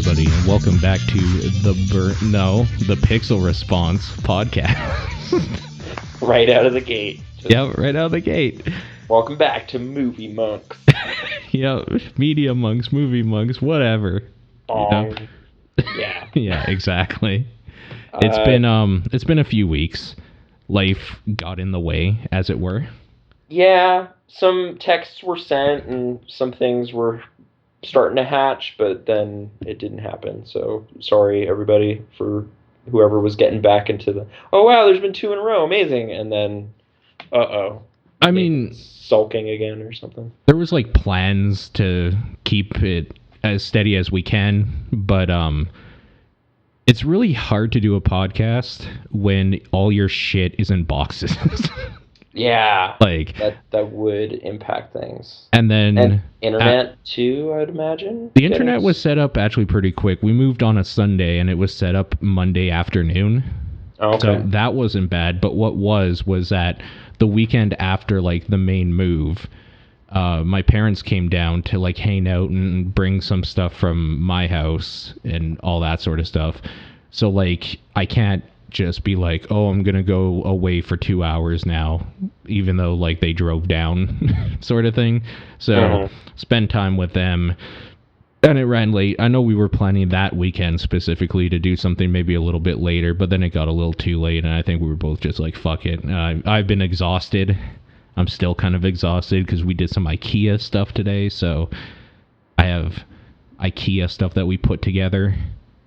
everybody, and welcome back to the Pixel Response podcast. Right out of the gate. Yeah, right out of the gate. Welcome back to Movie Monks. Yeah, Media Monks, Movie Monks, whatever. Yeah. Yeah, exactly. It's been a few weeks. Life got in the way, as it were. Yeah, some texts were sent and some things were starting to hatch, but then it didn't happen. So sorry, everybody, for whoever was getting back into the, oh wow, there's been 2 in a row, amazing, and then, I mean, sulking again or something. There was like plans to keep it as steady as we can, but it's really hard to do a podcast when all your shit is in boxes. Yeah, like that would impact things. And then internet too, I'd imagine. The internet was set up actually pretty quick. We moved on a Sunday and it was set up Monday afternoon. Okay. So that wasn't bad. But what was that the weekend after like the main move, my parents came down to like hang out and bring some stuff from my house and all that sort of stuff. So like I can't just be like, oh, I'm gonna go away for 2 hours now, even though like they drove down sort of thing. So spend time with them. And it ran late. I know we were planning that weekend specifically to do something maybe a little bit later, but then it got a little too late and I think we were both just like, fuck it. I've been exhausted. I'm still kind of exhausted because we did some IKEA stuff today. So I have IKEA stuff that we put together.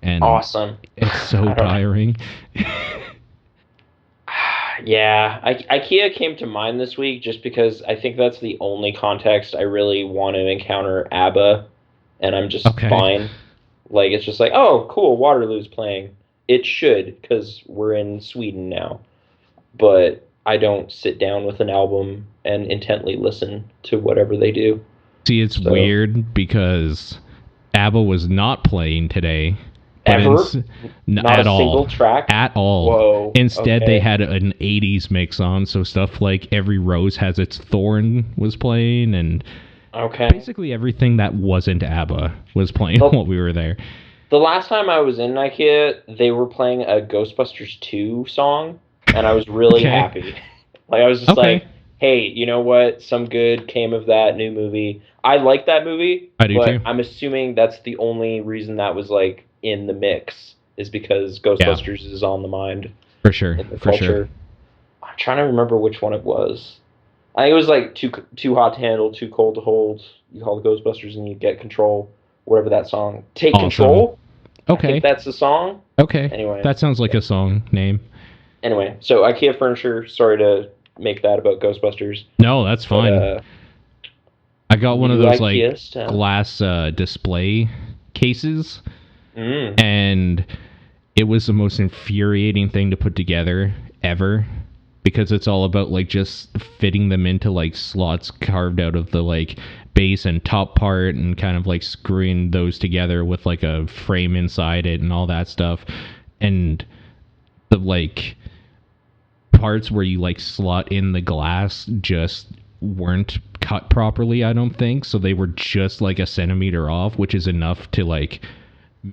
And awesome. It's so tiring. Yeah, IKEA came to mind this week just because I think that's the only context I really want to encounter ABBA, and I'm just fine. Like, it's just like, oh, cool, Waterloo's playing. It should, because we're in Sweden now. But I don't sit down with an album and intently listen to whatever they do. See, it's weird because ABBA was not playing today. Ever? Not at all. Single track? At all. Whoa. Instead, they had an 80s mix on, so stuff like Every Rose Has Its Thorn was playing, and basically everything that wasn't ABBA was playing while we were there. The last time I was in IKEA, they were playing a Ghostbusters 2 song, and I was really happy. Like, I was just like, hey, you know what? Some good came of that new movie. I like that movie, I do too. I'm assuming that's the only reason that was, like, in the mix, is because Ghostbusters is on the mind. For sure. In the culture. I'm trying to remember which one it was. I think it was like too hot to handle, too cold to hold. You call the Ghostbusters and you get control. Whatever that song. Take Control? Okay. I think that's the song. Okay. Anyway. That sounds like a song name. Anyway, so IKEA furniture, sorry to make that about Ghostbusters. No, that's fine. But, I got one of those like stuff. Glass display cases. Mm. And it was the most infuriating thing to put together ever, because it's all about like just fitting them into like slots carved out of the like base and top part and kind of like screwing those together with like a frame inside it and all that stuff. And the like parts where you like slot in the glass just weren't cut properly, I don't think. So they were just like a centimeter off, which is enough to like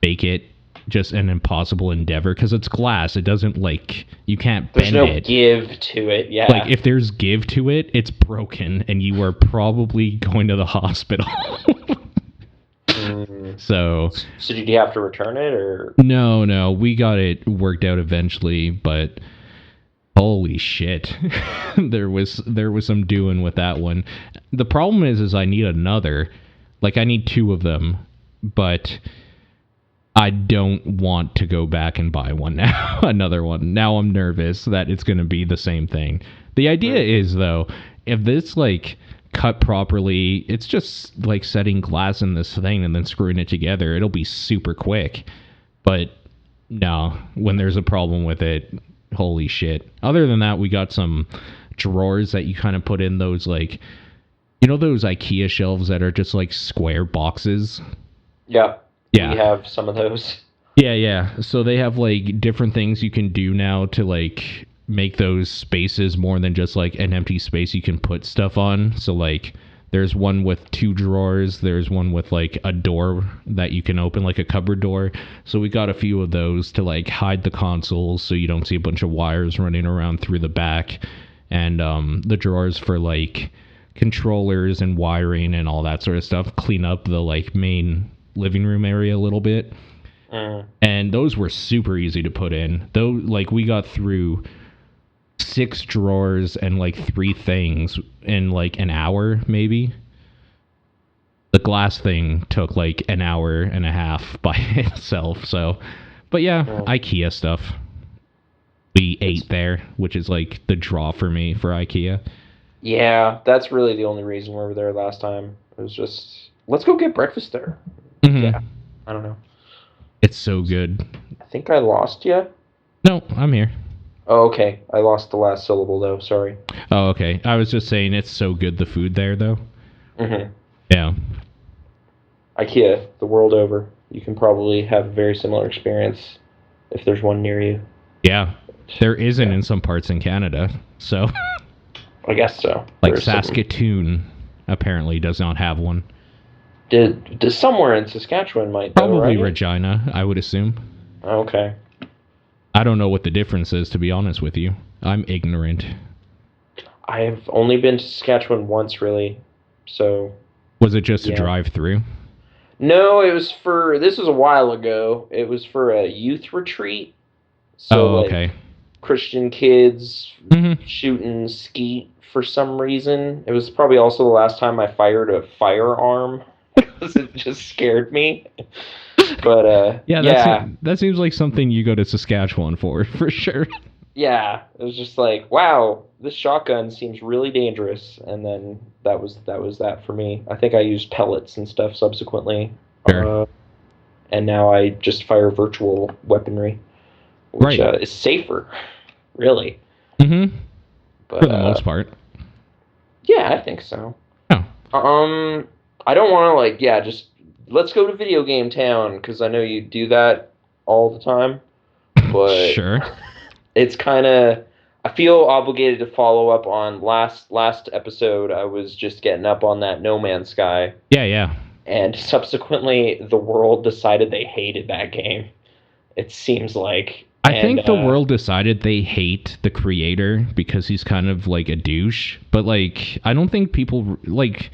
make it just an impossible endeavor, because it's glass. It doesn't like, you can't bend it. There's no give to it. Yeah, like if there's give to it, it's broken and you are probably going to the hospital. So did you have to return it, or no, we got it worked out eventually, but holy shit. there was some doing with that one. The problem is I need another. Like, I need 2 of them, but I don't want to go back and buy one now. Another one. Now I'm nervous that it's going to be the same thing. The idea is, though, if this like cut properly, it's just like setting glass in this thing and then screwing it together. It'll be super quick. But no, when there's a problem with it, holy shit. Other than that, we got some drawers that you kind of put in those, like, you know, those IKEA shelves that are just like square boxes? Yeah. Yeah. We have some of those. Yeah. So they have like different things you can do now to like make those spaces more than just like an empty space you can put stuff on. So like There's one with 2 drawers. There's one with like a door that you can open, like a cupboard door. So we got a few of those to like hide the consoles so you don't see a bunch of wires running around through the back. And the drawers for like controllers and wiring and all that sort of stuff. Clean up the like main living room area a little bit. And those were super easy to put in. Though, like, we got through 6 drawers and like 3 things in like an hour, maybe. The glass thing took like an hour and a half by itself. So, but yeah, IKEA stuff. We ate there, which is like the draw for me for IKEA. Yeah, that's really the only reason we were there last time. It was just, let's go get breakfast there. Yeah, I don't know. It's so good. I think I lost you. No, I'm here. Oh, okay. I lost the last syllable, though. Sorry. Oh, okay. I was just saying it's so good, the food there, though. Mm-hmm. Yeah. IKEA, the world over. You can probably have a very similar experience if there's one near you. Yeah. There isn't in some parts in Canada, so... I guess so. Like Saskatoon apparently does not have one. Does somewhere in Saskatchewan might, though, probably right? Regina, I would assume. Okay. I don't know what the difference is, to be honest with you. I'm ignorant. I've only been to Saskatchewan once, really. So... Was it just a drive-through? No, it was for... This was a while ago. It was for a youth retreat. So, okay. Christian kids shooting skeet for some reason. It was probably also the last time I fired a firearm because it just scared me. But that seems like something you go to Saskatchewan for sure. Yeah, it was just like, wow, this shotgun seems really dangerous, and then that was that for me. I think I used pellets and stuff subsequently. Sure. And now I just fire virtual weaponry, which is safer, really. Mm-hmm. But, for the most part. Yeah, I think so. Oh. I don't want to, just let's go to Video Game Town, because I know you do that all the time. But sure. It's kind of, I feel obligated to follow up on last episode. I was just getting up on that No Man's Sky. Yeah. And subsequently, the world decided they hated that game. It seems like. I think the world decided they hate the creator because he's kind of like a douche. But, like, I don't think people, like...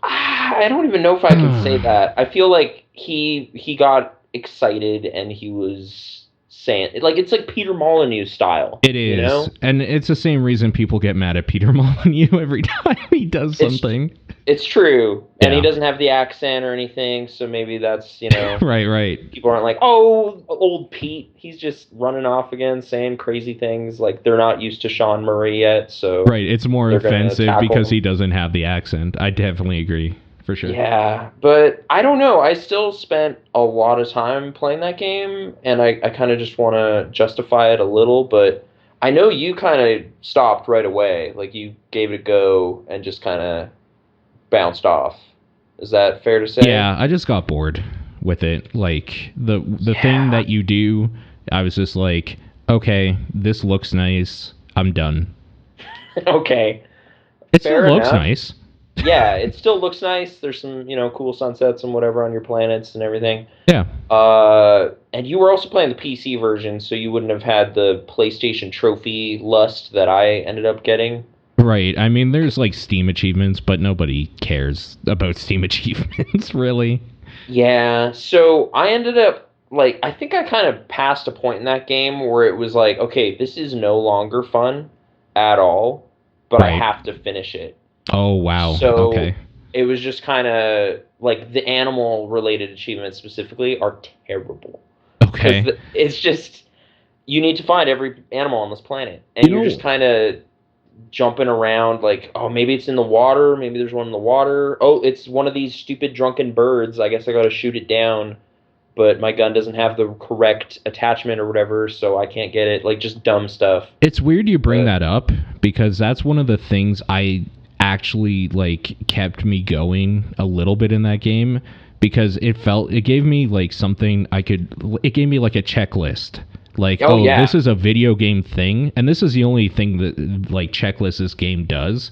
I don't even know if I can say that. I feel like he got excited and he was saying... Like, it's like Peter Molyneux style. It is. You know? And it's the same reason people get mad at Peter Molyneux every time he does something. It's true. And he doesn't have the accent or anything, so maybe that's, Right. People aren't like, oh, old Pete, he's just running off again, saying crazy things. Like, they're not used to Sean Murray yet, so... Right, it's more offensive because he doesn't have the accent. I definitely agree, for sure. Yeah, but I don't know. I still spent a lot of time playing that game, and I kind of just want to justify it a little, but I know you kind of stopped right away. Like, you gave it a go and just kind of bounced off. Is that fair to say? Yeah, I just got bored with it. Like, the thing that you do, I was just like, okay, this looks nice. I'm done. Okay. It still looks nice. Yeah, it still looks nice. There's some, cool sunsets and whatever on your planets and everything. Yeah. And you were also playing the PC version, so you wouldn't have had the PlayStation trophy lust that I ended up getting. Right. I mean, there's like Steam achievements, but nobody cares about Steam achievements, really. Yeah. So I ended up, I think I kind of passed a point in that game where it was like, okay, this is no longer fun at all, but I have to finish it. Oh, wow. So okay. It was just kind of like the animal-related achievements specifically are terrible. Okay. It's just, you need to find every animal on this planet, and you're just kind of jumping around like, oh, maybe it's in the water, maybe there's one in the water. Oh, it's one of these stupid drunken birds. I guess I got to shoot it down, but my gun doesn't have the correct attachment or whatever, so I can't get it. Like, just dumb stuff. It's weird you bring that up, because that's one of the things I actually kept me going a little bit in that game, because it gave me something it gave me a checklist. This is a video game thing, and this is the only thing that checklist this game does,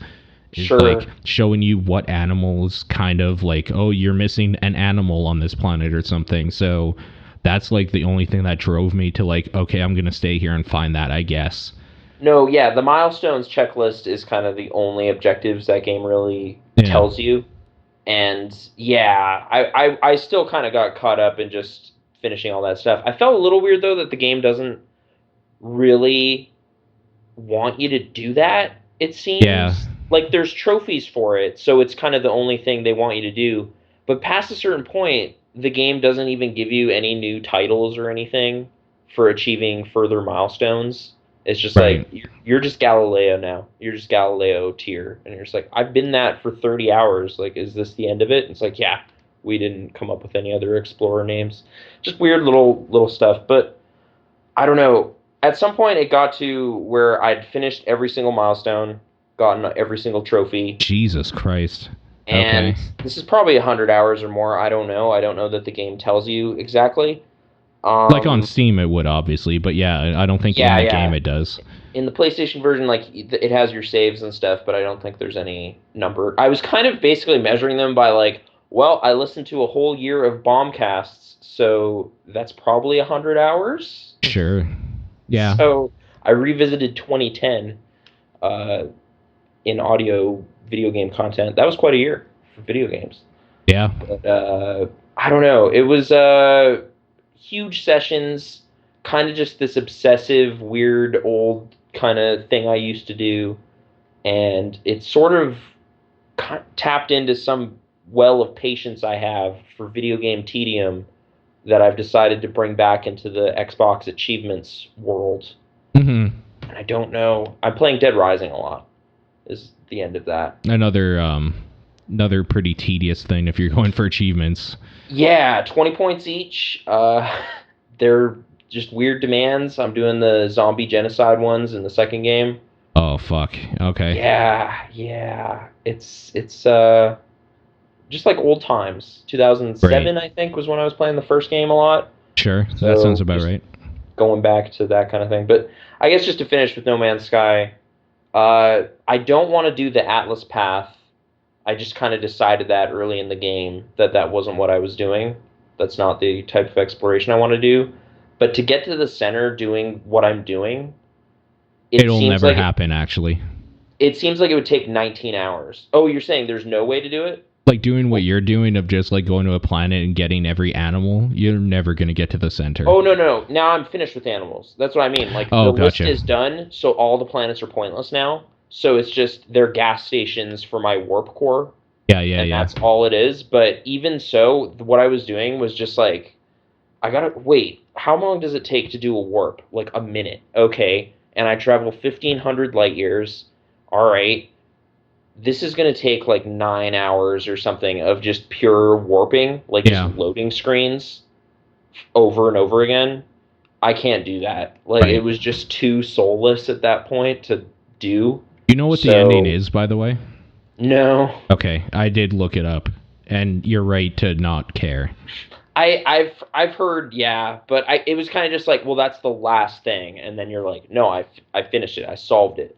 Sure. like showing you what animals kind of like, oh, you're missing an animal on this planet or something. So that's like the only thing that drove me to like, okay, I'm gonna stay here and find that, I guess. No, yeah, the milestones checklist is kind of the only objectives that game really Yeah. tells you. And yeah, I still kind of got caught up in just finishing all that stuff. I felt a little weird though that the game doesn't really want you to do that, it Yeah. seems. Like there's trophies for it, so it's kind of the only thing they want you to do. But past a certain point, the game doesn't even give you any new titles or anything for achieving further milestones. It's just Right. like you're just Galileo now. You're just Galileo tier, and you're just like, I've been that for 30 hours. Like, is this the end of it? And it's like, yeah, we didn't come up with any other explorer names. Just weird little stuff. But I don't know. At some point, it got to where I'd finished every single milestone, gotten every single trophy, Jesus Christ. and Okay. this is probably 100 hours or more. I don't know. I don't know that the game tells you exactly. Like on Um, Steam, it would obviously, but yeah, I don't think in yeah, the yeah. game it does. In the PlayStation version, like it has your saves and stuff, but I don't think there's any number. I was kind of basically measuring them by like, well, I listened to a whole year of Bombcasts, so that's probably 100 hours. Sure. Yeah. So I revisited 2010 uh, in audio video game content. That was quite a year for video games. Yeah. But I don't know. It was huge sessions, kind of just this obsessive, weird, old kind of thing I used to do. And it sort of tapped into some well of patience I have for video game tedium that I've decided to bring back into the Xbox achievements world. Hmm. And I don't know. I'm playing Dead Rising a lot. Is the end of that. Another pretty tedious thing if you're going for achievements. Yeah, 20 points each. They're just weird demands. I'm doing the zombie genocide ones in the second game. Oh fuck. Okay. Yeah, yeah. It's just like old times. Right. 2007, I think, was when I was playing the first game a lot. Sure. That sounds So about just right. going back to that kind of thing. But I guess just to finish with No Man's Sky, I don't want to do the Atlas path. I just kind of decided that early in the game that that wasn't what I was doing. That's not the type of exploration I want to do. But to get to the center doing what I'm doing, it It'll seems never like happen actually. it seems like it would take 19 hours. Oh, you're saying there's no way to do it? Like doing what you're doing of just like going to a planet and getting every animal, you're never going to get to the center. Oh, no, no. Now I'm finished with animals. That's what I mean. Like Oh, the list gotcha. is done, so all the planets are pointless now. So it's just they're gas stations for my warp core, Yeah, yeah, and yeah. that's all it is. But even so, what I was doing was just like, I gotta wait. How long does it take to do a warp? Like a minute. Okay. And I travel 1,500 light years. All right. This is going to take like 9 hours or something of just pure warping, like just Yeah. loading screens over and over again. I can't do that. Like it Right. was just too soulless at that point to do. You know what the ending So, is, by the way? no. Okay, I did look it up, and you're right to not care. I've heard, yeah, but it was kind of just like, well, that's the last thing, and then you're like, no, I finished it, I solved it,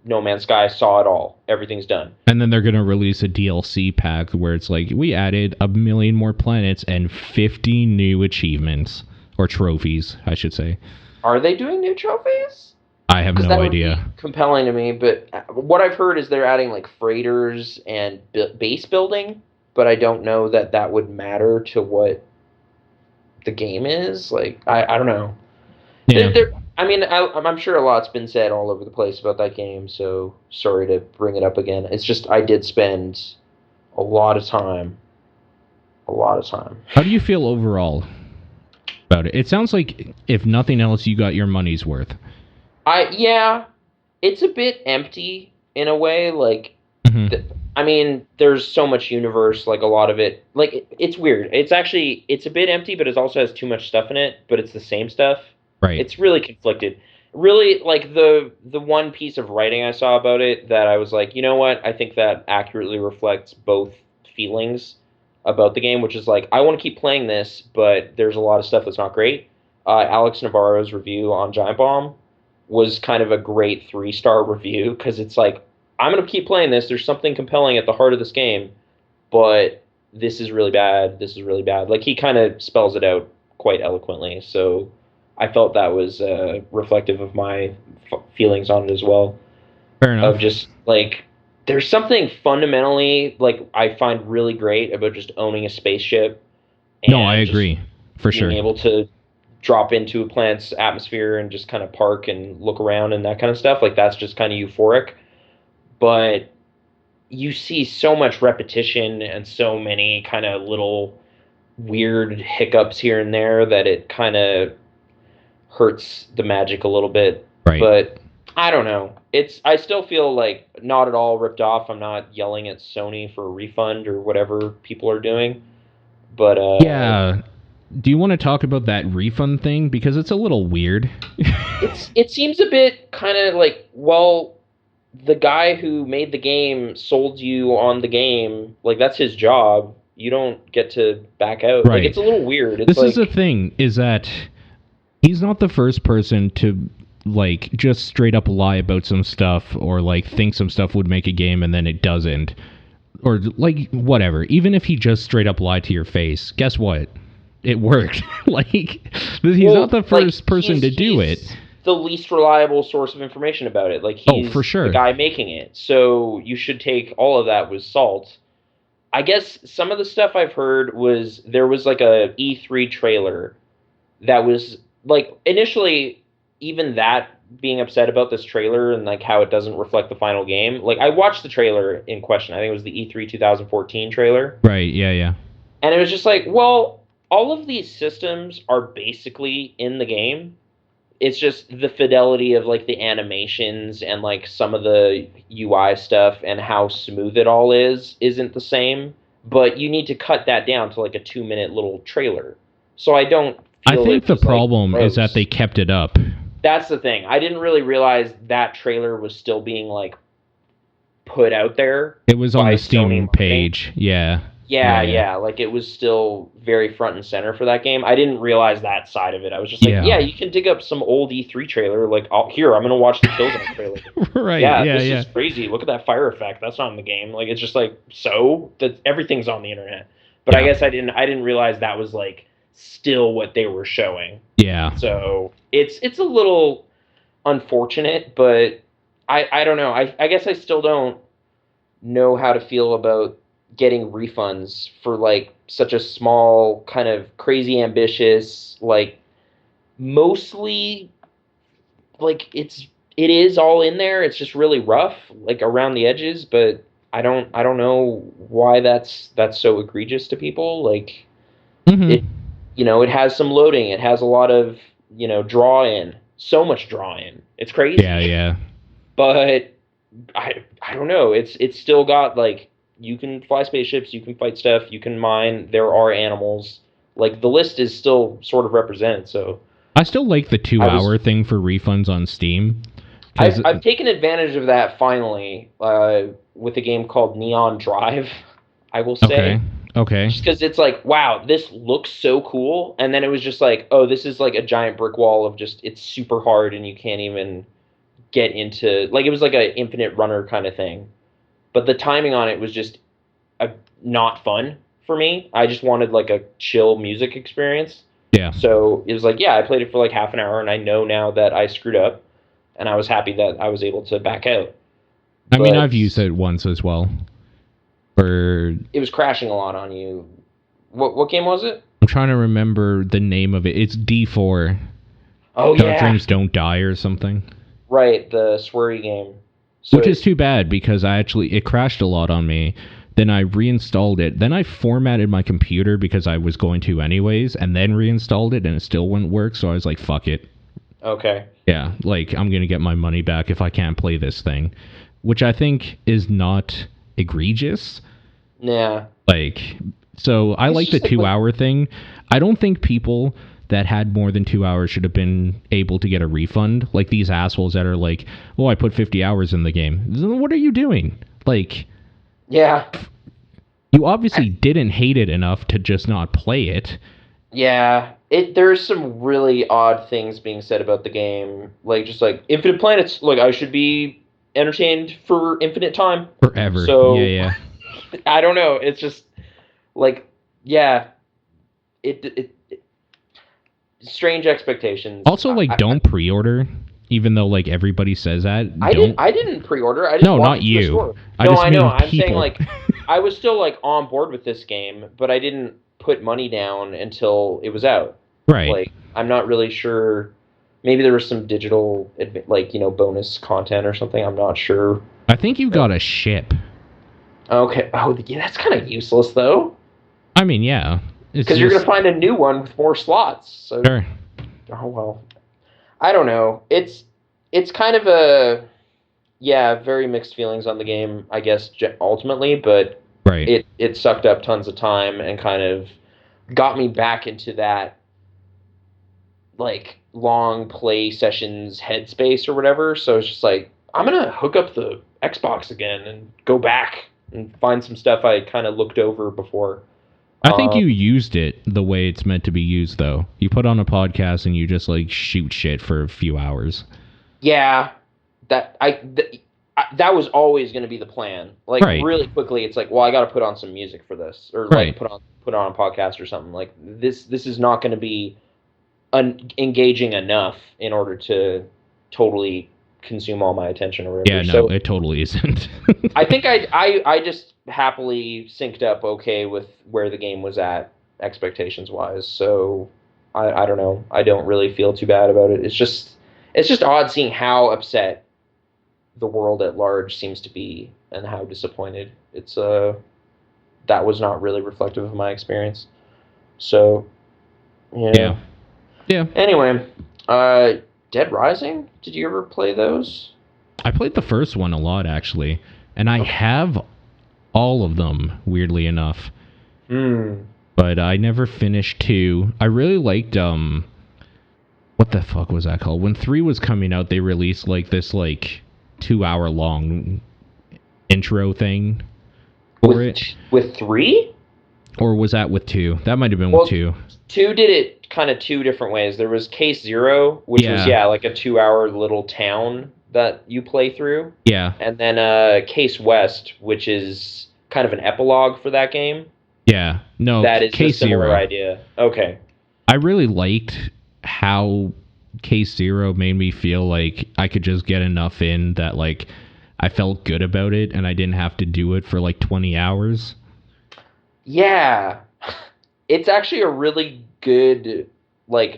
No Man's Sky saw it all, everything's done. And then they're gonna release a DLC pack where it's like we added 1 million more planets and 50 new achievements or trophies, I should say. Are they doing new trophies? I have Because no that would be idea. compelling to me, but what I've heard is they're adding like freighters and base building, but I don't know that that would matter to what the game is. Like, I don't know. Yeah, I mean, I'm sure a lot's been said all over the place about that game, so sorry to bring it up again. It's just I did spend a lot of time, a lot of time. how do you feel overall about it? It sounds like if nothing else, you got your money's worth. Yeah, it's a bit empty in a way. Like, Hmm. I mean, there's so much universe. Like a lot of it, like it's weird. It's a bit empty, but it also has too much stuff in it. But it's the same stuff. Right. It's really conflicted. Really, like the one piece of writing I saw about it that I was like, you know what? I think that accurately reflects both feelings about the game, which is like I want to keep playing this, but there's a lot of stuff that's not great. Alex Navarro's review on Giant Bomb was kind of a great 3-star review because it's like I'm gonna keep playing this. There's something compelling at the heart of this game, but this is really bad. This is really bad. Like he kind of spells it out quite eloquently. So I felt that was reflective of my feelings on it as well. Fair enough. Of just like there's something fundamentally like I find really great about just owning a spaceship. No, I agree for sure. Being able to drop into a planet's atmosphere and just kind of park and look around and that kind of stuff. Like that's just kind of euphoric. But you see so much repetition and so many kind of little weird hiccups here and there that it kind of hurts the magic a little bit. Right. But I don't know. I still feel like not at all ripped off. I'm not yelling at Sony for a refund or whatever people are doing. But yeah. Do you want to talk about that refund thing? Because it's a little weird. It seems a bit kind of like, well, the guy who made the game sold you on the game. Like, that's his job. You don't get to back out. Right. Like, it's a little weird. This is the thing, is that he's not the first person to, like, just straight up lie about some stuff or, like, think some stuff would make a game and then it doesn't. Or, like, whatever. Even if he just straight up lied to your face, guess what? It worked. Like, he's not the first person to do it. The least reliable source of information about it. Like, he's for sure. The guy making it. So you should take all of that with salt. I guess some of the stuff I've heard was there was like a E3 trailer that was like initially even that being upset about this trailer and like how it doesn't reflect the final game. Like I watched the trailer in question. I think it was the E3 2014 trailer. Right, yeah. And it was just like, well, all of these systems are basically in the game. It's just the fidelity of like the animations and like some of the UI stuff and how smooth it all isn't the same. But you need to cut that down to like a 2-minute little trailer. So I don't feel I think the problem like, is that they kept it up. That's the thing. I didn't really realize that trailer was still being like put out there. It was on the Steam page. Yeah. Yeah. Like it was still very front and center for that game. I didn't realize that side of it. I was just like, yeah you can dig up some old E3 trailer. Like, I'm going to watch the Killzone trailer. Right. This is crazy. Look at that fire effect. That's not in the game. Like, it's just like, so that everything's on the internet. But I guess I didn't realize that was like still what they were showing. Yeah. So it's a little unfortunate, but I don't know. I guess I still don't know how to feel about getting refunds for like such a small kind of crazy ambitious, like mostly like it is all in there. It's just really rough, like around the edges, but I don't know why that's so egregious to people. Like it has some loading. It has a lot of, draw in. So much draw in. It's crazy. Yeah. But I don't know. It's still got like you can fly spaceships, you can fight stuff, you can mine. There are animals. Like the list is still sort of represented. So I still like the 2-hour thing for refunds on Steam. I've taken advantage of that finally with a game called Neon Drive. I will say. Okay. Just because it's like, wow, this looks so cool, and then it was just like, oh, this is like a giant brick wall of just it's super hard and you can't even get into like it was like an infinite runner kind of thing. But the timing on it was just not fun for me. I just wanted like a chill music experience. Yeah. So it was like, I played it for like half an hour, and I know now that I screwed up, and I was happy that I was able to back out. I mean, I've used it once as well. It was crashing a lot on you. What game was it? I'm trying to remember the name of it. It's D4. Oh, Dark Dreams Don't Die or something. Right, the sweary game. So which is too bad because it crashed a lot on me. Then I reinstalled it. Then I formatted my computer because I was going to anyways, and then reinstalled it, and it still wouldn't work, so I was like, fuck it. Okay. Yeah, like, I'm going to get my money back if I can't play this thing. Which I think is not egregious. Yeah. Like, so I like the 2-hour thing. I don't think people that had more than 2 hours should have been able to get a refund. Like these assholes that are like, oh, I put 50 hours in the game. What are you doing? Like, yeah, you obviously didn't hate it enough to just not play it. Yeah, there's some really odd things being said about the game. Like, just like Infinite Planets, like I should be entertained for infinite time. Forever. So Yeah. I don't know. It's just like, yeah, it strange expectations. Also, like, don't pre-order, even though like everybody says that. I didn't pre-order. I just No, walked not into the you. store. I No, just I know. mean I'm saying people. like I was still like on board with this game, but I didn't put money down until it was out. Right. Like I'm not really sure. Maybe there was some digital like bonus content or something. I'm not sure. I think you got a ship. Okay. Oh, yeah, that's kind of useless though. I mean, yeah. Because you're gonna find a new one with more slots. So. Sure. Oh well. I don't know. It's kind of a very mixed feelings on the game, I guess, ultimately, but Right. it sucked up tons of time and kind of got me back into that like long play sessions headspace or whatever. So it's just like I'm gonna hook up the Xbox again and go back and find some stuff I kind of looked over before. I think you used it the way it's meant to be used, though. You put on a podcast and you just like shoot shit for a few hours. Yeah, that was always going to be the plan. Like right. really quickly, it's like, well, I got to put on some music for this, or right. like put on a podcast or something. Like this is not going to be engaging enough in order to totally consume all my attention or whatever. Yeah, no, so, it totally isn't. I think I just happily synced up okay with where the game was at expectations wise. So I don't know. I don't really feel too bad about it. It's just odd seeing how upset the world at large seems to be and how disappointed. It's that was not really reflective of my experience. So yeah. Anyway, Dead Rising, did you ever play those? I played the first one a lot actually, and I have all of them, weirdly enough. But I never finished 2. I really liked what the fuck was that called? When 3 was coming out, they released like this 2-hour long intro thing for it. With 3? Or was that with 2? That might have been with 2. 2 did it kind of 2 different ways. There was Case Zero, which was like a 2-hour little town that you play through. Yeah. And then Case West, which is kind of an epilogue for that game. Yeah. No, that is Case a similar Zero idea. Okay. I really liked how Case Zero made me feel like I could just get enough in that I felt good about it and I didn't have to do it for 20 hours. Yeah. It's actually a really good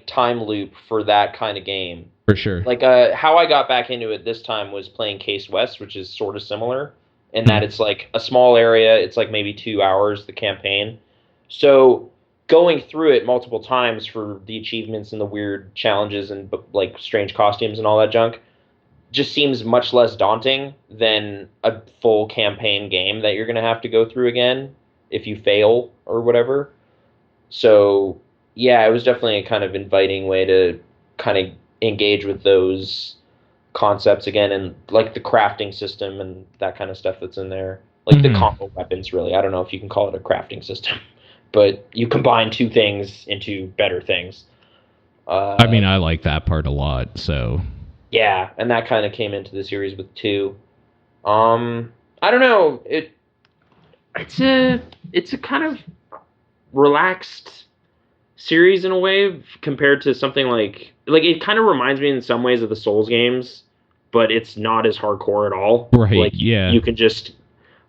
time loop for that kind of game. For sure. How I got back into it this time was playing Case West, which is sort of similar in that it's a small area. It's maybe 2 hours, the campaign. So going through it multiple times for the achievements and the weird challenges and strange costumes and all that junk just seems much less daunting than a full campaign game that you're going to have to go through again if you fail or whatever. So yeah, it was definitely a kind of inviting way to kind of engage with those concepts again, and the crafting system and that kind of stuff that's in there, the combo weapons. Really, I don't know if you can call it a crafting system, but you combine 2 things into better things. I mean, I like that part a lot. So yeah, and that kind of came into the series with 2. I don't know. It's a kind of relaxed series in a way compared to something like it kind of reminds me in some ways of the Souls games, but it's not as hardcore at all. Right. Yeah. You can just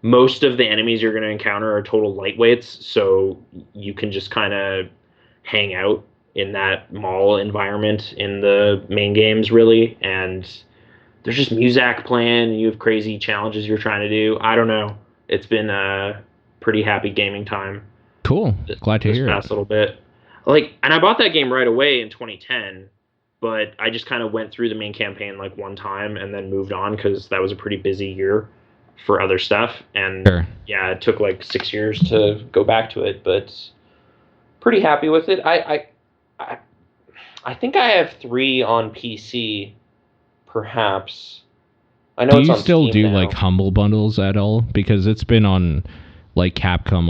most of the enemies you're going to encounter are total lightweights, so you can just kind of hang out in that mall environment in the main games, really, and there's just music playing, and you have crazy challenges you're trying to do. I don't know. It's been a pretty happy gaming time. Cool. Glad to hear it. This past little bit. And I bought that game right away in 2010, but I just kind of went through the main campaign one time and then moved on because that was a pretty busy year for other stuff. And yeah, it took 6 years to go back to it, but pretty happy with it. I think I have 3 on PC, perhaps. I know. Do you it's on still Steam do now. Humble Bundles at all? Because it's been on Capcom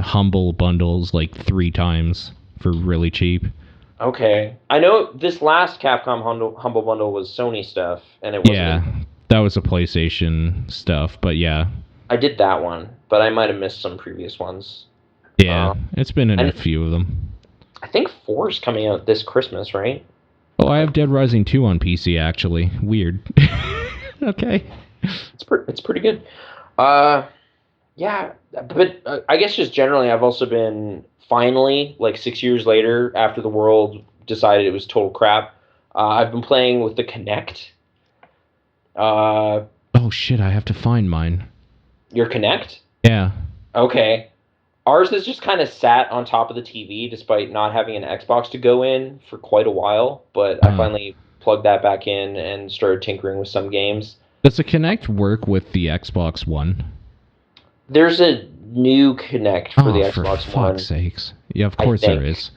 Humble Bundles 3 times for really cheap. Okay. I know this last Capcom Humble Bundle was Sony stuff, and it wasn't That was a PlayStation stuff, but yeah. I did that one, but I might have missed some previous ones. Yeah, it's been in a few of them. I think 4 is coming out this Christmas, right? Oh, I have Dead Rising 2 on PC, actually. Weird. Okay. It's pretty good. Yeah, but I guess just generally, I've also been finally, like 6 years later, after the world decided it was total crap, I've been playing with the Kinect. Oh shit! I have to find mine. Your Kinect? Yeah. Okay. Ours has just kind of sat on top of the TV despite not having an Xbox to go in for quite a while, but I finally plugged that back in and started tinkering with some games. Does the Kinect work with the Xbox One? There's a new Kinect for the Xbox for One. Fuck's sakes. Yeah, of course there is.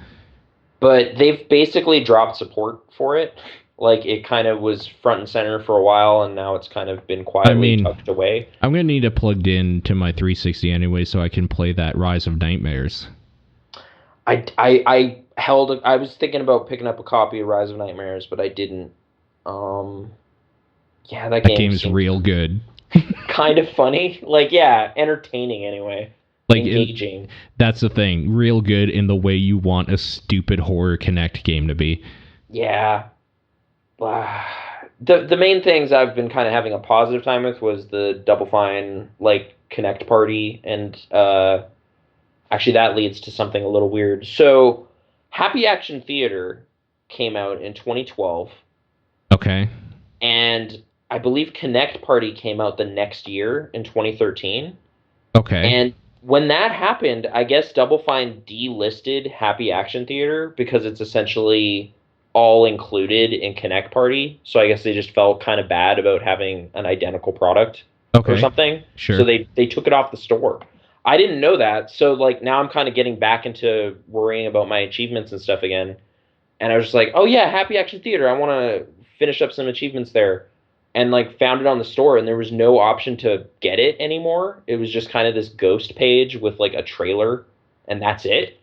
But they've basically dropped support for it. Like, it kind of was front and center for a while, and now it's kind of been quietly tucked away. I'm going to need it plugged in to my 360 anyway so I can play that Rise of Nightmares. I was thinking about picking up a copy of Rise of Nightmares, but I didn't. Yeah, that game's real good. Kind of funny. Like, yeah, entertaining anyway. Like, engaging. That's the thing. Real good in the way you want a stupid horror Kinect game to be. Yeah. The main things I've been kind of having a positive time with was the Double Fine, like, Kinect party, and actually that leads to something a little weird. So, Happy Action Theater came out in 2012. Okay. And I believe Kinect Party came out the next year in 2013. Okay. And when that happened, I guess Double Fine delisted Happy Action Theater because it's essentially all included in Kinect Party. So I guess they just felt kind of bad about having an identical product or something. Sure. So they took it off the store. I didn't know that. So like now I'm kind of getting back into worrying about my achievements and stuff again. And I was just like, oh yeah, Happy Action Theater. I want to finish up some achievements there. And like found it on the store, and there was no option to get it anymore. It was just kind of this ghost page with like a trailer, and that's it.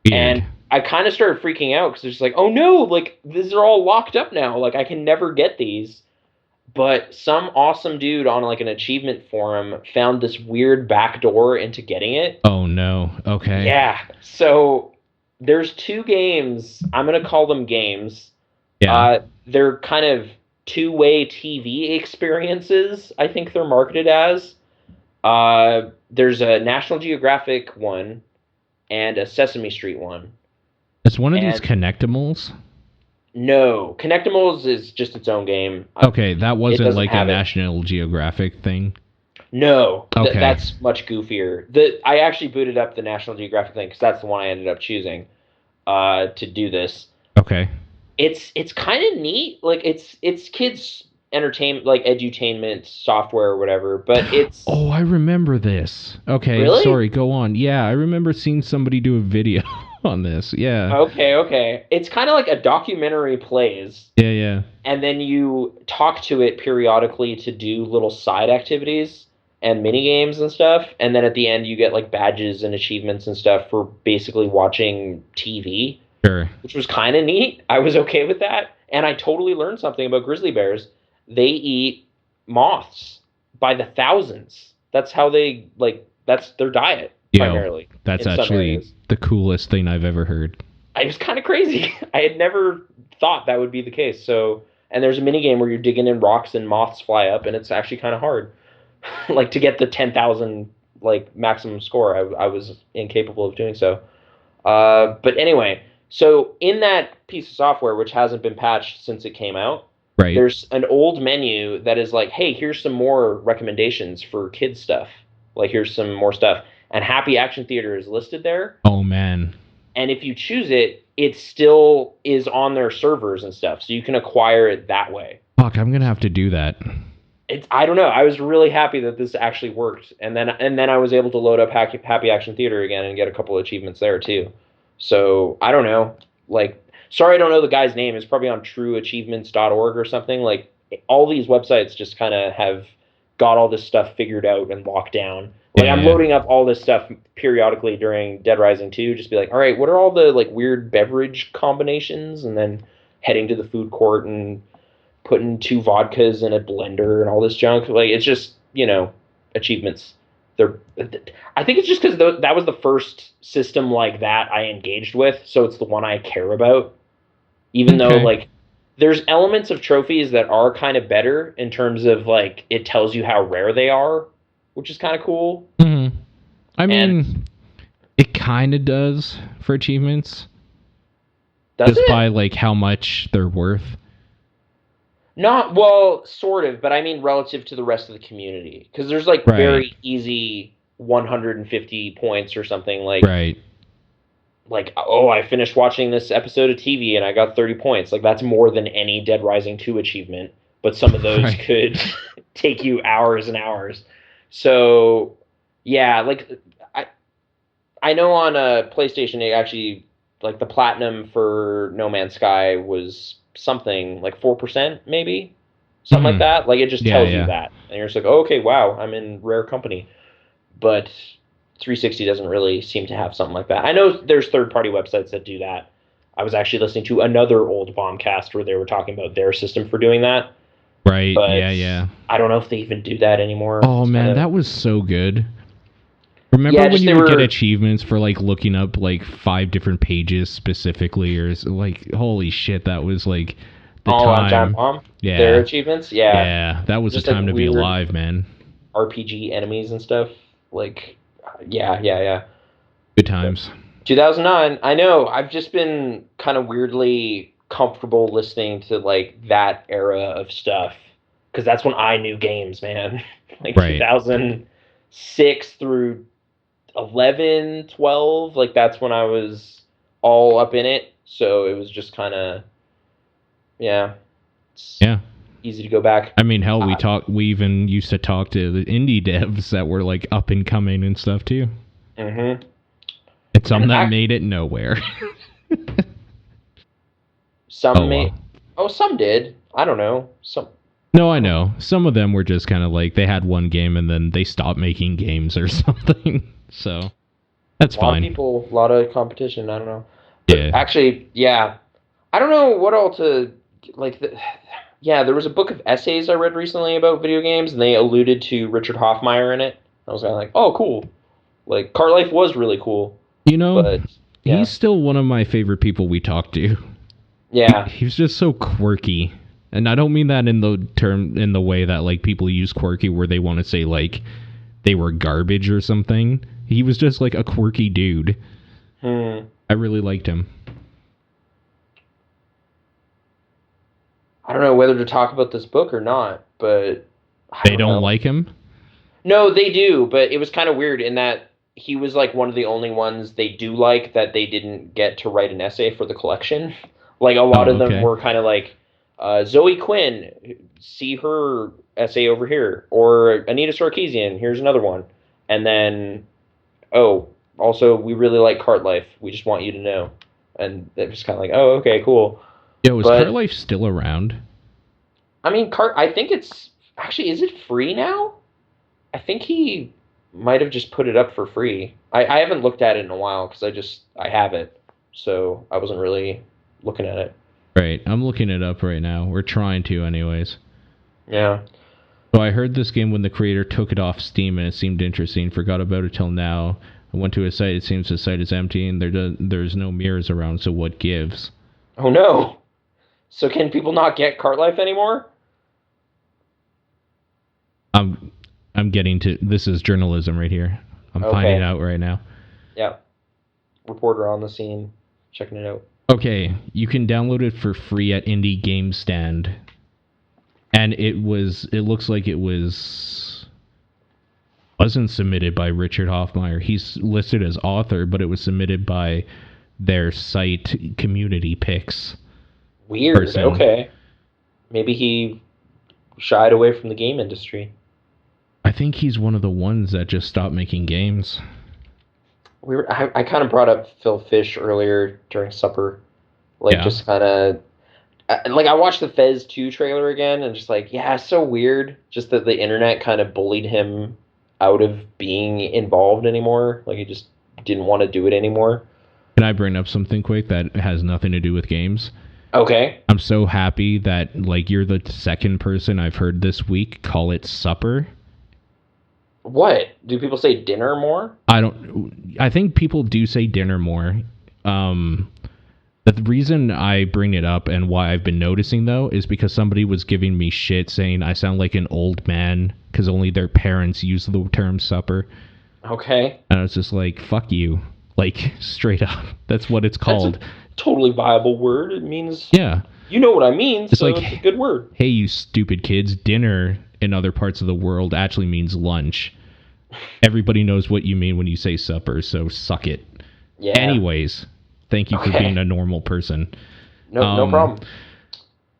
Weird. And I kind of started freaking out because it's like, oh no, like these are all locked up now. Like I can never get these. But some awesome dude on like an achievement forum found this weird back door into getting it. Oh no. Okay. Yeah. So there's 2 games. I'm gonna call them games. Yeah. They're kind of 2-way TV experiences, I think they're marketed as. There's a National Geographic one and a Sesame Street one. Is one of these Connectimals? No. Connectimals is just its own game. Okay, that wasn't like a National Geographic thing? No. Okay. That's much goofier. I actually booted up the National Geographic thing because that's the one I ended up choosing to do this. Okay. It's kind of neat. Like it's kids entertainment, like edutainment software or whatever, but it's Oh, I remember this. Okay, really? Sorry, go on. Yeah, I remember seeing somebody do a video on this. Yeah. Okay. It's kind of like a documentary plays. Yeah. And then you talk to it periodically to do little side activities and mini games and stuff, and then at the end you get like badges and achievements and stuff for basically watching TV. Sure. Which was kind of neat. I was okay with that. And I totally learned something about grizzly bears. They eat moths by the thousands. That's how they, like, that's their diet, primarily. That's actually the coolest thing I've ever heard. It was kind of crazy. I had never thought that would be the case. So, and there's a mini game where you're digging in rocks and moths fly up, and it's actually kind of hard. Like, to get the 10,000, like, maximum score, I was incapable of doing so. But anyway... So in that piece of software, which hasn't been patched since it came out, right, there's an old menu that is like, hey, here's some more recommendations for kids stuff. Like, here's some more stuff. And Happy Action Theater is listed there. Oh, man. And if you choose it, it still is on their servers and stuff. So you can acquire it that way. Fuck, I'm going to have to do that. I don't know. I was really happy that this actually worked. And then I was able to load up Happy Action Theater again and get a couple of achievements there, too. So, I don't know, like, sorry I don't know the guy's name. It's probably on trueachievements.org or something. Like, all these websites just kind of have got all this stuff figured out and locked down. Like, I'm loading up all this stuff periodically during Dead Rising 2, just be like, all right, what are all the, like, weird beverage combinations? And then heading to the food court and putting 2 vodkas in a blender and all this junk. Like it's just achievements. They're I think it's just because that was the first system like that I engaged with, so it's the one I care about. Even though Okay. like there's elements of trophies that are kind of better in terms of like it tells you how rare they are, which is kind of cool. Mm-hmm. I And mean, it kind of does for achievements, does just it? by like how much they're worth. Not well, sort of, but I mean relative to the rest of the community. Because there's like Right. very easy 150 points or something Right. like oh, I finished watching this episode of TV and I got 30 points. Like that's more than any Dead Rising 2 achievement, but some of those Right. could take you hours and hours. So, yeah, like I I know on a PlayStation it actually like the platinum for No Man's Sky was something like 4% maybe. Something like Mm-hmm. that. Like it just Yeah. tells you Yeah. that. And you're just like, oh, "Okay, wow, I'm in rare company." But 360 doesn't really seem to have something like that. I know there's third-party websites that do that. I was actually listening to another old Bombcast where they were talking about their system for doing that, Right. but Yeah. Yeah. I don't know if they even do that anymore. Oh It's kind man, of that was so good. Remember yeah, when just you they would get were achievements for like looking up like 5 different pages specifically, or like holy shit, that was like the all on Giant time. Bomb. Their Yeah. achievements, yeah, Yeah, that was the just like time to be weird alive, man. RPG enemies and stuff. Like, yeah, yeah, yeah. Good But times. 2009, I know. I've just been kind of weirdly comfortable listening to like that era of stuff because that's when I knew games, man. Like Right. 2006 through 11, 12, like that's when I was all up in it. So it was just kind of, yeah, it's Yeah. easy to go back. I mean, hell, Uh, we even used to talk to the indie devs that were like up and coming and stuff too. mm-hmm. And some And that made it nowhere. Oh some well. may, oh, some did. I don't know. Some, No, I I don't know. know. Some of them were just kind of like they had one game and then they stopped making games or something. So that's A lot of fine. people, a lot of competition. I don't know, but Yeah. actually, yeah, I don't know what all to like. Yeah, there was a book of essays I read recently about video games, and they alluded to Richard Hoffmeyer in it. I was kind of like, oh, cool. Like, Cart Life was really cool, You know, but he's yeah, still one of my favorite people we talk to. yeah, He was just so quirky. And I don't mean that in the way that like people use quirky where they want to say like they were garbage or something. He was just like a quirky dude. hmm. I really liked him. I don't know whether to talk about this book or not, but I They don't don't know. like him? No, they do, but it was kind of weird in that he was like one of the only ones they do like that they didn't get to write an essay for the collection. Like a lot Oh, of them okay. were kind of like Zoe Quinn, see her essay over here, or Anita Sarkeesian, here's another one, and then oh, also we really like Cart Life. We just want you to know, and it was kind of like oh okay cool, Yo, is but Carlife still around? I mean Cart. I think it's actually is it free now? I think he might have just put it up for free. I haven't looked at it in a while because I have it, so I wasn't really looking at it. Right. I'm looking it up right now. We're trying to anyways. Yeah. So I heard this game when the creator took it off Steam and it seemed interesting. Forgot about it till now. I went to his site. It seems the site is empty and there's no mirrors around. So what gives? Oh no. So can people not get Cart Life anymore? I'm I'm getting to this is journalism right here. I'm finding Okay. out right now. Yeah. Reporter on the scene, checking it out. Okay, you can download it for free at Indie Game Stand, and it looks like it wasn't submitted by Richard Hoffmeyer. He's listed as author, but it was submitted by their site community picks Weird. person. Okay. Maybe he shied away from the game industry. I think he's one of the ones that just stopped making games. I kind of brought up Phil Fish earlier during supper, like Yeah. just kind of like I watched the Fez 2 trailer again and just like, yeah, it's so weird. Just that the internet kind of bullied him out of being involved anymore. Like he just didn't want to do it anymore. Can I bring up something quick that has nothing to do with games? Okay. I'm so happy that like you're the second person I've heard this week call it supper. What? Do people say dinner more? I think people do say dinner more. Um, the reason I bring it up and why I've been noticing though is because somebody was giving me shit saying I sound like an old man because only their parents use the term supper. Okay. And I was just like, fuck you. Like, straight up. That's what it's called. That's a totally viable word. It means, yeah. You know what I mean, It's so like, it's a good word. Hey, you stupid kids, dinner in other parts of the world actually means lunch. Everybody knows what you mean when you say supper, so suck it. Yeah. Anyways, thank you for being a normal person. No problem.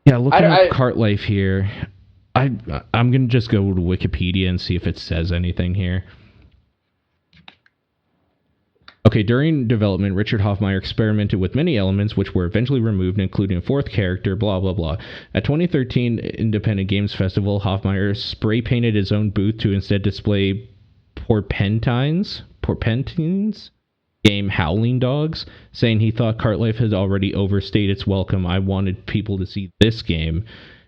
Yeah, looking up cart life here. I'm going to just go to Wikipedia and see if it says anything here. Okay, during development, Richard Hofmeyer experimented with many elements which were eventually removed, including a fourth character, blah, blah, blah. At 2013 Independent Games Festival, Hofmeyer spray-painted his own booth to instead display Porpentine's game Howling Dogs, saying he thought Cart Life had already overstayed its welcome. I wanted people to see this game.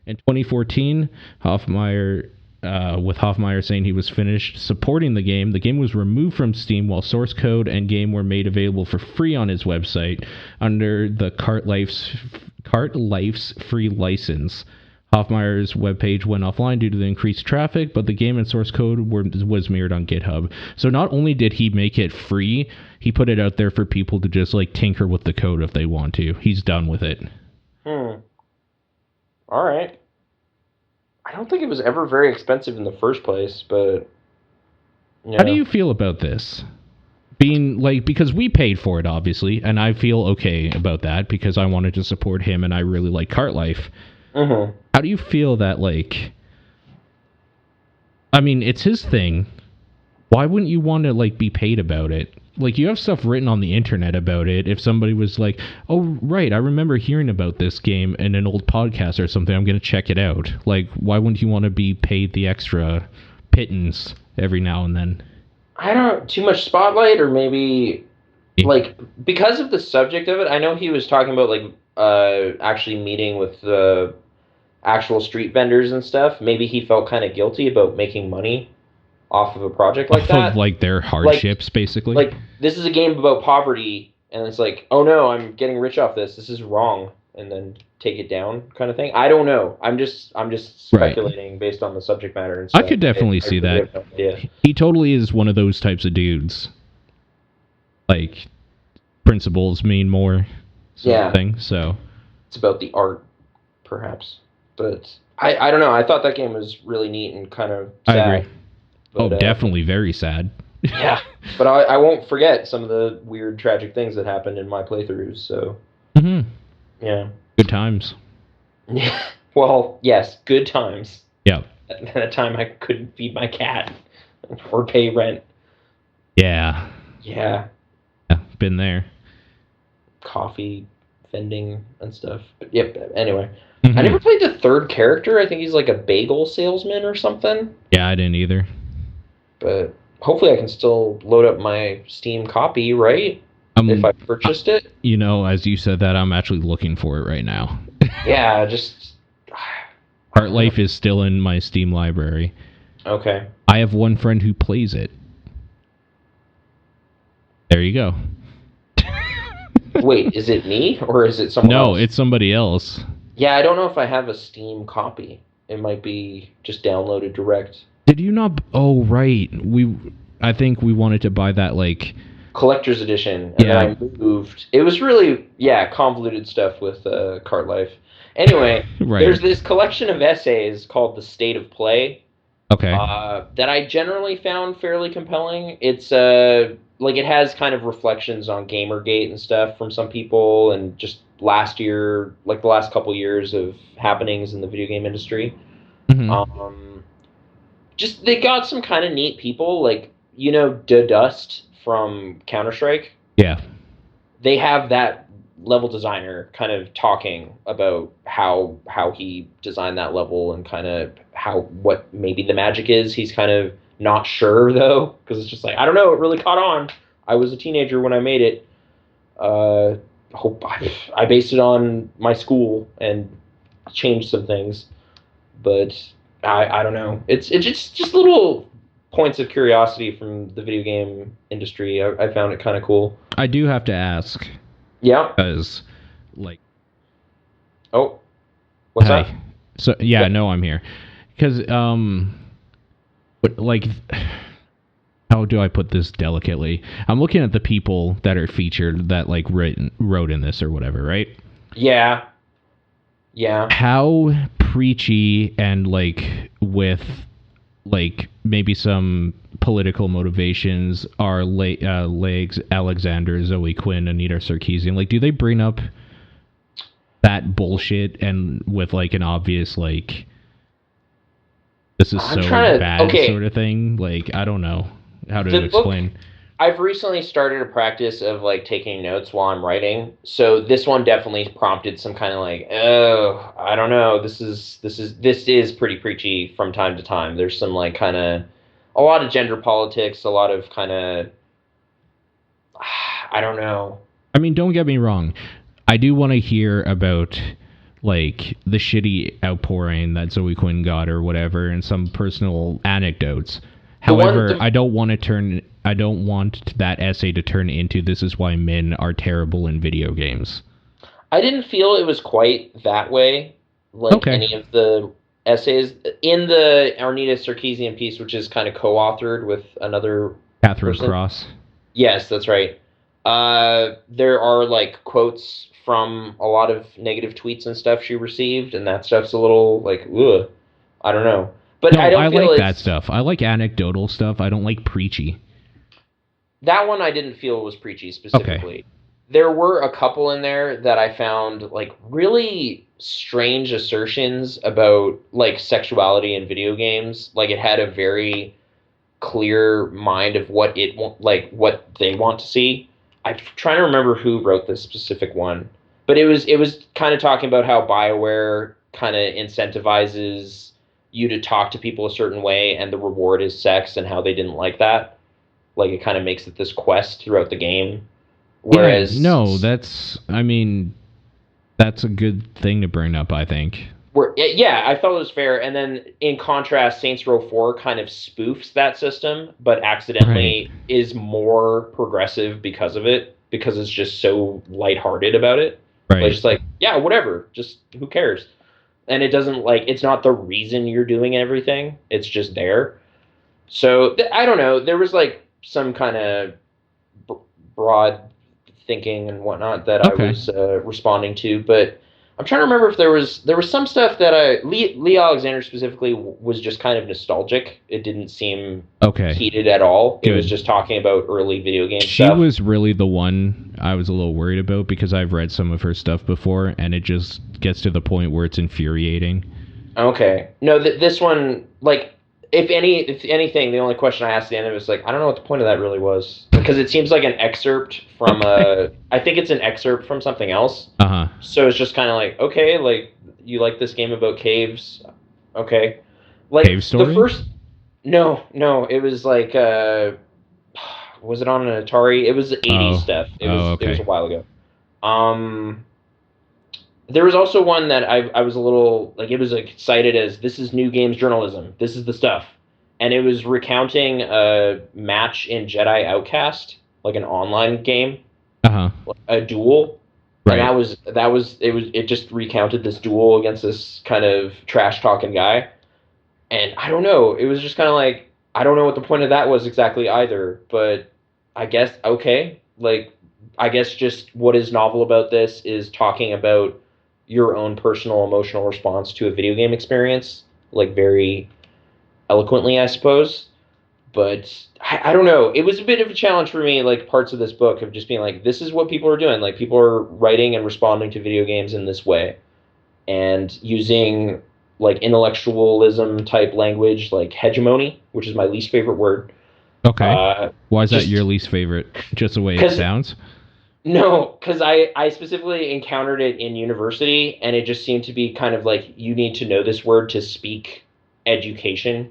In 2014, with Hofmeyer saying he was finished supporting the game was removed from Steam while source code and game were made available for free on his website under the Cart Life's free license. Hofmeyer's webpage went offline due to the increased traffic, but the game and source code was mirrored on GitHub. So not only did he make it free, he put it out there for people to just like tinker with the code if they want to. He's done with it. All right. I don't think it was ever very expensive in the first place, but... Yeah. How do you feel about this? Being, like, because we paid for it, obviously, and I feel okay about that because I wanted to support him and I really like Cart Life. Mm-hmm. How do you feel that, like... I mean, it's his thing. Why wouldn't you want to, like, be paid about it? Like, you have stuff written on the internet about it. If somebody was like, oh, right, I remember hearing about this game in an old podcast or something, I'm going to check it out. Like, why wouldn't you want to be paid the extra pittance every now and then? I don't... Too much spotlight, or maybe... Like, because of the subject of it, I know he was talking about, like, actually meeting with the actual street vendors and stuff. Maybe he felt kind of guilty about making money off of a project like that. Of, like, their hardships, basically? Like, this is a game about poverty, and it's like, oh no, I'm getting rich off this. This is wrong. And then take it down kind of thing. I don't know. I'm just speculating based on the subject matter. And stuff. I could definitely see that. He totally is one of those types of dudes. Like, principles mean more sort of thing, so. It's about the art, perhaps. But I don't know. I thought that game was really neat and kind of sad. I agree. But, definitely very sad. Yeah, but I won't forget some of the weird, tragic things that happened in my playthroughs, so. Mm-hmm. Yeah. Good times. Yeah. Well, yes, good times. Yeah. At a time I couldn't feed my cat or pay rent. Yeah. Yeah. Yeah, been there. Coffee vending and stuff. But yep, anyway. Mm-hmm. I never played the third character. I think he's like a bagel salesman or something. Yeah, I didn't either. But hopefully I can still load up my Steam copy, right? If I purchased it. You know, as you said that, I'm actually looking for it right now. Yeah, just... Cart Life is still in my Steam library. Okay. I have one friend who plays it. There you go. Wait, is it me or is it someone else? No, it's somebody else. Yeah, I don't know if I have a Steam copy. It might be just downloaded direct. Did you not? Oh, right. I think we wanted to buy that, like... collector's edition, and then I moved. It was really, convoluted stuff with Cart Life. Anyway, right. There's this collection of essays called The State of Play. Okay. That I generally found fairly compelling. It's, it has kind of reflections on Gamergate and stuff from some people, and just last year, like the last couple years of happenings in the video game industry. Mm-hmm. Just, they got some kind of neat people, like, you know, Dust from Counter-Strike. Yeah. They have that level designer kind of talking about how he designed that level and kind of what maybe the magic is. He's kind of not sure, though, because it's just like, I don't know, it really caught on. I was a teenager when I made it. hope I based it on my school and changed some things, but I don't know. It's just little points of curiosity from the video game industry. I found it kind of cool. I do have to ask. Yeah. Because, like... Oh, what's Hey. that? So, yeah, Yep. no, I'm here. Because, like... How do I put this delicately? I'm looking at the people that are featured that, like, wrote in this or whatever, right? Yeah. Yeah. How preachy and, like, with, like, maybe some political motivations are Legs, Alexander, Zoe Quinn, Anita Sarkeesian? Like, do they bring up that bullshit and with, like, an obvious, like, this is I'm so trying to. bad Okay. sort of thing? Like, I don't know how to The book. explain. I've recently started a practice of like taking notes while I'm writing. So this one definitely prompted some kind of like, oh, I don't know. This is pretty preachy from time to time. There's some like kind of a lot of gender politics, a lot of kind of I don't know. I mean, don't get me wrong. I do want to hear about, like, the shitty outpouring that Zoe Quinn got or whatever and some personal anecdotes. The one However, the, I don't want that essay to turn into this is why men are terrible in video games. I didn't feel it was quite that way. Like Okay. any of the essays in the Arnita Sarkeesian piece, which is kind of co-authored with another Catherine person. Cross. Yes, that's right. There are like quotes from a lot of negative tweets and stuff she received, and that stuff's a little like, ugh, I don't know. But I No, I don't feel like that it's stuff. I like anecdotal stuff. I don't like preachy. that one I didn't feel was preachy Okay. specifically. There were a couple in there that I found like really strange assertions about like sexuality in video games. Like it had a very clear mind of like what they want to see. I'm trying to remember who wrote this specific one, but it was kind of talking about how BioWare kind of incentivizes you to talk to people a certain way, and the reward is sex, and how they didn't like that. Like it kind of makes it this quest throughout the game, Yeah, no, whereas I mean, that's a good thing to bring up, I think. yeah, I felt it was fair. And then in contrast, Saints Row 4 kind of spoofs that system, but Right. accidentally is more progressive because of it, because it's just so lighthearted about it. Like, Right. just like, yeah, whatever, just who cares? And it doesn't like, it's not the reason you're doing everything, it's just there. So I don't know. There was like some kind of b- broad thinking and whatnot that I Okay. was responding to, but I'm trying to remember if there was some stuff that Lee Alexander specifically was just kind of nostalgic. It didn't seem Okay. heated at all. It was Good. just talking about early video game She stuff. was really the one I was a little worried about because I've read some of her stuff before and it just gets to the point where it's infuriating. Okay, no, this one like if anything, the only question I asked at the end of it was like, I don't know what the point of that really was, because it seems like an excerpt from Okay. I think it's an excerpt from something else. Uh-huh. So it's just kind of like, okay, like you like this game about caves, okay, Cave like the Story? first. No, no, it was like was it on an Atari? It was 80s Oh. stuff. It Oh, was it was a okay. while ago. Um, there was also one that I was a little like, it was like cited as, this is new games journalism. This is the stuff, and it was recounting a match in Jedi Outcast, like an online game, Uh-huh. a duel, and Right. it just recounted this duel against this kind of trash talking guy, and I don't know, it was just kind of like, I don't know what the point of that was exactly either, but I guess okay, like I guess just what is novel about this is talking about your own personal emotional response to a video game experience, like very eloquently, I suppose. But I don't know. It was a bit of a challenge for me, like parts of this book of just being like, this is what people are doing. Like people are writing and responding to video games in this way, and using like intellectualism type language, like hegemony, which is my least favorite word. Okay. Why is that your Just least favorite? Just the way it because sounds? no, because I specifically encountered it in university, and it just seemed to be kind of like, you need to know this word to speak education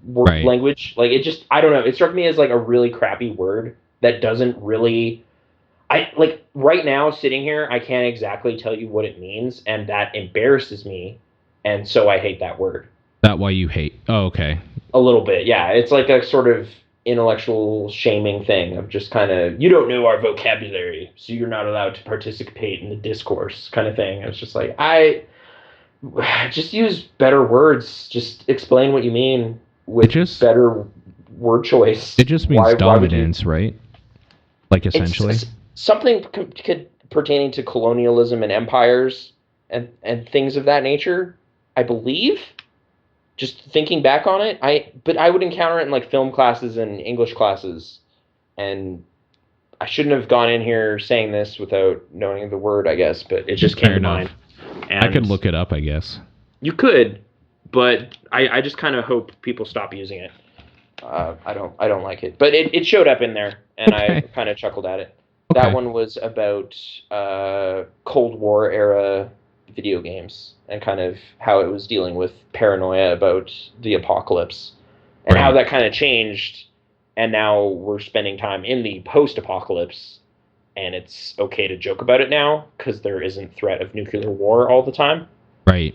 Right. language. Like it just, I don't know. It struck me as like a really crappy word that doesn't really. I like right now sitting here, I can't exactly tell you what it means, and that embarrasses me, and so I hate that word. That why you hate? Oh, okay. A little bit, yeah. It's like a sort of intellectual shaming thing of just kind of you don't know our vocabulary, so you're not allowed to participate in the discourse kind of thing. It's just like I just use better words. Just explain what you mean with better word choice. It just means dominance, right? Like essentially, it's something pertaining to colonialism and empires and things of that nature. I believe. Just thinking back on it, I would encounter it in like film classes and English classes, and I shouldn't have gone in here saying this without knowing the word, I guess, but it just came to mind. And I could look it up, I guess. You could, but I just kind of hope people stop using it. I don't like it, but it showed up in there, and I kind of chuckled at it. Okay. That one was about Cold War era video games and kind of how it was dealing with paranoia about the apocalypse and how that kind of changed. And now we're spending time in the post-apocalypse, and it's okay to joke about it now because there isn't threat of nuclear war all the time. Right.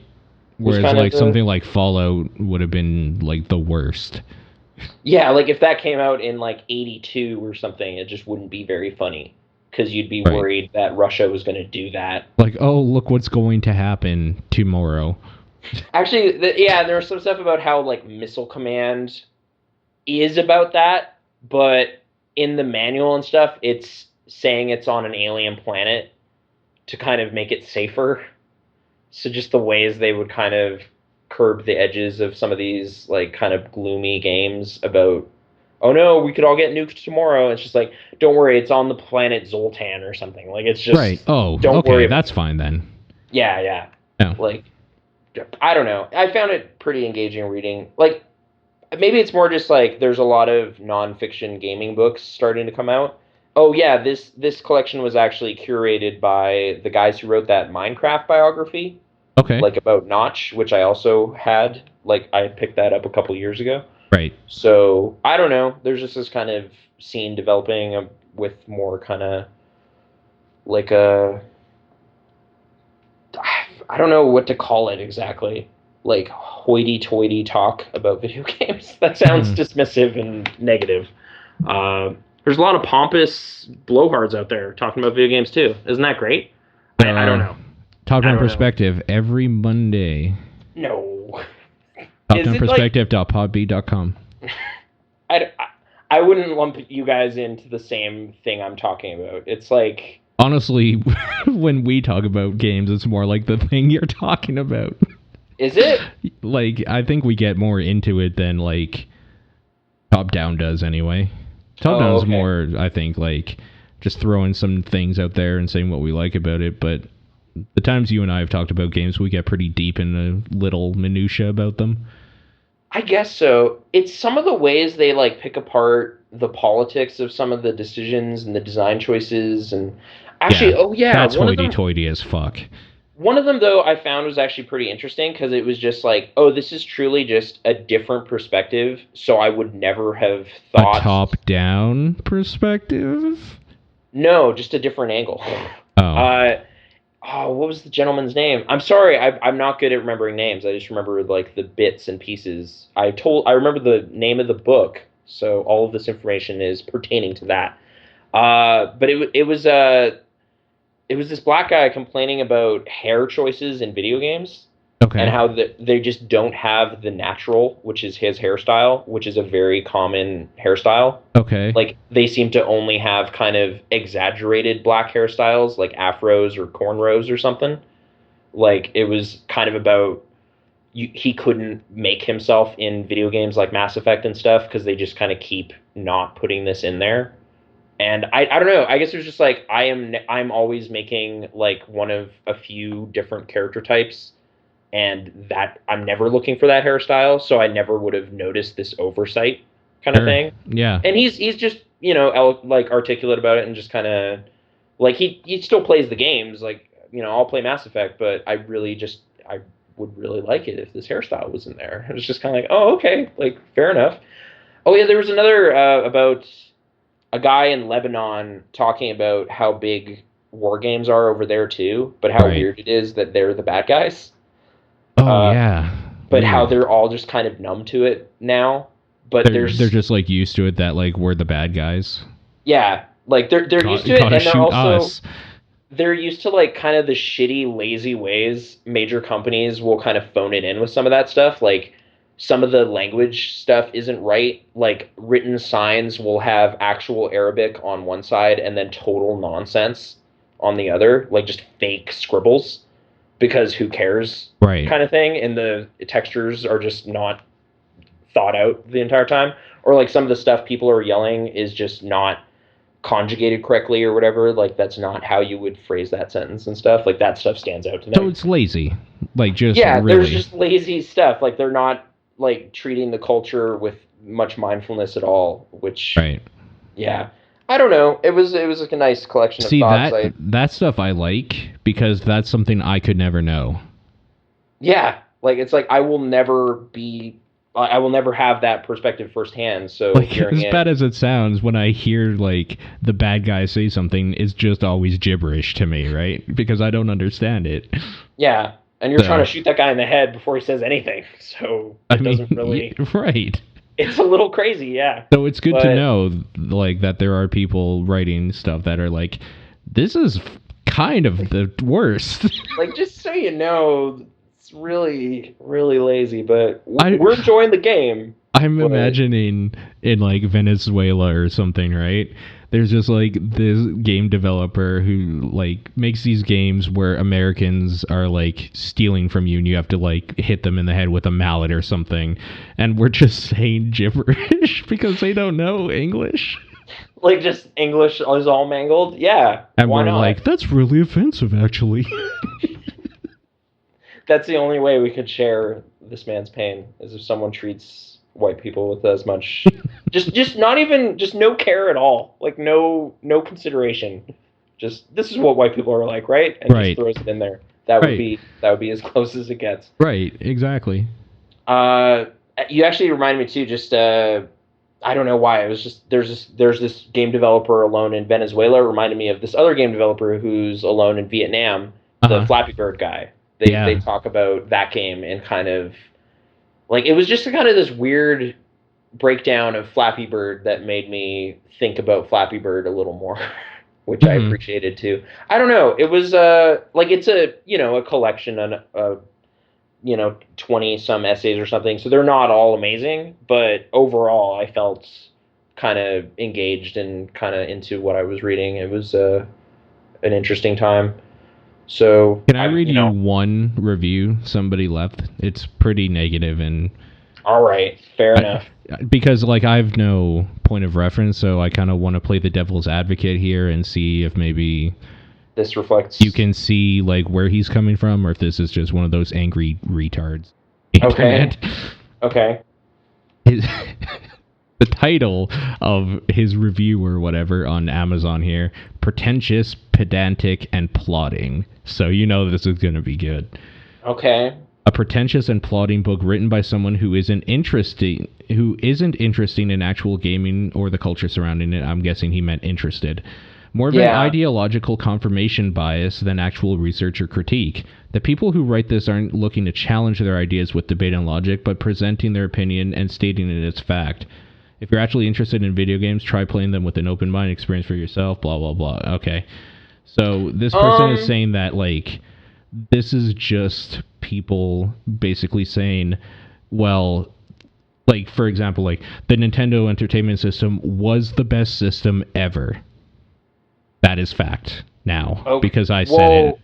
Whereas like something like Fallout would have been like the worst. Yeah, like if that came out in like 82 or something, it just wouldn't be very funny because you'd be worried that Russia was going to do that. Like, oh, look what's going to happen tomorrow. Actually, there was some stuff about how like Missile Command is about that, but in the manual and stuff, it's saying it's on an alien planet to kind of make it safer. So just the ways they would kind of curb the edges of some of these like kind of gloomy games about, oh no, we could all get nuked tomorrow. It's just like, don't worry, it's on the planet Zoltan or something. Like it's just right. Oh, don't worry. That's fine then. Yeah. Like, I don't know. I found it pretty engaging reading. Like, maybe it's more just like there's a lot of nonfiction gaming books starting to come out. Oh yeah, this collection was actually curated by the guys who wrote that Minecraft biography. Okay. Like about Notch, which I also had. Like I picked that up a couple years ago. Right. So I don't know. There's just this kind of scene developing with more kind of like a, I don't know what to call it exactly. Like hoity-toity talk about video games. That sounds dismissive and negative. There's a lot of pompous blowhards out there talking about video games too. Isn't that great? I don't know. Top Down Perspective every Monday. No. Topdownperspective.podbean.com. I wouldn't lump you guys into the same thing I'm talking about. It's like... Honestly, when we talk about games, it's more like the thing you're talking about. Is it? Like, I think we get more into it than, like, Top Down does anyway. Top Down's more, I think, like, just throwing some things out there and saying what we like about it, but the times you and I have talked about games, we get pretty deep in the little minutia about them. I guess so. It's some of the ways they, like, pick apart the politics of some of the decisions and the design choices, and actually, that's hoity-toity as fuck. One of them, though, I found was actually pretty interesting because it was just like, oh, this is truly just a different perspective, so I would never have thought... A top-down perspective? No, just a different angle. What was the gentleman's name? I'm sorry, I'm not good at remembering names. I just remember, like, the bits and pieces. I remember the name of the book, so all of this information is pertaining to that. But it was this black guy complaining about hair choices in video games. Okay. And how they just don't have the natural, which is his hairstyle, which is a very common hairstyle. Okay. Like, they seem to only have kind of exaggerated black hairstyles, like afros or cornrows or something. Like, it was kind of about... he couldn't make himself in video games like Mass Effect and stuff because they just kind of keep not putting this in there. And I don't know. I guess it was just like I'm always making like one of a few different character types, and that I'm never looking for that hairstyle, so I never would have noticed this oversight kind of thing. Yeah. And he's just like articulate about it and just kind of like he still plays the games. Like I'll play Mass Effect, but I would really like it if this hairstyle was in there. It was just kind of like, oh, okay, like fair enough. Oh yeah, there was another about a guy in Lebanon talking about how big war games are over there too, but how Right. weird it is that they're the bad guys. Oh Uh, yeah. but how Weird. they're all just kind of numb to it now. But They're just like used to it that like we're the bad guys. yeah, like they're used to it, Gotta and they're shoot also us. they're used to like kind of the shitty, lazy ways major companies will kind of phone it in with some of that stuff. Like some of the language stuff isn't right. Like written signs will have actual Arabic on one side and then total nonsense on the other, like just fake scribbles because who cares Right. kind of thing. And the textures are just not thought out the entire time. Or like some of the stuff people are yelling is just not conjugated correctly or whatever. Like that's not how you would phrase that sentence and stuff. Like that stuff stands out to So them. it's lazy. Like just Yeah, there's really. just lazy stuff. Like they're not like treating the culture with much mindfulness at all. Which Right. yeah, I don't know. It was like a nice collection of See thoughts. that stuff I like because that's something I could never know. Yeah, like it's like I will never have that perspective firsthand. So Like hearing as bad it, as it sounds, when I hear like the bad guy say something, it's just always gibberish to me, right? Because I don't understand it. yeah, and you're trying So to shoot that guy in the head before he says anything. So I it doesn't mean, really. right. It's a little crazy, yeah. So it's good to But know like that there are people writing stuff that are like, this is kind of the worst. like just so you know, it's really really lazy, but I we're enjoying the game. I'm But imagining in like Venezuela or something, right? There's just like this game developer who like makes these games where Americans are like stealing from you and you have to like hit them in the head with a mallet or something. And we're just saying gibberish because they don't know English. like just English is all mangled. Yeah, And why we're not? like, that's really offensive actually. That's the only way we could share this man's pain is if someone treats white people with as much just not even just no care at all. Like no consideration. Just this is what white people are like, right? And just Right. throws it in there. Right. That would be as close as it gets. Right. Exactly. Uh, you actually remind me too. Just I don't know why. It was just there's this game developer alone in Venezuela. It reminded me of this other game developer who's alone in Vietnam. The Uh-huh. Flappy Bird guy. They Yeah. talk about that game and kind of like it was just kind of this weird breakdown of Flappy Bird that made me think about Flappy Bird a little more, which I Mm-hmm. appreciated too. I don't know. It was like it's a a collection on 20 some essays or something. So they're not all amazing, but overall I felt kind of engaged and kind of into what I was reading. It was an interesting time. So Can I I, read you one review somebody left? It's pretty negative and all right, fair I, enough. because like I've no point of reference, so I kind of want to play the devil's advocate here and see if maybe This reflects. you can see like where he's coming from, or if this is just one of those angry retards. Okay. Internet. Okay. His, the title of his review or whatever on Amazon here: pretentious, pedantic, and plotting. So you know this is going to be good. Okay. A pretentious and plotting book written by someone who isn't interesting in actual gaming or the culture surrounding it. I'm guessing he meant interested. More of an Yeah. ideological confirmation bias than actual research or critique. The people who write this aren't looking to challenge their ideas with debate and logic, but presenting their opinion and stating it as fact. If you're actually interested in video games, try playing them with an open mind, experience for yourself, blah, blah, blah. Okay. So this person is saying that, like, this is just people basically saying, well, like, for example, like, the Nintendo Entertainment System was the best system ever. That is fact now, because I said it.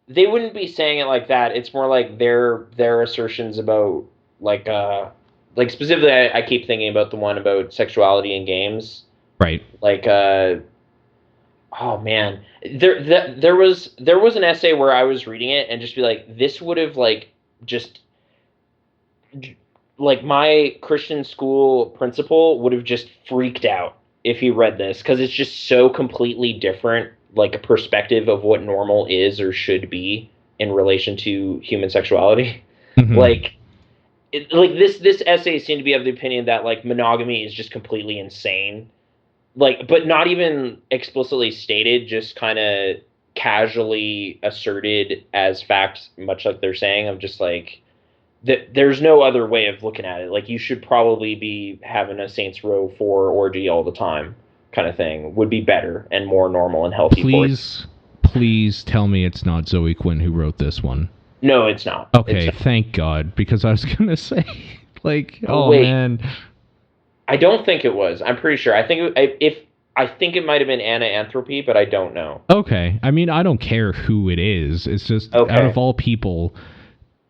They wouldn't be saying it like that. It's more like their assertions about like specifically. I keep thinking about the one about sexuality in games. Right. Like oh man, there was an essay where I was reading it and just be like, this would have like just like my Christian school principal would have just freaked out if he read this because it's just so completely different, like a perspective of what normal is or should be in relation to human sexuality. Mm-hmm. Like, like this essay seemed to be of the opinion that like monogamy is just completely insane, like, but not even explicitly stated, just kind of casually asserted as facts, much like they're saying, of just like that there's no other way of looking at it. Like, you should probably be having a Saints Row 4 orgy all the time, kind of thing, would be better and more normal and healthy for you. Please tell me it's not Zoe Quinn who wrote this one. No, it's not. Okay, it's not. Thank God, because I was gonna say, like, oh Wait, man. I don't think it was. I'm pretty sure. I think if I think it might have been Anna Anthropy, but I don't know. Okay, I mean, I don't care who it is. It's just out of all people,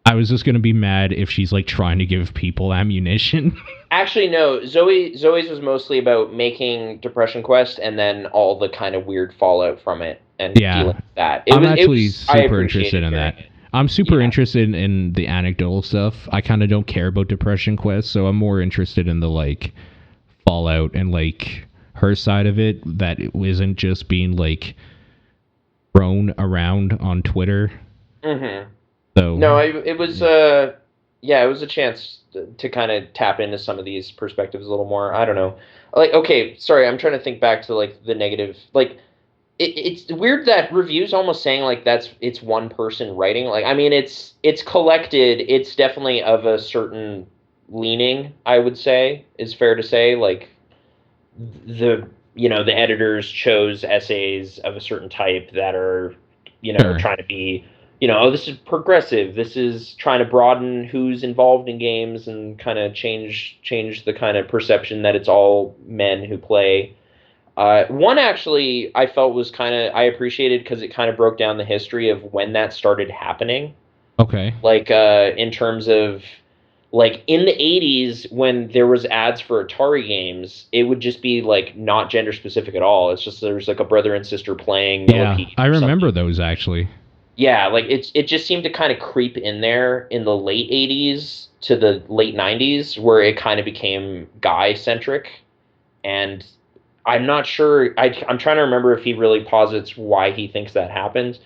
I was just gonna be mad if she's like trying to give people ammunition. Actually, no. Zoe's was mostly about making Depression Quest and then all the kind of weird fallout from it and dealing with that. I'm actually super interested in that. I'm super interested in the anecdotal stuff. I kind of don't care about Depression Quest, so I'm more interested in the like fallout and like her side of it, that it isn't just being like thrown around on Twitter. Mm-hmm. So no, it was it was a chance to kind of tap into some of these perspectives a little more. I don't know. Like, okay, sorry, I'm trying to think back to like the negative, like it's weird that reviews almost saying like it's one person writing. Like, I mean, it's collected. It's definitely of a certain leaning, I would say, is fair to say. Like, the editors chose essays of a certain type that are sure. trying to be, oh, this is progressive. This is trying to broaden who's involved in games and kind of change the kind of perception that it's all men who play. One actually I felt was I appreciated because it kind of broke down the history of when that started happening. Okay. Like, in terms of, like, in the 80s when there was ads for Atari games, it would just be like not gender specific at all. It's just there's like a brother and sister playing Millipede. Yeah, I remember those actually. Yeah, like it just seemed to kind of creep in there in the late 80s to the late 90s where it kind of became guy centric. And I'm not sure. I'm trying to remember if he really posits why he thinks that happens.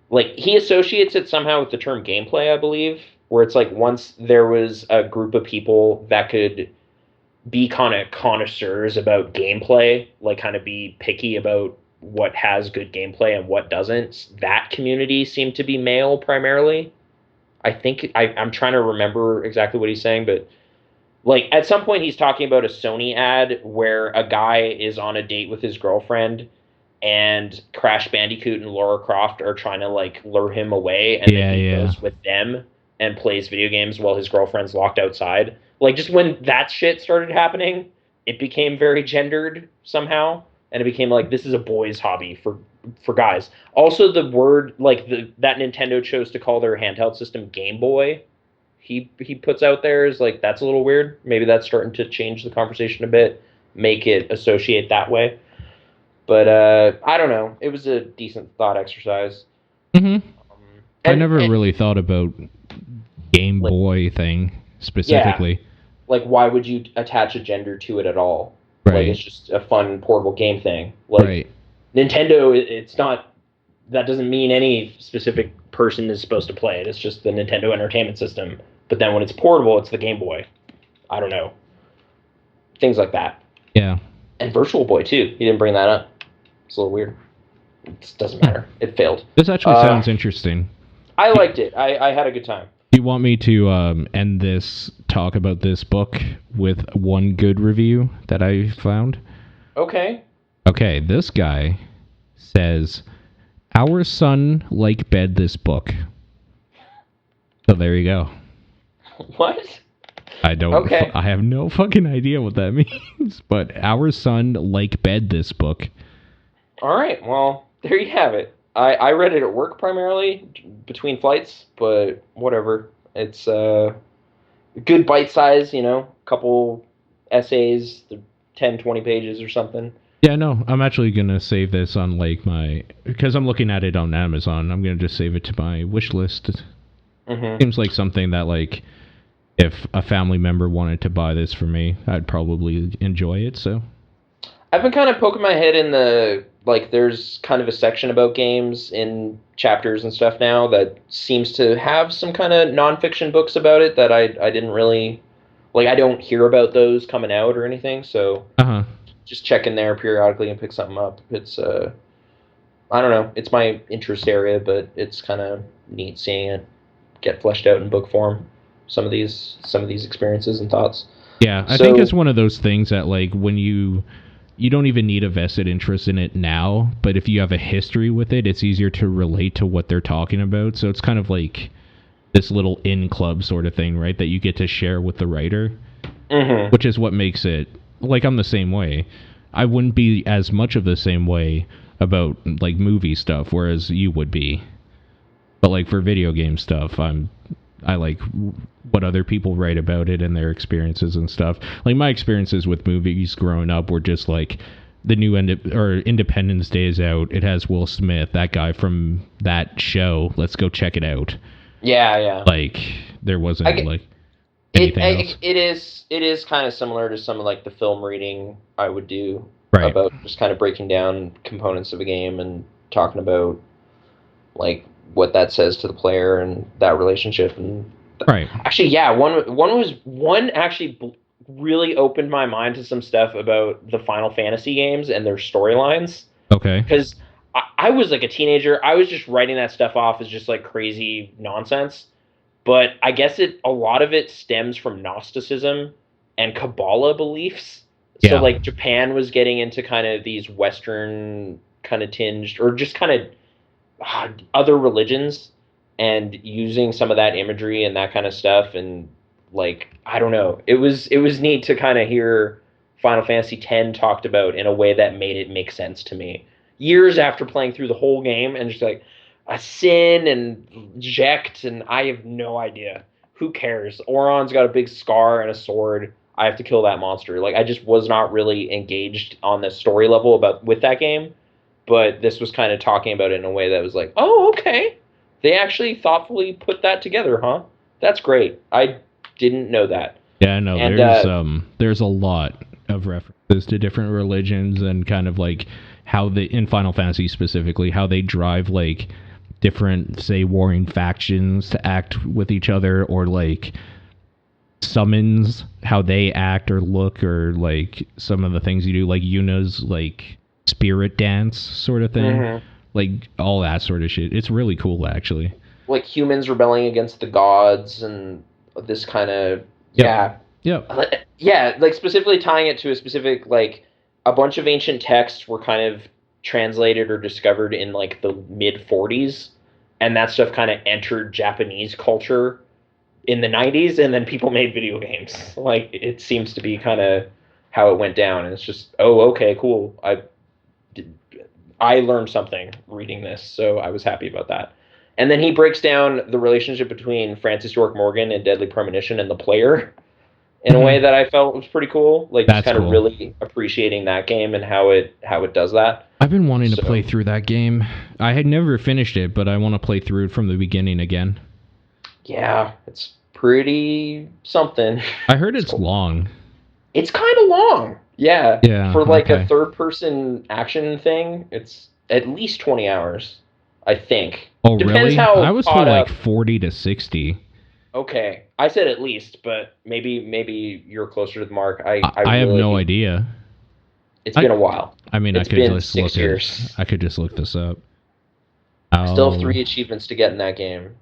Like, he associates it somehow with the term gameplay, I believe, where it's like once there was a group of people that could be kind of connoisseurs about gameplay, like kind of be picky about what has good gameplay and what doesn't, that community seemed to be male primarily. I think I'm trying to remember exactly what he's saying, but like at some point he's talking about a Sony ad where a guy is on a date with his girlfriend and Crash Bandicoot and Lara Croft are trying to like lure him away, and then he goes with them and plays video games while his girlfriend's locked outside. Like, just when that shit started happening, it became very gendered somehow, and it became like this is a boys' hobby for guys. Also, the word like that Nintendo chose to call their handheld system Game Boy, he puts out there is like that's a little weird. Maybe that's starting to change the conversation a bit, make it associate that way. But I don't know. It was a decent thought exercise. Mm-hmm. I never really thought about Game Boy thing specifically. Yeah, like, why would you attach a gender to it at all? Right. Like, it's just a fun portable game thing. Like, right. Nintendo, it's not. That doesn't mean any specific person is supposed to play it. It's just the Nintendo Entertainment System. But then when it's portable, it's the Game Boy. I don't know. Things like that. Yeah. And Virtual Boy too. He didn't bring that up. It's a little weird. It doesn't matter. It failed. This actually sounds interesting. I liked it. I had a good time. Do you want me to end this talk about this book with one good review that I found? Okay. Okay, this guy says, "Our son like bed this book." So there you go. What? I don't. Okay. I have no fucking idea what that means. But our son like bed this book. All right. Well, there you have it. I read it at work primarily between flights, but whatever. It's good bite size, couple essays, 10, 20 pages or something. Yeah, no, I'm actually going to save this on like because I'm looking at it on Amazon, I'm going to just save it to my wish list. Mm-hmm. Seems like something that like if a family member wanted to buy this for me, I'd probably enjoy it, so. I've been kind of poking my head in there's kind of a section about games in chapters and stuff now that seems to have some kind of nonfiction books about it that I didn't really like I don't hear about those coming out or anything, so Uh-huh. just check in there periodically and pick something up. It's I don't know, it's my interest area, but it's kind of neat seeing it get fleshed out in book form. Some of these experiences and thoughts. Yeah, I think it's So, one of those things that like when you don't even need a vested interest in it now, but if you have a history with it, it's easier to relate to what they're talking about. So it's kind of like this little in club sort of thing, right? That you get to share with the writer, mm-hmm. which is what makes it like I'm the same way. I wouldn't be as much of the same way about like movie stuff, whereas you would be. But like for video game stuff, I like what other people write about it and their experiences and stuff. Like my experiences with movies growing up were just like the new Independence Day is out. It has Will Smith, that guy from that show. Let's go check it out. Yeah, yeah. Like there I wasn't get, like anything else. it is kind of similar to some of like the film reading I would do Right. about just kind of breaking down components of a game and talking about like what that says to the player and that relationship. And Right. actually, yeah, one actually really opened my mind to some stuff about the Final Fantasy games and their storylines, Okay. because I was like a teenager. I was just writing that stuff off as just like crazy nonsense. But I guess a lot of it stems from Gnosticism and Kabbalah beliefs. So Yeah. like Japan was getting into kind of these Western kind of tinged or just kind of other religions and using some of that imagery and that kind of stuff. And like I don't know, it was neat to kind of hear Final Fantasy X talked about in a way that made it make sense to me years after playing through the whole game, and just like a sin and eject, and I have no idea. Who cares? Oron's got a big scar and a sword. I have to kill that monster. Like I just was not really engaged on the story level about with that game, but this was kind of talking about it in a way that was like, oh, okay. They actually thoughtfully put that together, huh? That's great. I didn't know that. Yeah, I know. And There's a lot of references to different religions and kind of like how they in Final Fantasy specifically how they drive like different say warring factions to act with each other, or like summons how they act or look, or like some of the things you do, like Yuna's like spirit dance sort of thing, like all that sort of shit. It's really cool actually. like humans rebelling against the gods and this kind of, Yep. yeah. Yep. Yeah, like specifically tying it to a specific, like a bunch of ancient texts were kind of translated or discovered in like the mid 40s, and that stuff kind of entered Japanese culture in the 90s, and then people made video games. Like it seems to be kind of how it went down, and it's just, oh, okay, cool. I learned something reading this, so I was happy about that. And then he breaks down the relationship between Francis York Morgan and Deadly Premonition and the player in a way that I felt was pretty cool. Like just That's kind of cool. really appreciating that game and how it does that. I've been wanting to play through that game. I had never finished it, but I want to play through it from the beginning again. Yeah, it's pretty something. I heard it's long. It's kind of long. Yeah. Yeah. For like a third person action thing, it's at least 20 hours, I think. Oh, Depends really? how I was told like up. 40 to 60. Okay. I said at least, but maybe you're closer to the mark. I have no idea. It's been a while. I mean, it's I could been just 6 years. I could just look this up. I still have 3 achievements to get in that game,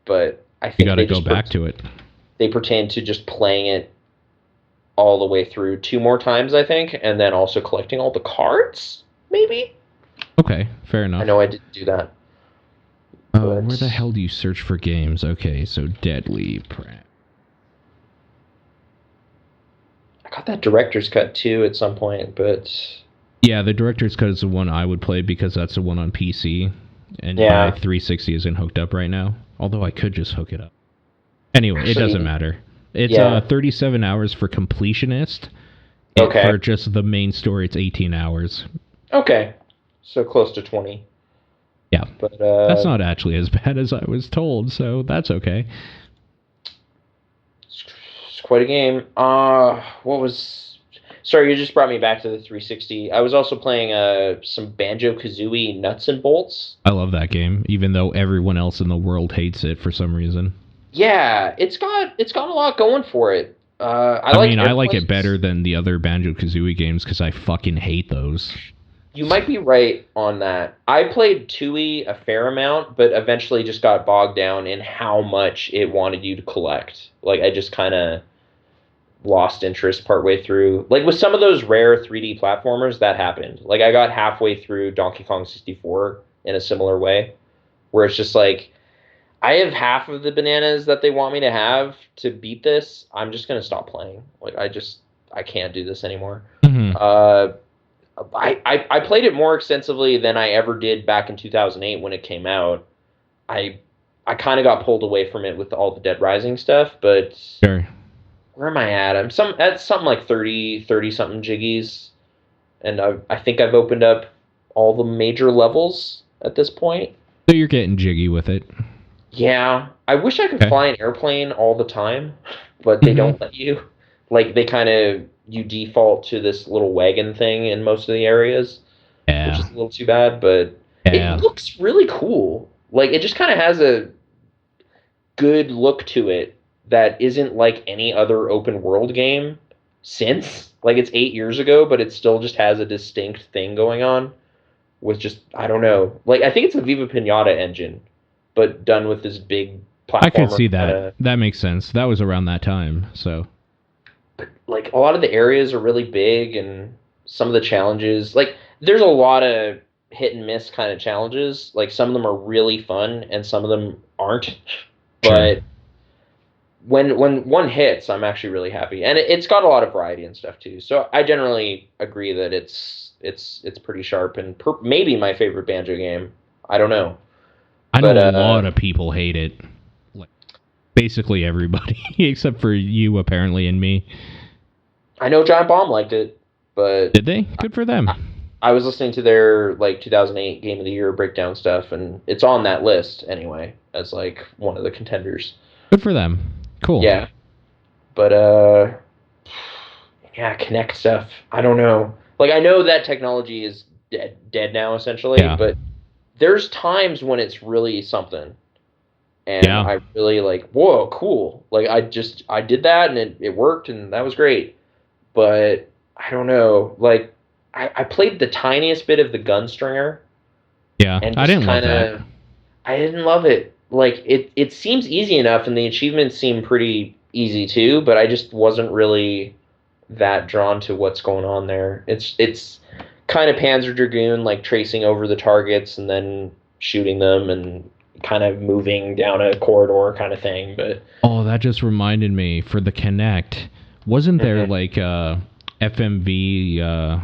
but I think you got to go back to it. They pertain to just playing it all the way through 2 more times, I think, and then also collecting all the cards, maybe? Okay, fair enough. I know I didn't do that. Where the hell do you search for games? Okay, so Deadly Prep. I got that director's cut too at some point, but yeah, the director's cut is the one I would play because that's the one on PC, and my 360 isn't hooked up right now. Although I could just hook it up. Anyway, it doesn't matter. It's 37 hours for completionist. Okay. For just the main story, it's 18 hours. Okay, so close to 20. Yeah, but that's not actually as bad as I was told, so that's okay. It's quite a game. Sorry, you just brought me back to the 360. I was also playing some Banjo-Kazooie Nuts and Bolts. I love that game, even though everyone else in the world hates it for some reason. Yeah, it's got a lot going for it. I like it better than the other Banjo-Kazooie games because I fucking hate those. You might be right on that. I played Tui a fair amount, but eventually just got bogged down in how much it wanted you to collect. Like, I just kind of lost interest partway through. Like, with some of those rare 3D platformers, that happened. Like, I got halfway through Donkey Kong 64 in a similar way, where it's just like, I have half of the bananas that they want me to have to beat this. I'm just gonna stop playing. Like I can't do this anymore. Mm-hmm. I played it more extensively than I ever did back in 2008 when it came out. I I kind of got pulled away from it with all the Dead Rising stuff, but Sure. where am I at? I'm at something like 30 something jiggies, and I think I've opened up all the major levels at this point. So you're getting jiggy with it. Yeah, I wish I could fly an airplane all the time, but they don't let you. Like, they kind of, you default to this little wagon thing in most of the areas, which is a little too bad, but it looks really cool. Like, it just kind of has a good look to it that isn't like any other open world game since. Like, it's 8 years ago, but it still just has a distinct thing going on with just, I don't know. Like, I think it's the Viva Pinata engine, but done with this big platformer. I can see that. That makes sense. That was around that time, so. But, like, a lot of the areas are really big, and some of the challenges, like, there's a lot of hit and miss kind of challenges. Like, some of them are really fun, and some of them aren't. But sure. when one hits, I'm actually really happy, and it's got a lot of variety and stuff too. So I generally agree that it's pretty sharp and maybe my favorite Banjo game. I don't know. I know a lot of people hate it. Like, basically everybody, except for you apparently and me. I know Giant Bomb liked it, but did they? Good for them. I was listening to their like 2008 Game of the Year breakdown stuff, and it's on that list anyway as like one of the contenders. Good for them. Cool. Yeah. But yeah, Kinect stuff. I don't know. Like, I know that technology is dead now essentially, but there's times when it's really something. And I really like, whoa, cool. Like, I did that and it worked and that was great. But I don't know. Like, I played the tiniest bit of the Gunstringer. Yeah, and I didn't love that. I didn't love it. Like, it seems easy enough, and the achievements seem pretty easy too, but I just wasn't really that drawn to what's going on there. It's kind of Panzer Dragoon, like tracing over the targets and then shooting them and kind of moving down a corridor kind of thing. But that just reminded me, for the Kinect, wasn't there like FMV?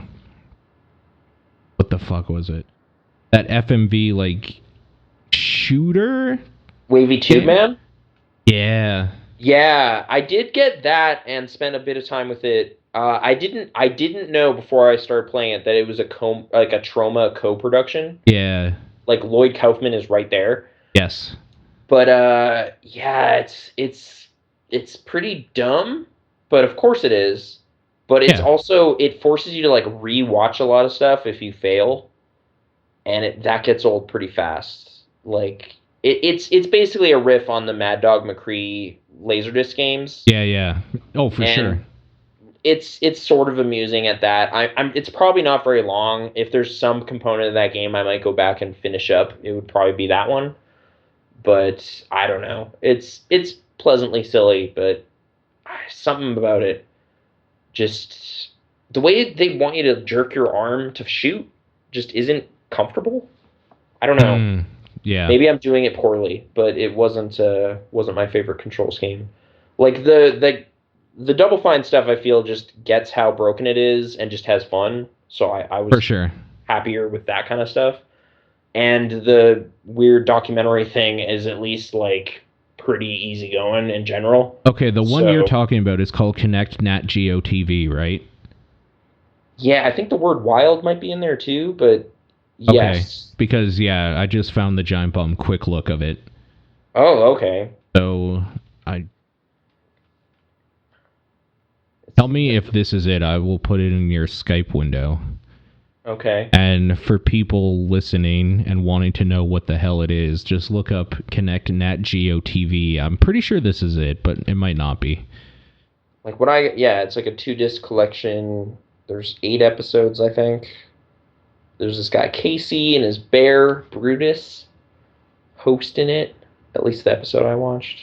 What the fuck was it? That FMV like shooter. Wavy Tube Man? Yeah. Yeah, I did get that and spent a bit of time with it. I didn't know before I started playing it that it was a Troma co-production. Yeah. Like, Lloyd Kaufman is right there. Yes. But yeah, it's pretty dumb, but of course it is. But it's also, it forces you to like re-watch a lot of stuff if you fail, and that gets old pretty fast. Like, it's basically a riff on the Mad Dog McCree Laserdisc games. Yeah. Oh, for sure. It's sort of amusing at that. It's probably not very long. If there's some component of that game I might go back and finish up, it would probably be that one. But I don't know. It's pleasantly silly, but something about it, just the way they want you to jerk your arm to shoot just isn't comfortable. I don't know. Yeah. Maybe I'm doing it poorly, but it wasn't my favorite control scheme. Like, the Double Fine stuff, I feel, just gets how broken it is and just has fun. So I was for sure happier with that kind of stuff. And the weird documentary thing is at least like pretty easygoing in general. Okay, the one you're talking about is called Kinect Nat Geo TV, right? Yeah, I think the word wild might be in there too, but yes. Okay, because I just found the Giant Bomb quick look of it. Oh, okay. So tell me if this is it. I will put it in your Skype window. Okay. And for people listening and wanting to know what the hell it is, just look up Kinect Nat Geo TV. I'm pretty sure this is it, but it might not be. like it's like a 2 disc collection. There's 8 episodes, I think. There's this guy Casey and his bear Brutus hosting it. At least the episode I watched.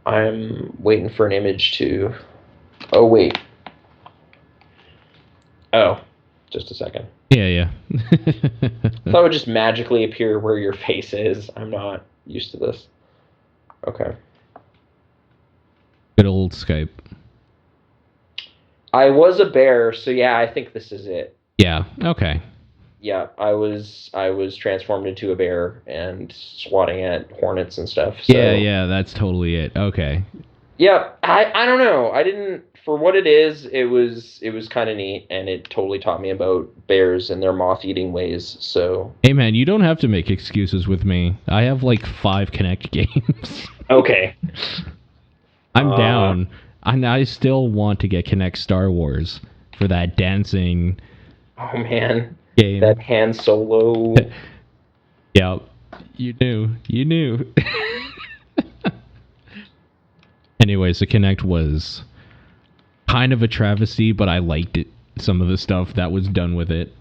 I'm waiting for an image to. Oh wait. Oh, just a second. Yeah. I thought it would just magically appear where your face is. I'm not used to this. Okay. Good old Skype. I was a bear, so yeah, I think this is it. Yeah. Okay. Yeah, I was transformed into a bear and swatting at hornets and stuff. So. Yeah, that's totally it. Okay. Yeah, I don't know. I didn't for what it is. It was kind of neat, and it totally taught me about bears and their moth-eating ways. So. Hey man, you don't have to make excuses with me. I have like 5 Kinect games. Okay. I'm down. And I still want to get Kinect Star Wars for that dancing. Oh man, game. That Han Solo. Yeah, you knew. Anyways, the Kinect was kind of a travesty, but I liked it. Some of the stuff that was done with it.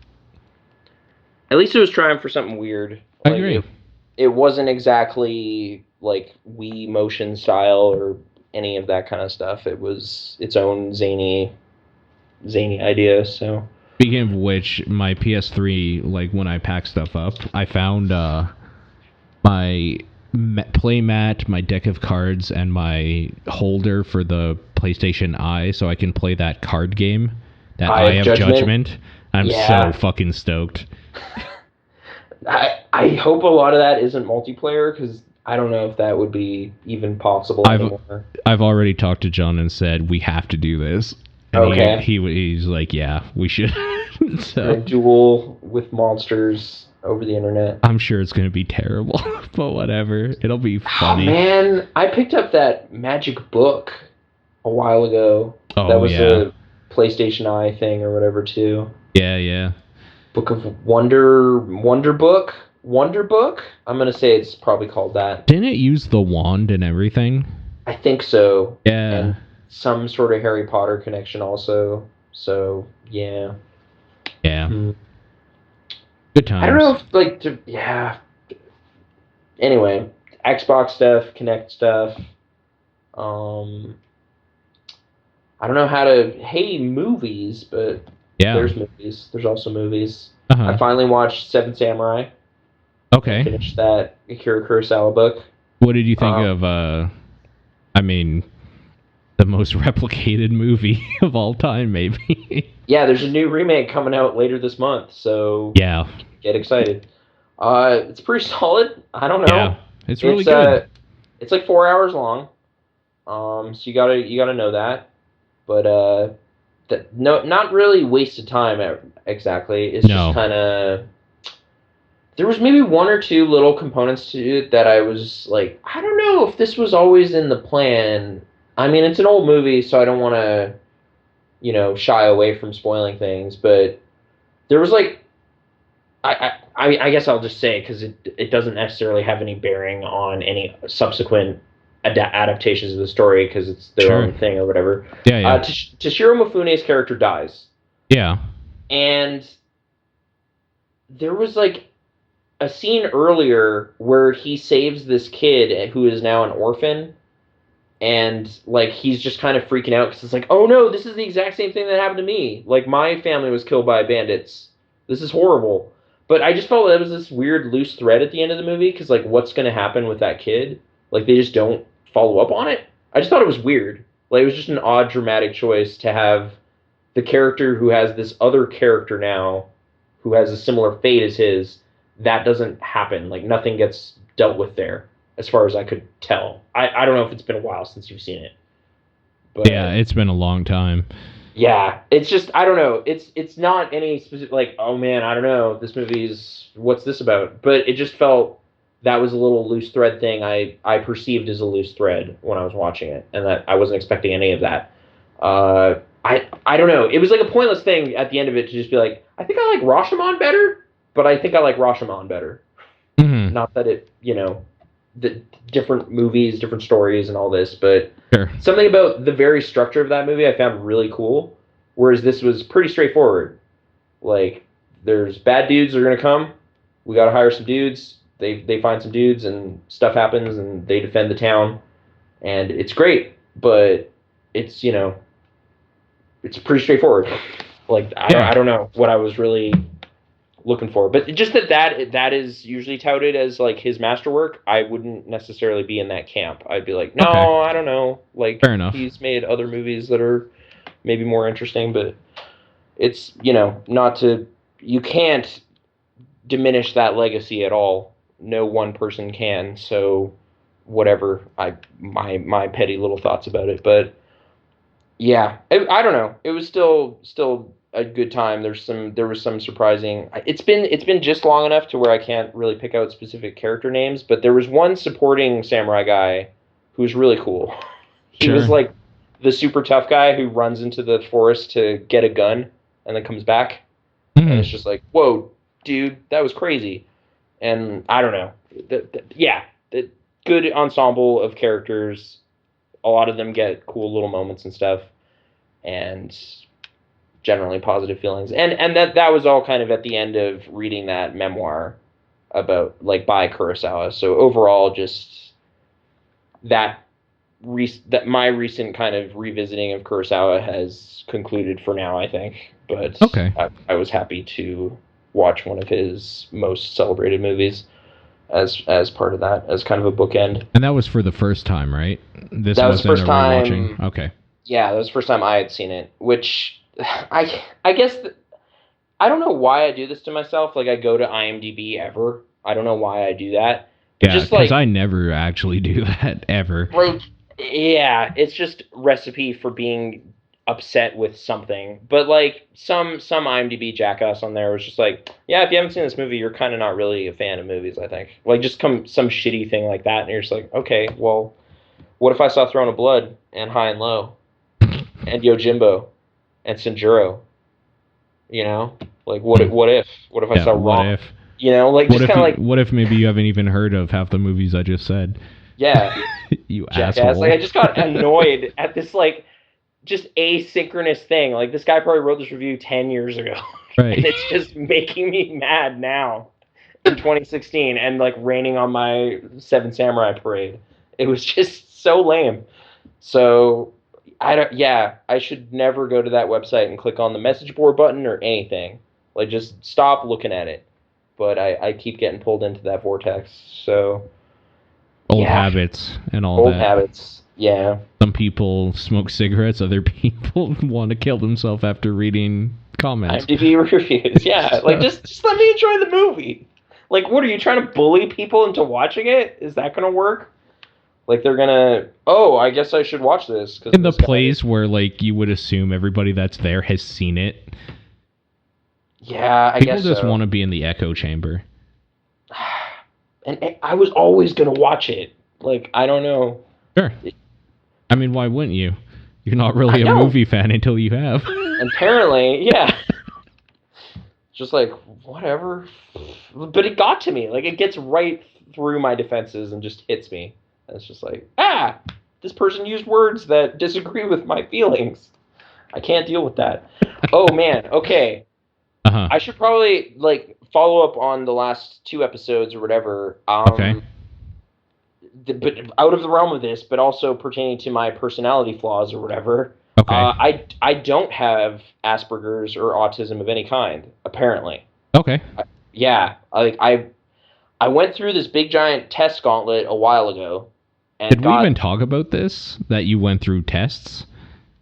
At least it was trying for something weird. I agree. It wasn't exactly like Wii motion style or any of that kind of stuff. It was its own zany idea. So speaking of which, my PS3, like when I pack stuff up, I found my play mat, my deck of cards, and my holder for the PlayStation Eye, so I can play that card game, that Eye of Judgment. I'm so fucking stoked. I hope a lot of that isn't multiplayer, because I don't know if that would be even possible anymore. I've already talked to John and said we have to do this. And okay. He's like, yeah, we should. So a duel with monsters over the internet. I'm sure it's going to be terrible, but whatever. It'll be funny. Oh, man, I picked up that magic book a while ago. Oh, that was a PlayStation Eye thing or whatever, too. Yeah. Book of Wonder Book? I'm going to say it's probably called that. Didn't it use the wand and everything? I think so. Yeah. And some sort of Harry Potter connection also. So, yeah. Yeah. Good times. I don't know if, Anyway, Xbox stuff, Kinect stuff. I don't know how to... Hey, movies, but... Yeah. There's movies. There's also movies. Uh-huh. I finally watched Seven Samurai. Okay. I finished that Akira Kurosawa book. What did you think of, the most replicated movie of all time, maybe? Yeah, there's a new remake coming out later this month, so... Yeah. Get excited. It's pretty solid. I don't know. Yeah, it's really good. It's like 4 hours long. So you gotta know that. But not really wasted time exactly. It's just kind of. There was maybe 1 or 2 little components to it that I was like, I don't know if this was always in the plan. I mean, it's an old movie, so I don't want to, shy away from spoiling things. But there was like. I guess I'll just say, because it doesn't necessarily have any bearing on any subsequent adaptations of the story, because it's their own thing or whatever. Yeah. Toshiro Mifune's character dies. Yeah. And there was like a scene earlier where he saves this kid who is now an orphan, and like he's just kind of freaking out because it's like, oh no, this is the exact same thing that happened to me. Like my family was killed by bandits. This is horrible. But I just felt that was this weird loose thread at the end of the movie, because, like, what's going to happen with that kid? Like, they just don't follow up on it. I just thought it was weird. Like, it was just an odd dramatic choice to have the character who has this other character now, who has a similar fate as his, that doesn't happen. Like, nothing gets dealt with there, as far as I could tell. I don't know if it's been a while since you've seen it. But, yeah, it's been a long time. Yeah, it's just, I don't know. It's not any specific, like, oh man, I don't know. This movie's, what's this about? But it just felt that was a little loose thread thing I perceived as a loose thread when I was watching it. And that I wasn't expecting any of that. I don't know. It was like a pointless thing at the end of it to just be like, I think I like Rashomon better, but I think I like Rashomon better. Mm-hmm. Not that it, the different movies, different stories and all this, but Sure. Something about the very structure of that movie I found really cool, whereas this was pretty straightforward. Like, there's bad dudes that are gonna come. We gotta hire some dudes. They find some dudes and stuff happens and they defend the town and it's great. But it's it's pretty straightforward. Like Yeah. I don't know what I was really looking for, but just that is usually touted as like his masterwork. I wouldn't necessarily be in that camp. I'd be like, Okay. no, I don't know. Like Fair enough. he's made other movies that are maybe more interesting, but it's not to you can't diminish that legacy at all. No one person can. So whatever. My petty little thoughts about it, but yeah, I don't know. It was still a good time. There was some surprising. It's been just long enough to where I can't really pick out specific character names, but there was one supporting samurai guy who was really cool. He was Sure. like the super tough guy who runs into the forest to get a gun and then comes back, and it's Mm. just like, whoa, dude, that was crazy. And I don't know. Yeah, the good ensemble of characters. A lot of them get cool little moments and stuff, and generally positive feelings. And that was all kind of at the end of reading that memoir about like by Kurosawa. So overall, just that that my recent kind of revisiting of Kurosawa has concluded for now, I think. But Okay. I was happy to watch one of his most celebrated movies as part of that, as kind of a bookend. And that was for the first time, right? This That was the wasn't a first rewatching. time. Okay. Yeah, that was the first time I had seen it, which I guess I don't know why I do this to myself. Like I go to IMDb ever. I don't know why I do that. But Yeah, just because like I never actually do that ever. like yeah, it's just recipe for being upset with something. But like some IMDb jackass on there was just like, yeah, if you haven't seen this movie, you're kind of not really a fan of movies, I think. Like just some shitty thing like that and you're just like, okay, well, what if I saw Throne of Blood and High and Low and Yojimbo and Sanjuro? You know, like what if I Yeah, saw what Wrong? if? Like What just if kind of like what if maybe you haven't even heard of half the movies I just said? yeah, You jackass. Like asshole. I just got annoyed at this like just asynchronous thing. Like this guy probably wrote this review 10 years ago, and Right. it's just making me mad now in 2016 and like raining on my Seven Samurai parade. It was just so lame. So I don't. Yeah, I should never go to that website and click on the message board button or anything. Like just stop looking at it. But I keep getting pulled into that vortex. So Old yeah, habits and all old that. habits. Yeah. Some people smoke cigarettes, other people want to kill themselves after reading comments. IMDb reviews. Yeah, like just let me enjoy the movie. Like, what are you trying to bully people into watching it? Is that gonna work? Like they're gonna. Oh, I guess I should watch this because In the this guy. place where like you would assume everybody that's there has seen it. Yeah, I People guess just so. want to be in the echo chamber. And I was always gonna watch it. Like I don't know. Sure. I mean, why wouldn't you? You're not I really a know. movie fan until you have. And apparently, yeah. Just like whatever. But it got to me. Like it gets right through my defenses and just hits me. And it's just like, this person used words that disagree with my feelings. I can't deal with that. Oh man, okay. Uh-huh. I should probably like follow up on the last two episodes or whatever. Okay. But out of the realm of this, but also pertaining to my personality flaws or whatever. Okay. I don't have Asperger's or autism of any kind, apparently. Okay. Yeah, I went through this big giant test gauntlet a while ago, and Did we even talk about this? That you went through tests?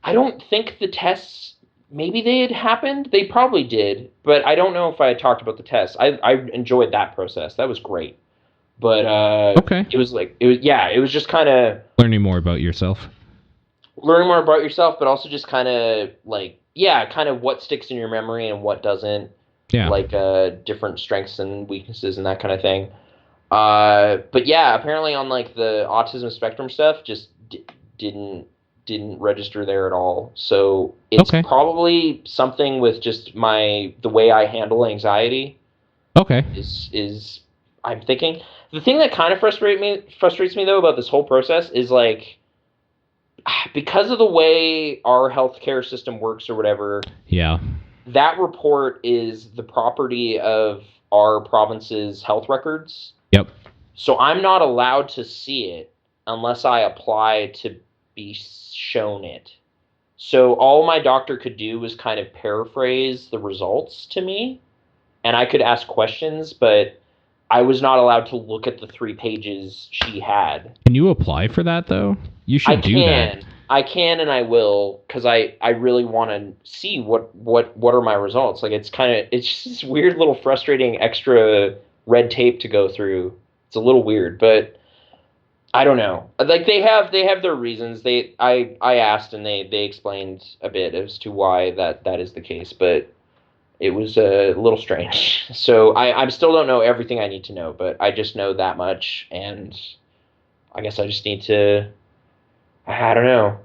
I don't think the tests. Maybe they had happened. They probably did, but I don't know if I had talked about the tests. I enjoyed that process. That was great. But Okay. it was just kind of Learning more about yourself. learning more about yourself, but also just kind of like kind of what sticks in your memory and what doesn't. Yeah. Like different strengths and weaknesses and that kind of thing. But yeah, apparently on like the autism spectrum stuff, just didn't register there at all. So it's Okay. probably something with just the way I handle anxiety. Okay. Is I'm thinking the thing that kind of frustrates me though about this whole process is like because of the way our healthcare system works or whatever. Yeah. That report is the property of our province's health records. Yep. So I'm not allowed to see it unless I apply to be shown it. So all my doctor could do was kind of paraphrase the results to me, and I could ask questions, but I was not allowed to look at the 3 pages she had. Can you apply for that, though? You should do that. I can and I will, because I really want to see what are my results. Like, it's just this weird little frustrating extra red tape to go through. It's a little weird, but I don't know. Like, they have their reasons. I asked and they explained a bit as to why that is the case, but it was a little strange. So I still don't know everything I need to know, but I just know that much, and I guess I just need to. I don't know.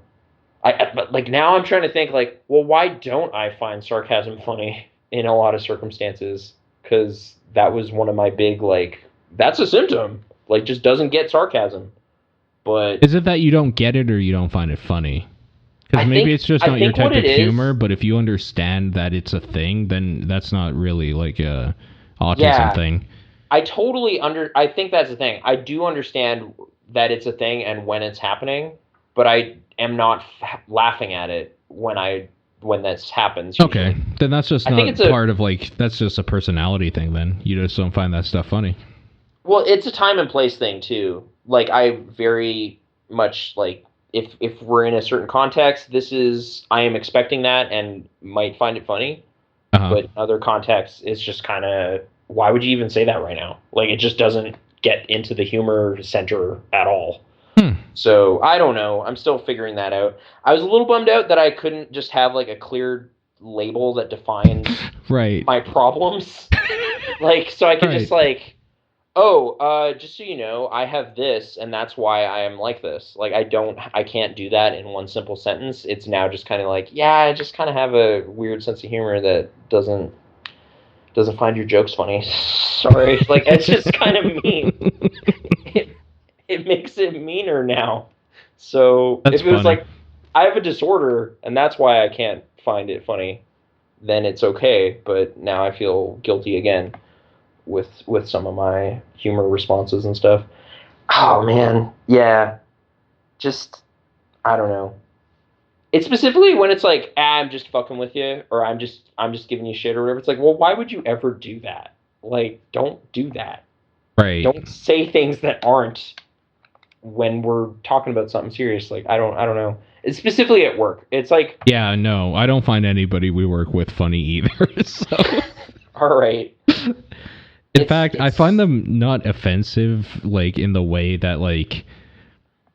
But like now I'm trying to think like, well, why don't I find sarcasm funny in a lot of circumstances? Because that was one of my big like, that's a symptom. Like, just doesn't get sarcasm. But is it that you don't get it or you don't find it funny? Because maybe it's just not your type of humor. But if you understand that it's a thing, then that's not really like a autism thing. I think that's the thing. I do understand that it's a thing and when it's happening, but I am not laughing at it when this happens. Usually. Okay, then that's just not part of like, that's just a personality thing. Then you just don't find that stuff funny. Well, it's a time and place thing too. Like, I very much like if we're in a certain context, I am expecting that and might find it funny. But in other contexts, it's just kind of, why would you even say that right now? Like, it just doesn't get into the humor center at all. So I don't know. I'm still figuring that out. I was a little bummed out that I couldn't just have like a clear label that defines my problems. Like, so I could just like, just so you know, I have this, and that's why I am like this. Like, I can't do that in one simple sentence. It's now just kind of like, yeah, I just kind of have a weird sense of humor that doesn't find your jokes funny. Sorry. Like, it's just kind of mean. It makes it meaner now. So if it was like, I have a disorder, and that's why I can't find it funny, then it's okay. But now I feel guilty again with some of my humor responses and stuff. Oh man, yeah. Just, I don't know. It's specifically when it's like, I'm just fucking with you, or I'm just giving you shit or whatever. It's like, well, why would you ever do that? Like, don't do that. Right. Don't say things that aren't when we're talking about something serious. Like, I don't know. It's specifically at work. It's like, yeah, no, I don't find anybody we work with funny either. So. All right. In fact, I find them not offensive, like, in the way that, like,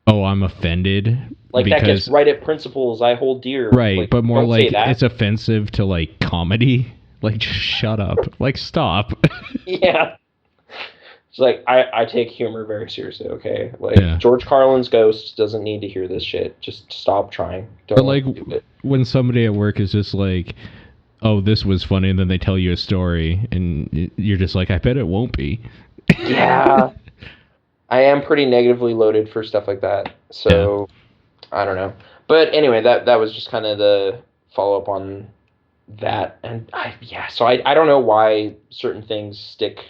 oh, I'm offended. Like, because, that gets right at principles I hold dear. Right, like, but more like it's offensive to, like, comedy. Like, just shut up. Like, stop. Yeah. It's like, I take humor very seriously, okay? Like, George Carlin's ghost doesn't need to hear this shit. Just stop trying. Don't like, do it. When somebody at work is just like, oh, this was funny, and then they tell you a story, and you're just like, I bet it won't be. Yeah. I am pretty negatively loaded for stuff like that. So, I don't know. But anyway, that was just kind of the follow-up on that. And, so I don't know why certain things stick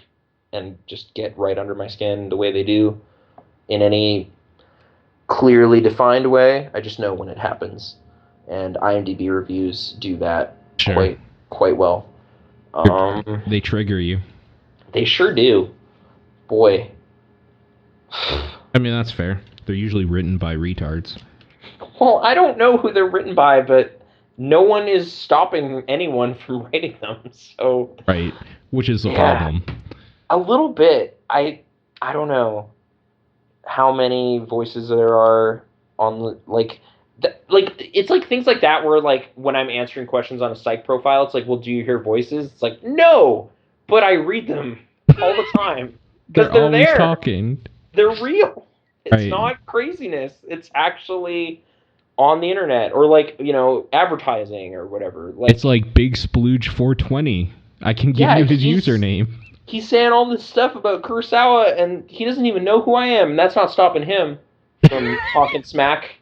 and just get right under my skin the way they do in any clearly defined way. I just know when it happens. And IMDb reviews do that quite well. They trigger you. They sure do. Boy. I mean, that's fair. They're usually written by retards. Well, I don't know who they're written by, but no one is stopping anyone from writing them. So right, which is the problem. A little bit. I don't know how many voices there are on like it's like things like that where like when I'm answering questions on a psych profile, it's like, well, do you hear voices? It's like, no, but I read them all the time because they're always there. Talking. They're real. It's not craziness. It's actually on the internet or like, you know, advertising or whatever. Like, it's like Big Splooge 420. I can give you his username. He's saying all this stuff about Kurosawa and he doesn't even know who I am. And that's not stopping him from talking smack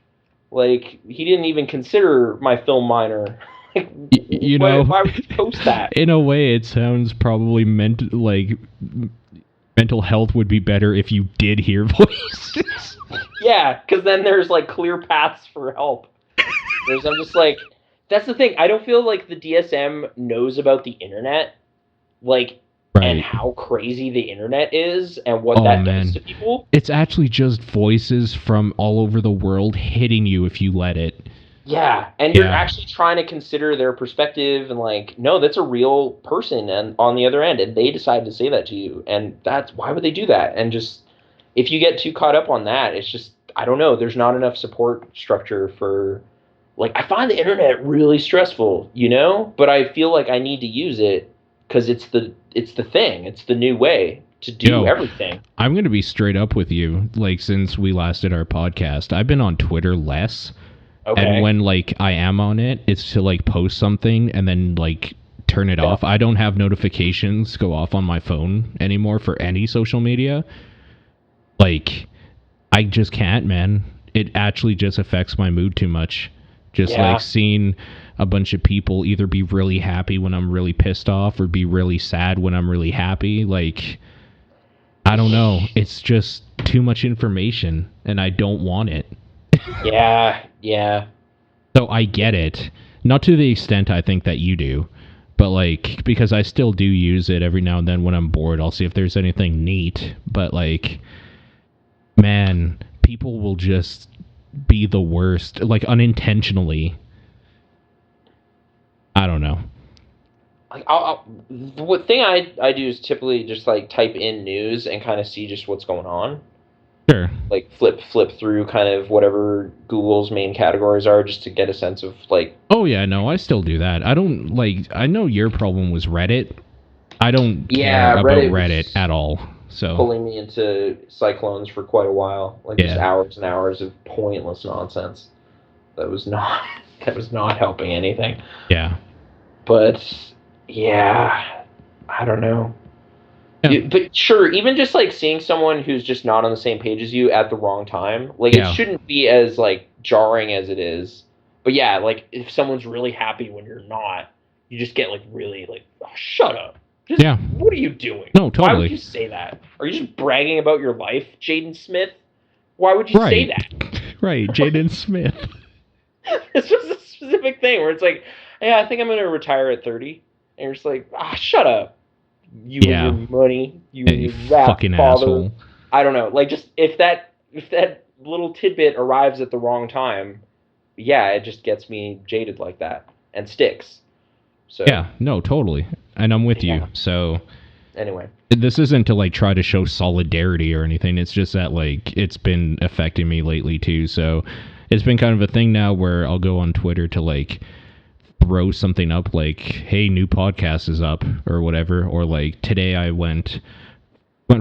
Like, he didn't even consider my film minor. Like, you know, why would you post that? In a way, it sounds probably mental health would be better if you did hear voices. Yeah, because then there's like clear paths for help. I'm just like, that's the thing. I don't feel like the DSM knows about the internet, like, and how crazy the internet is and what that does to people. It's actually just voices from all over the world hitting you if you let it. Yeah, and you're actually trying to consider their perspective and like, no, that's a real person and on the other end, and they decided to say that to you, and that's why would they do that? And just if you get too caught up on that, it's just I don't know. There's not enough support structure for like I find the internet really stressful, you know, but I feel like I need to use it because it's the thing, it's the new way to do everything. I'm gonna be straight up with you. Like since we last did our podcast, I've been on Twitter less. Okay. And when like I am on it, it's to like post something and then like turn it off. I don't have notifications go off on my phone anymore for any social media. Like I just can't, man. It actually just affects my mood too much. Just like seeing a bunch of people either be really happy when I'm really pissed off or be really sad when I'm really happy. Like I don't know. It's just too much information and I don't want it. Yeah. So I get it. Not to the extent I think that you do, but like because I still do use it every now and then when I'm bored. I'll see if there's anything neat, but like man, people will just be the worst, like unintentionally. I don't know. The thing I do is typically just like type in news and kind of see just what's going on. Sure. Like flip through kind of whatever Google's main categories are just to get a sense of like. Oh yeah, no, I still do that. I don't like. I know your problem was Reddit. I don't care about Reddit at all. So pulling me into cyclones for quite a while, like just hours and hours of pointless nonsense. That was not helping anything. Yeah. But yeah, I don't know. But sure, even just like seeing someone who's just not on the same page as you at the wrong time, like it shouldn't be as like jarring as it is. But yeah, like if someone's really happy when you're not, you just get like really like, oh, shut up. What are you doing? No, totally. Why would you say that? Are you just bragging about your life, Jaden Smith? Why would you say that? Right, Jaden Smith. It's just a specific thing where it's like, yeah, I think I'm going to retire at 30. And you're just like, shut up. You and your money. You and your fucking asshole. I don't know. Like, just if that little tidbit arrives at the wrong time, it just gets me jaded like that and sticks. So yeah, no, totally. And I'm with you. So anyway, this isn't to like try to show solidarity or anything. It's just that like it's been affecting me lately too. So it's been kind of a thing now where I'll go on Twitter to like throw something up like, hey, new podcast is up or whatever. Or like today I went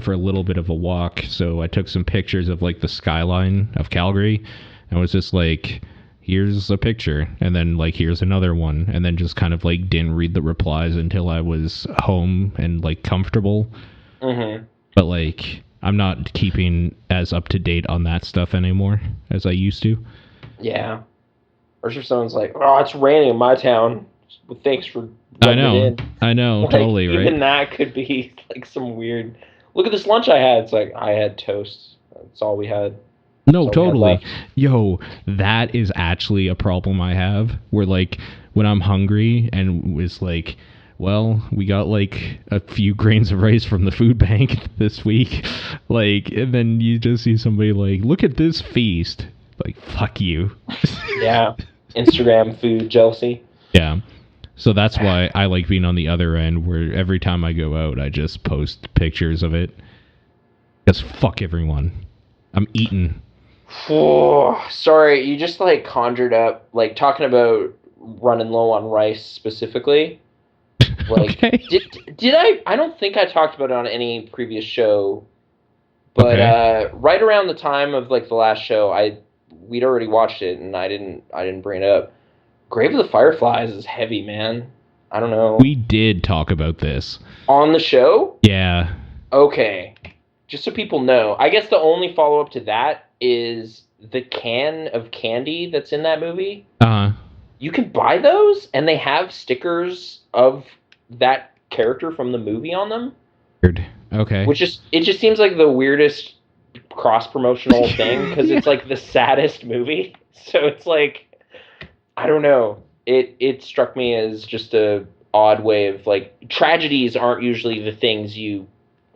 for a little bit of a walk. So I took some pictures of like the skyline of Calgary and was just like, here's a picture. And then like, here's another one. And then just kind of like didn't read the replies until I was home and like comfortable. Mm-hmm. But like, I'm not keeping as up to date on that stuff anymore as I used to. Yeah. Or if someone's like, oh, it's raining in my town. Well, thanks for I know, like, totally, right? Even that could be like some weird, look at this lunch I had. It's like, I had toast. That's all we had. No, totally. Yo, that is actually a problem I have where like when I'm hungry and was like, well, we got like a few grains of rice from the food bank this week. Like, and then you just see somebody like, look at this feast. Like, fuck you. Yeah. Instagram food jealousy. Yeah. So that's why I like being on the other end where every time I go out, I just post pictures of it. Because fuck everyone. I'm eating. Oh, sorry. You just like conjured up, like talking about running low on rice specifically. Like, okay. Did I don't think I talked about it on any previous show, but right around the time of like the last show, we'd already watched it and I didn't bring it up. Grave of the Fireflies is heavy, man. I don't know. We did talk about this on the show. Yeah. Okay. Just so people know, I guess the only follow up to that is the can of candy that's in that movie. Uh-huh. You can buy those, and they have stickers of that character from the movie on them. Weird. Okay. Which just it just seems like the weirdest cross promotional thing because Yeah. it's like the saddest movie. So it's like I don't know. It struck me as just a odd way of like tragedies aren't usually the things you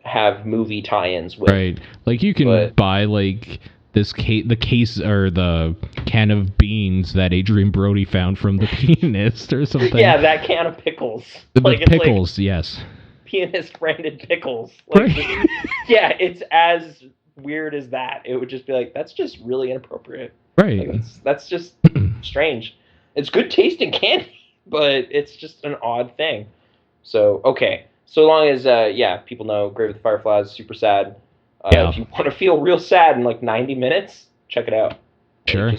have movie tie-ins with. Right. Like you can buy like the case or the can of beans that Adrian Brody found from The Pianist or something. Yeah, that can of pickles. The like pickles, it's like yes. Pianist branded pickles. Like Right. yeah, it's as weird as that. It would just be like that's just really inappropriate. Right. Like, that's just strange. It's good tasting candy, but it's just an odd thing. So okay, so long as people know Grave of the Fireflies is super sad. Yeah. If you want to feel real sad in like 90 minutes, check it out. Sure.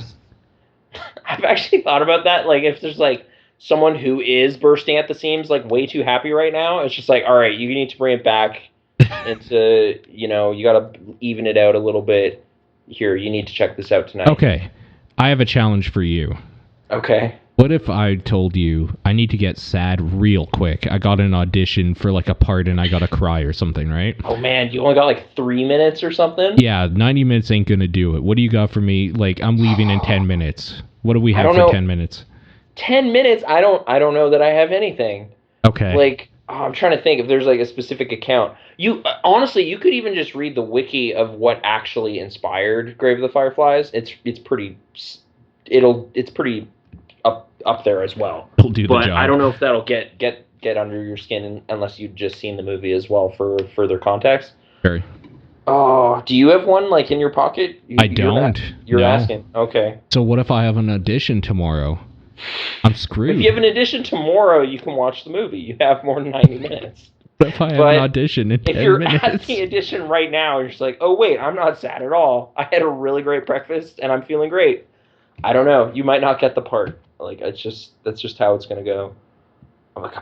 I've actually thought about that. Like if there's like someone who is bursting at the seams, like way too happy right now, it's just like, all right, you need to bring it back into, you got to even it out a little bit. Here, you need to check this out tonight. Okay. I have a challenge for you. Okay. What if I told you I need to get sad real quick? I got an audition for like a part and I got to cry or something, right? Oh man, you only got like 3 minutes or something? Yeah, 90 minutes ain't gonna do it. What do you got for me? Like, I'm leaving in 10 minutes. What do we have for 10 minutes? 10 minutes? I don't know that I have anything. Okay. Like, I'm trying to think if there's like a specific account. You honestly, you could even just read the wiki of what actually inspired Grave of the Fireflies. It's pretty up there as well. It'll do the job. But I don't know if that'll get under your skin unless you've just seen the movie as well for further context. Sure. Oh, do you have one like in your pocket? I don't. You're asking. Okay. So what if I have an audition tomorrow? I'm screwed. If you have an audition tomorrow, you can watch the movie. You have more than 90 minutes. What if I have an audition in 10 minutes? If you're at the audition right now, you're just like, oh wait, I'm not sad at all. I had a really great breakfast and I'm feeling great. I don't know. You might not get the part. Like that's just how it's gonna go. I'm like,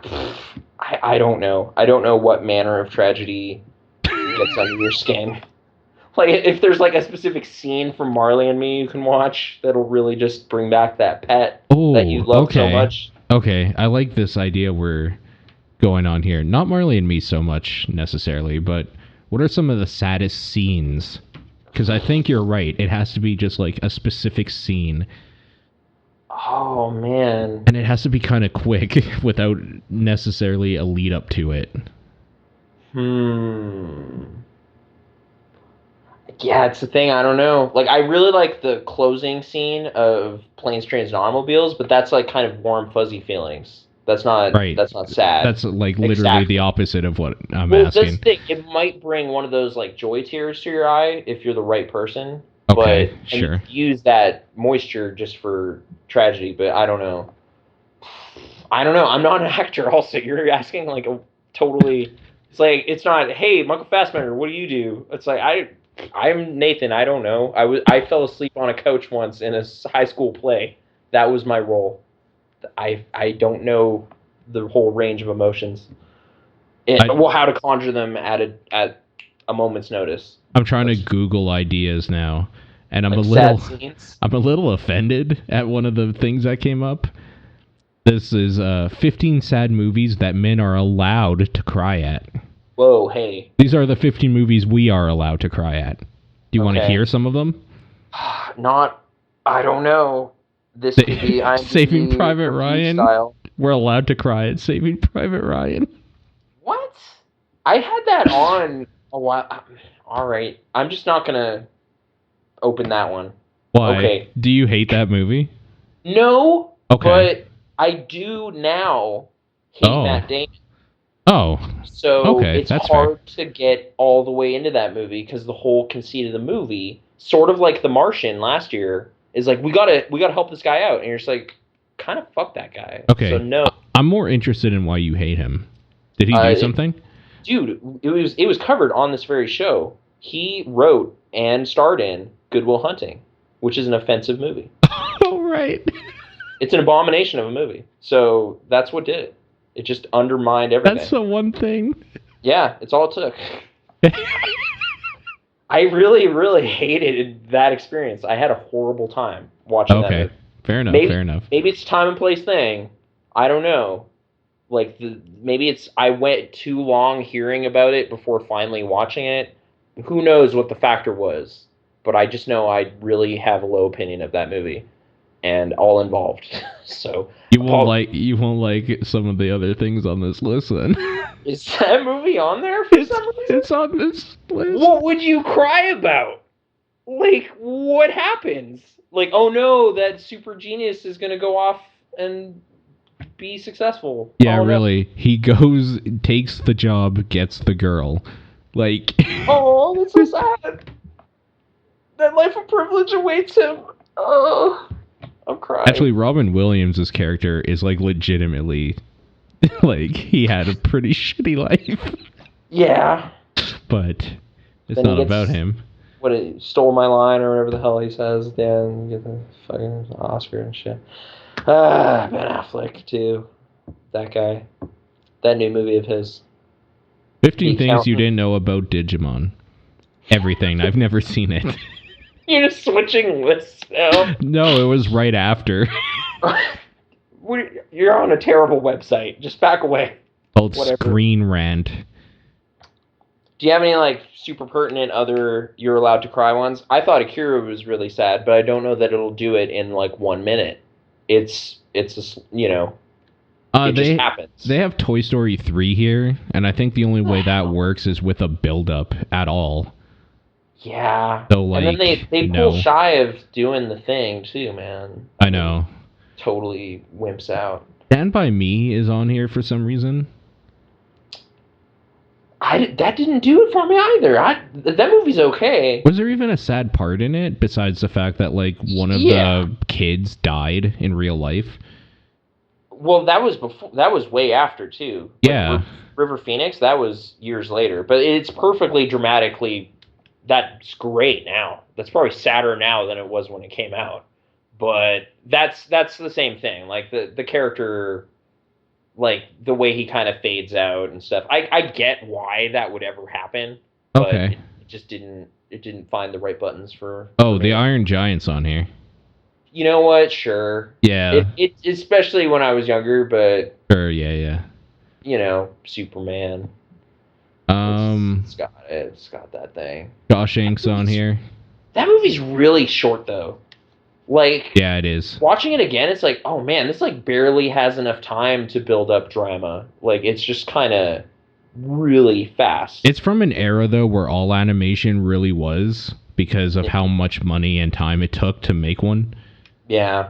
I don't know. I don't know what manner of tragedy gets under your skin. Like if there's like a specific scene from Marley and Me you can watch that'll really just bring back that pet that you love so much. Okay, I like this idea we're going on here. Not Marley and Me so much necessarily, but what are some of the saddest scenes? Because I think you're right. It has to be just like a specific scene. Oh man. And it has to be kind of quick without necessarily a lead up to it. Yeah, it's the thing. I don't know. Like, I really like the closing scene of Planes, Trains, and Automobiles, but that's like kind of warm, fuzzy feelings. That's not right. That's not sad. That's like literally the opposite of what I'm asking. That's the thing. It might bring one of those like joy tears to your eye if you're the right person. Okay, sure. Use that moisture just for tragedy, but I don't know. I'm not an actor. Also, you're asking like a totally. It's like it's not. Hey, Michael Fassbender, what do you do? It's like I'm Nathan. I don't know. I fell asleep on a couch once in a high school play. That was my role. I don't know the whole range of emotions. How to conjure them at a moment's notice. I'm trying to Google ideas now, and I'm a little offended at one of the things that came up. This is 15 sad movies that men are allowed to cry at. Whoa, hey. These are the 15 movies we are allowed to cry at. Do you want to hear some of them? I don't know. This could be Saving Private Ryan. Style. We're allowed to cry at Saving Private Ryan. What? I had that on a while. All right. I'm just not going to open that one. Why? Okay. Do you hate that movie? No. Okay. But I do now hate Matt Damon. Oh. So it's hard to get all the way into that movie because the whole conceit of the movie, sort of like The Martian last year, is like we gotta help this guy out, and you're just like, kind of fuck that guy. Okay. So no. I'm more interested in why you hate him. Did he do something? Dude, it was covered on this very show. He wrote and starred in Good Will Hunting, which is an offensive movie. Oh right. It's an abomination of a movie. So that's what did it. It just undermined everything. That's the one thing. Yeah, it's all it took. I really, really hated that experience. I had a horrible time watching that Okay. movie. Fair enough. Maybe Fair enough. maybe it's a time and place thing. I don't know. Like maybe it's I went too long hearing about it before finally watching it. Who knows what the factor was? But I just know I really have a low opinion of that movie and all involved. So you won't like some of the other things on this list then. is that movie on there for it's some reason? it's on this list. What would you cry about? Like, what happens? Like, oh no, that super genius is gonna go off and be successful. Yeah, Oh no. really. He goes, takes the job, gets the girl. Like, Oh, that's so sad. That life of privilege awaits him. Oh, I'm crying. actually, Robin Williams' character is like legitimately, like, he had a pretty shitty life. Yeah. But it's Then not about him. What, it stole my line or whatever the hell he says at the end, get the fucking Oscar and shit. Ben Affleck too. That guy. That new movie of his. 15 Things You Didn't Know About Digimon. Everything. I've never seen it. You're just switching lists now. No, it was right after. You're on a terrible website. Just back away. Called Screen Rant. Do you have any like super pertinent other you're allowed to cry ones? I thought Akira was really sad, but I don't know that it'll do it in like 1 minute. It's just, it just happens. They have Toy Story 3 here, and I think the only way that works is with a build-up at all. Yeah. So, like, and then they pull shy of doing the thing, too, man. I know. Totally wimps out. Stand By Me is on here for some reason. That didn't do it for me either. That movie's okay. Was there even a sad part in it, besides the fact that, like, one of the kids died in real life? Well, that was before. That was way after too. Yeah, like River Phoenix. That was years later, but it's perfectly dramatically. That's great now. That's probably sadder now than it was when it came out. But that's the same thing. Like the character, like the way he kind of fades out and stuff. I get why that would ever happen. But okay. It just didn't. It didn't find the right buttons for. Oh, the Iron Giant's on here. You know what? Sure. Yeah. It especially when I was younger, but sure. Yeah. Superman. It's got that thing. Shawshank's on here. That movie's really short though. Like, yeah, it is. Watching it again, it's like, oh man, this like barely has enough time to build up drama. Like, it's just kind of really fast. It's from an era though where all animation really was because of how much money and time it took to make one. Yeah.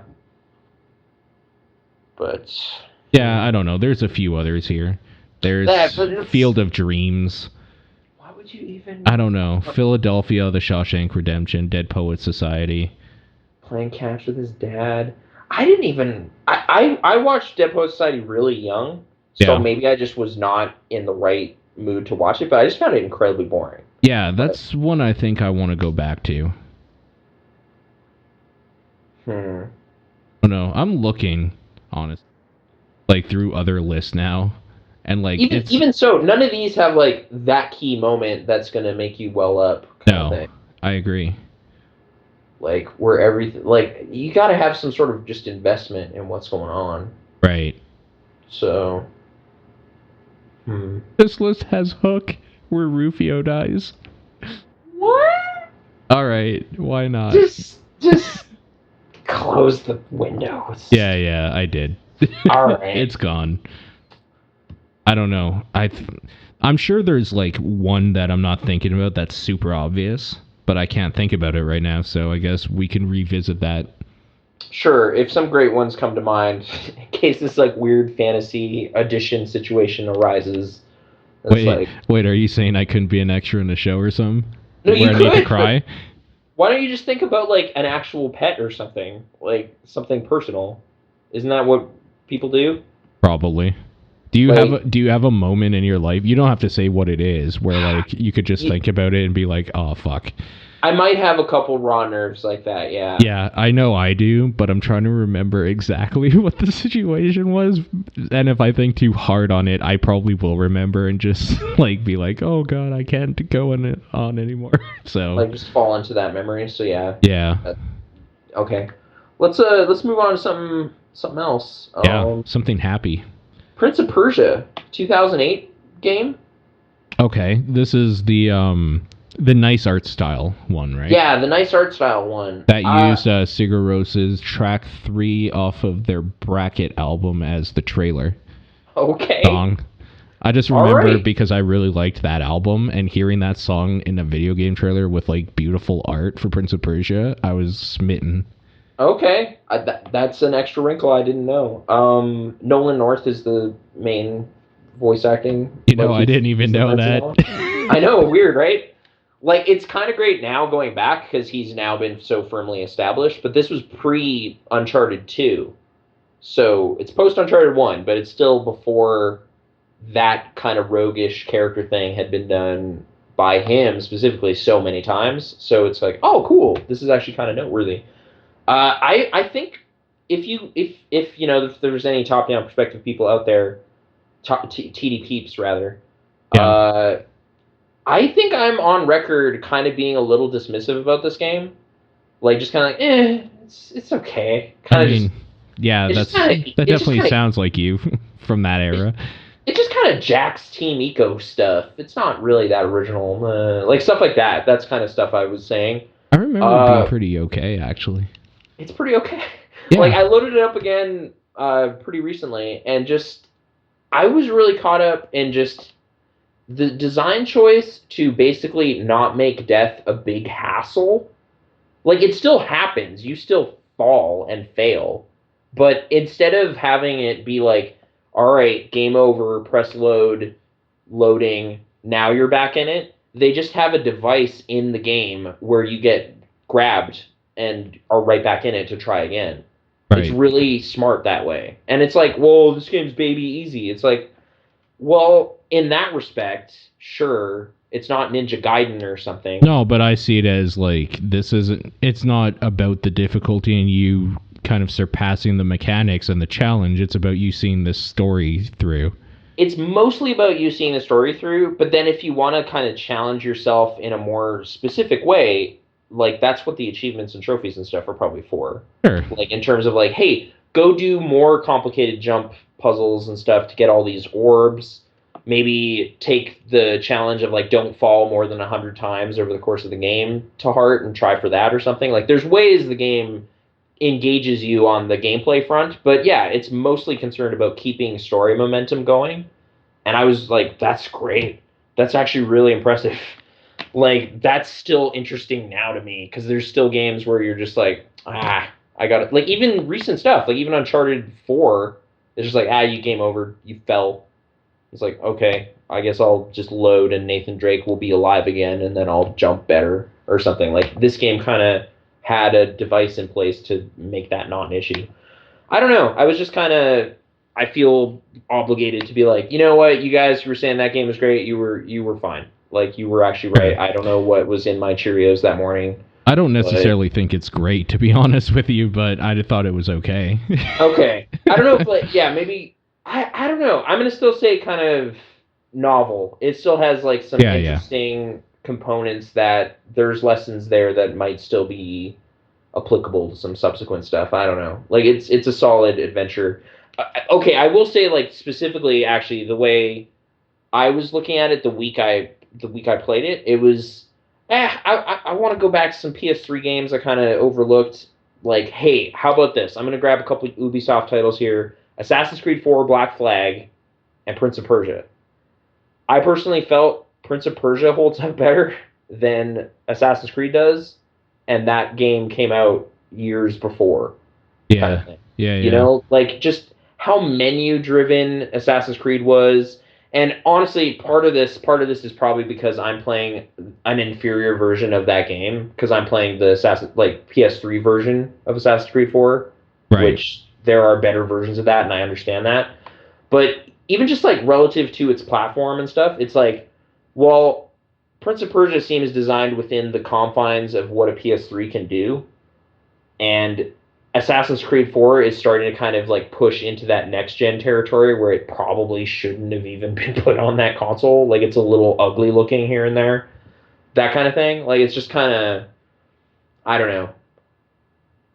But yeah, I don't know. There's a few others here. There's Field of Dreams. Why would you even? I don't know. Philadelphia, The Shawshank Redemption, Dead Poets Society. Playing catch with his dad. I didn't even. I watched Dead Poets Society really young, so maybe I just was not in the right mood to watch it. But I just found it incredibly boring. Yeah, that's one I think I want to go back to. Oh no, I'm looking, honest, like through other lists now, and like even so, none of these have like that key moment that's gonna make you well up. No, I agree. Like where everything, like you got to have some sort of just investment in what's going on. Right. So. This list has Hook, where Rufio dies. What? All right, why not? Just close the windows. Yeah, I did. All right. It's gone. I don't know. I'm sure there's like one that I'm not thinking about that's super obvious, but I can't think about it right now, so I guess we can revisit that. Sure, if some great ones come to mind, in case this like weird fantasy edition situation arises. Wait, are you saying I couldn't be an extra in a show or something? No, where I need to cry? Why don't you just think about like an actual pet or something, like something personal? Isn't that what people do? Probably. Do you have a moment in your life? You don't have to say what it is, where like you could just think about it and be like, "Oh fuck." I might have a couple raw nerves like that, yeah. Yeah, I know I do, but I'm trying to remember exactly what the situation was. And if I think too hard on it, I probably will remember and just like be like, "Oh God, I can't go on anymore." So Like just fall into that memory. So yeah. yeah, Okay. Let's move on to something else. yeah, something happy. Prince of Persia, 2008 game. Okay, this is the nice art style one, right? Yeah, the nice art style one. That used Sigur Ros's track 3 off of their Bracket album as the trailer Okay. song. I just remember because I really liked that album, and hearing that song in a video game trailer with like beautiful art for Prince of Persia, I was smitten. Okay. That's an extra wrinkle I didn't know. Nolan North is the main voice acting. I didn't even know that. I know, weird, right? Like, it's kind of great now going back because he's now been so firmly established, but this was pre Uncharted 2. So it's post Uncharted 1, but it's still before that kind of roguish character thing had been done by him specifically so many times. So it's like, oh, cool. This is actually kind of noteworthy. I think if if there's any top down perspective people out there, TD peeps rather, Yeah. I think I'm on record kind of being a little dismissive about this game, like just kind of like, it's okay. Kind of just yeah, that definitely sounds like you from that era. It just kind of jacks Team Eco stuff. It's not really that original, like stuff like that. That's kind of stuff I was saying. I remember it being pretty okay, actually. It's pretty okay. Yeah. Like I loaded it up again pretty recently, and just I was really caught up in just the design choice to basically not make death a big hassle. Like it still happens, you still fall and fail, but instead of having it be like, all right, game over, press loading, now you're back in it, they just have a device in the game where you get grabbed and are right back in it to try again. Right. It's really smart that way. And it's like, well, this game's baby easy. It's like, well, in that respect, sure, it's not Ninja Gaiden or something. No, but I see it as like it's not about the difficulty and you kind of surpassing the mechanics and the challenge. It's about you seeing this story through. It's mostly about you seeing the story through, but then if you want to kind of challenge yourself in a more specific way, like that's what the achievements and trophies and stuff are probably for. Sure. Like in terms of like, hey, go do more complicated jump puzzles and stuff to get all these orbs. Maybe take the challenge of like don't fall more than 100 times over the course of the game to heart and try for that or something. Like there's ways the game engages you on the gameplay front, but yeah, it's mostly concerned about keeping story momentum going. And I was like, that's great. That's actually really impressive. Like that's still interesting now to me because there's still games where you're just like, I got it. Like even recent stuff, like even Uncharted 4, it's just like, you game over, you fell. It's like, okay, I guess I'll just load and Nathan Drake will be alive again and then I'll jump better or something. Like this game kind of had a device in place to make that not an issue. I don't know. I was just kind of, I feel obligated to be like, you know what, you guys were saying that game was great. You were fine. Like you were actually right. I don't know what was in my Cheerios that morning. I don't necessarily think it's great, to be honest with you, but I thought it was okay. Okay. I don't know if like, yeah, maybe, I don't know. I'm going to still say kind of novel. It still has like some interesting components that there's lessons there that might still be applicable to some subsequent stuff. I don't know. Like it's a solid adventure. Okay, I will say like specifically actually the way I was looking at it the week I played it, it was I want to go back to some PS3 games I kind of overlooked. Like, hey, how about this? I'm going to grab a couple of Ubisoft titles here. Assassin's Creed 4 Black Flag and Prince of Persia. I personally felt Prince of Persia holds up better than Assassin's Creed does, and that game came out years before. Yeah. Kind of thing. Yeah. You know, like just how menu driven Assassin's Creed was. And honestly, part of this is probably because I'm playing an inferior version of that game because I'm playing the PS3 version of Assassin's Creed 4, right. Which there are better versions of that, and I understand that. But even just like relative to its platform and stuff, it's like, well, Prince of Persia seems designed within the confines of what a PS3 can do, and Assassin's Creed 4 is starting to kind of like push into that next gen territory where it probably shouldn't have even been put on that console. Like it's a little ugly looking here and there, that kind of thing. Like it's just kind of, I don't know.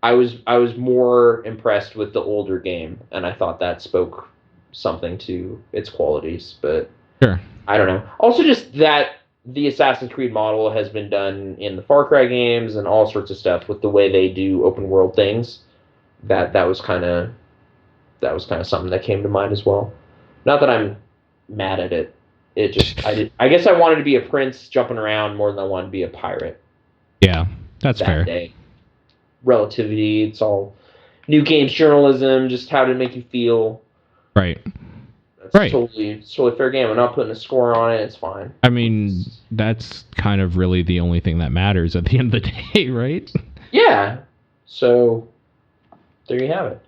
I was more impressed with the older game, and I thought that spoke something to its qualities. But sure. I don't know. Also, just that the Assassin's Creed model has been done in the Far Cry games and all sorts of stuff with the way they do open world things. That was kind of something that came to mind as well. Not that I'm mad at it. It just I guess I wanted to be a prince jumping around more than I wanted to be a pirate. Yeah, that's that fair. Day. Relativity. It's all new games journalism. Just how to make you feel. Right. It's totally fair game. I'm not putting a score on it. It's fine. I mean, that's kind of really the only thing that matters at the end of the day, right? Yeah. So there you have it.